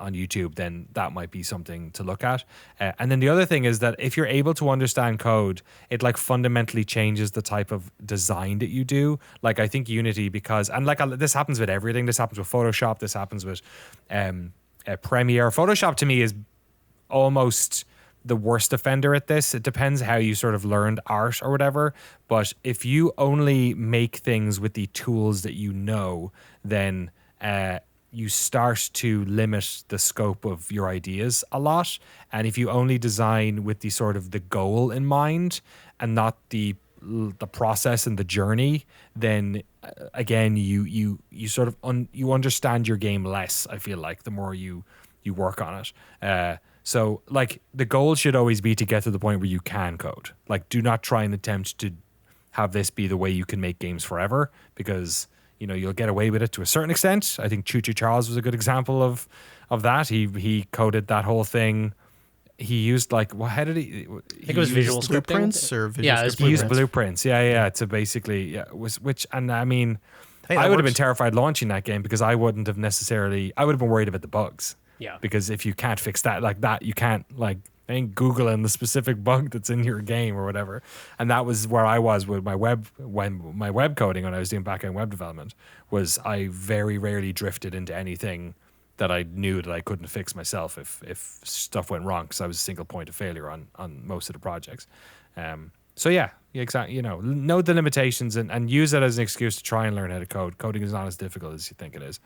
YouTube, then that might be something to look at. And then the other thing is that if you're able to understand code, it like fundamentally changes the type of design that you do. Like I think Unity, because, and like this happens with everything. This happens with Photoshop. This happens with Premiere. Photoshop to me is almost the worst offender at this. It depends how you sort of learned art or whatever, but if you only make things with the tools that you know, then you start to limit the scope of your ideas a lot. And if you only design with the sort of the goal in mind and not the process and the journey, then again you sort of you understand your game less, I feel like, the more you work on it. So, like, the goal should always be to get to the point where you can code. Like, do not try and attempt to have this be the way you can make games forever, because, you'll get away with it to a certain extent. I think Choo Choo Charles was a good example of that. He coded that whole thing. He used, like, how did he? I think it was visual Blueprints scripting. or visual Yeah, it was scripting? He used blueprints. Yeah. To basically, and I mean, Hey, I that would have been works. terrified launching that game because I wouldn't have necessarily. I would have been worried about the bugs. Yeah. Because if you can't fix that like that, you can't like ain't googling the specific bug that's in your game or whatever. And that was where I was with my web coding when I was doing back-end web development. Was I very rarely drifted into anything that I knew that I couldn't fix myself if stuff went wrong, because I was a single point of failure on most of the projects. So yeah, exactly. You know the limitations and use it as an excuse to try and learn how to code. Coding is not as difficult as you think it is.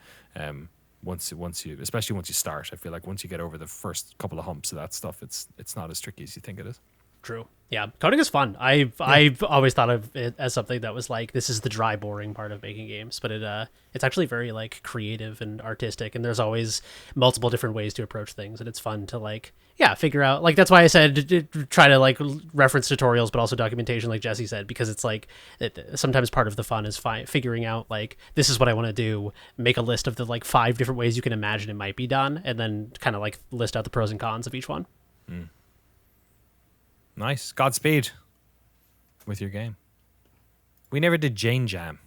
Once you, especially once you start, I feel like once you get over the first couple of humps of that stuff, it's not as tricky as you think it is. True. Yeah, coding is fun. I've always thought of it as something that was like, this is the dry, boring part of making games, but it's actually very like creative and artistic, and there's always multiple different ways to approach things, and it's fun to like figure out. Like that's why I said try to like reference tutorials, but also documentation, like Jesse said, because it's like sometimes part of the fun is figuring out like, this is what I want to do. Make a list of the like 5 different ways you can imagine it might be done, and then kind of like list out the pros and cons of each one. Nice. Godspeed with your game. We never did Jane Jam.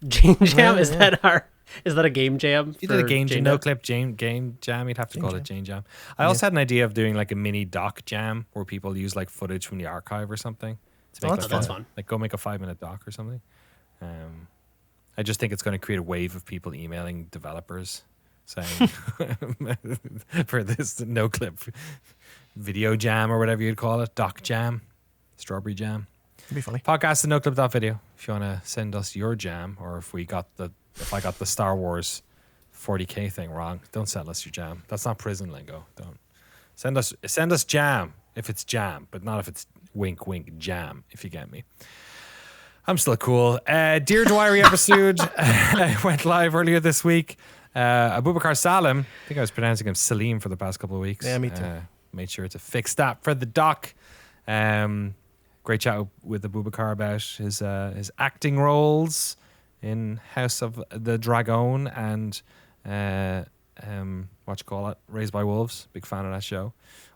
Jane Jam? Yeah, Is that a game jam? You did a game Jane no clip game jam. You'd have to call it Jane Jam. I also had an idea of doing like a mini doc jam where people use like footage from the archive or something. To make that's fun. Like go make a 5-minute doc or something. I just think it's going to create a wave of people emailing developers saying for this no clip video jam or whatever you'd call it, doc jam, strawberry jam. It'd be funny. Podcast at noclip.video if you want to send us your jam, or if I got the Star Wars 40K thing wrong, don't send us your jam. That's not prison lingo. Don't send us jam if it's jam, but not if it's wink wink jam, if you get me. I'm still cool. Dear Dwyery episode went live earlier this week. Abubakar Salim, I think I was pronouncing him Salim for the past couple of weeks. Yeah, me too. Made sure to fix that for the doc. Great chat with Abubakar about his acting roles in House of the Dragon and Raised by Wolves. Big fan of that show.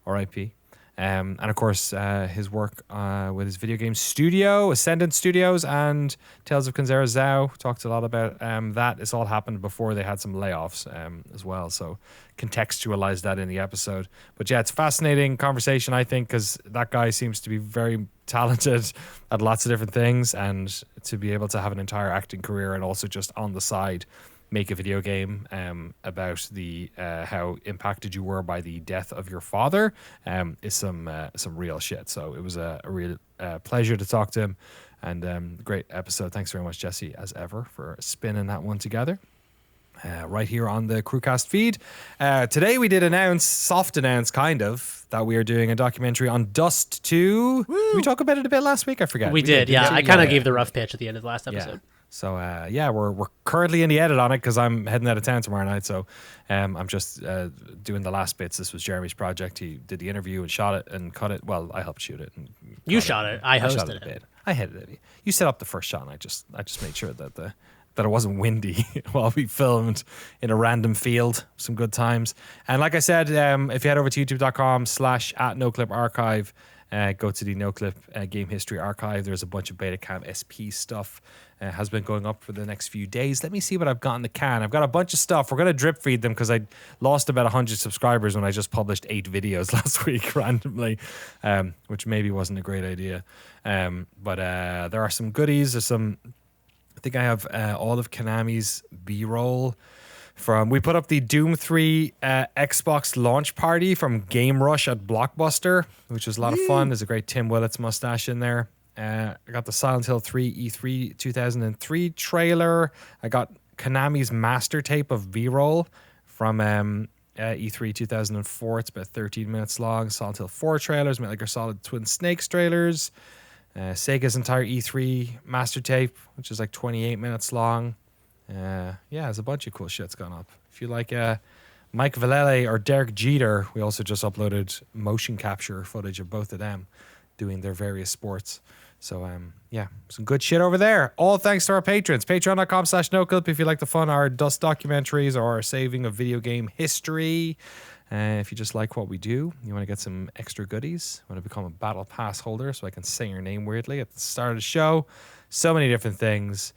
R.I.P. And of course, his work with his video game studio, Ascendant Studios, and Tales of Kanzera Zhao. Talked a lot about that. It's all happened before they had some layoffs as well. So contextualize that in the episode. But yeah, it's a fascinating conversation, I think, because that guy seems to be very talented at lots of different things, and to be able to have an entire acting career and also just on the side make a video game about the how impacted you were by the death of your father is some real shit. So it was a real pleasure to talk to him, and great episode. Thanks very much, Jesse, as ever, for spinning that one together. Right here on the Crewcast feed. Today we did soft announce kind of, that we are doing a documentary on Dust 2. Did we talk about it a bit last week? I forget. We did, yeah. I kind of gave the rough pitch at the end of the last episode. Yeah. So we're currently in the edit on it because I'm heading out of town tomorrow night. So I'm just doing the last bits. This was Jeremy's project. He did the interview and shot it and cut it. Well, I helped shoot it. And You shot it. I hosted it. A bit. I headed it. You set up the first shot, and I just made sure that it wasn't windy while we filmed in a random field. Some good times. And like I said, if you head over to youtube.com/@nocliparchive, go to the Noclip Game History Archive. There's a bunch of Betacam SP stuff. Has been going up for the next few days. Let me see what I've got in the can. I've got a bunch of stuff. We're going to drip feed them because I lost about 100 subscribers when I just published 8 videos last week randomly, which maybe wasn't a great idea. But there are some goodies. There's some... I think I have all of Konami's B-roll from... We put up the Doom 3 Xbox launch party from Game Rush at Blockbuster, which was a lot of fun. There's a great Tim Willits mustache in there. I got the Silent Hill 3 E3 2003 trailer. I got Konami's master tape of B-roll from E3 2004. It's about 13 minutes long. Silent Hill 4 trailers, Metal Gear Solid Twin Snakes trailers. Sega's entire E3 master tape, which is like 28 minutes long. There's a bunch of cool shit's gone up. If you like Mike Vallely or Derek Jeter, we also just uploaded motion capture footage of both of them doing their various sports. So, some good shit over there. All thanks to our patrons. Patreon.com/noclip if you like the fun, our Dust documentaries or our saving of video game history. If you just like what we do, you want to get some extra goodies, want to become a Battle Pass holder so I can say your name weirdly at the start of the show. So many different things.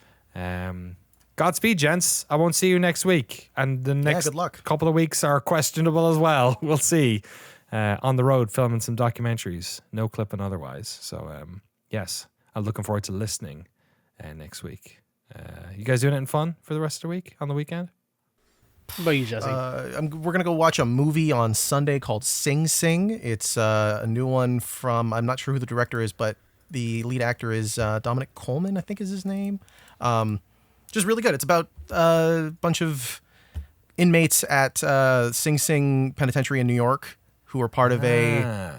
Godspeed, gents. I won't see you next week. And the next good luck. couple of weeks are questionable as well. We'll see. On the road, filming some documentaries, no clip and otherwise. So, yes, I'm looking forward to listening next week. You guys doing anything fun for the rest of the week, on the weekend? What about you, Jesse? We're going to go watch a movie on Sunday called Sing Sing. It's a new one from, I'm not sure who the director is, but the lead actor is Dominic Coleman, I think is his name. Just really good. It's about a bunch of inmates at Sing Sing Penitentiary in New York who are part of a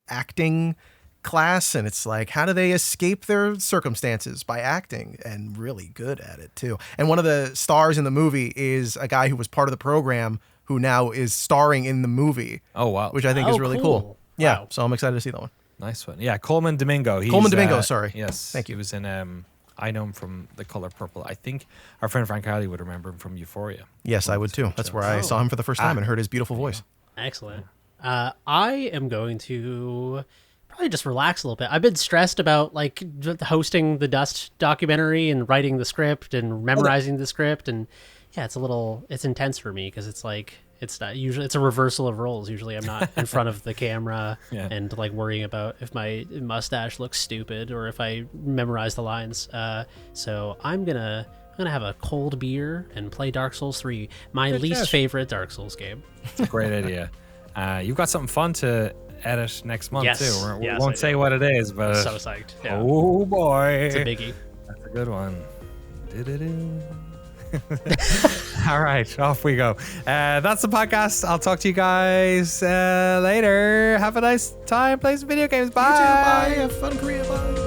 acting class, and it's like, how do they escape their circumstances? By acting, and really good at it too. And one of the stars in the movie is a guy who was part of the program who now is starring in the movie. Oh, wow. Which I think is really cool. Yeah, Wow. so I'm excited to see that one. Nice one. Yeah, Coleman Domingo. Coleman Domingo, sorry. Yes. Thank you. He was in, I know him from The Color Purple. I think our friend Frank Howley would remember him from Euphoria. Yes, I would too. That's where I saw him for the first time and heard his beautiful voice. Excellent. I am going to probably just relax a little bit. I've been stressed about like hosting the Dust documentary and writing the script and memorizing the script, and yeah, it's intense for me because it's like it's not usually, it's a reversal of roles. Usually I'm not in front of the camera and like worrying about if my mustache looks stupid or if I memorize the lines. So I'm gonna have a cold beer and play Dark Souls 3, my least favorite Dark Souls game. It's a great idea. You've got something fun to edit next month too. We won't say what it is, but I'm so psyched. Yeah. Oh boy, It's a biggie. That's a good one. All right, off we go. That's the podcast. I'll talk to you guys later. Have a nice time. Play some video games. Bye. You too. Bye. Have fun, Korea. Bye.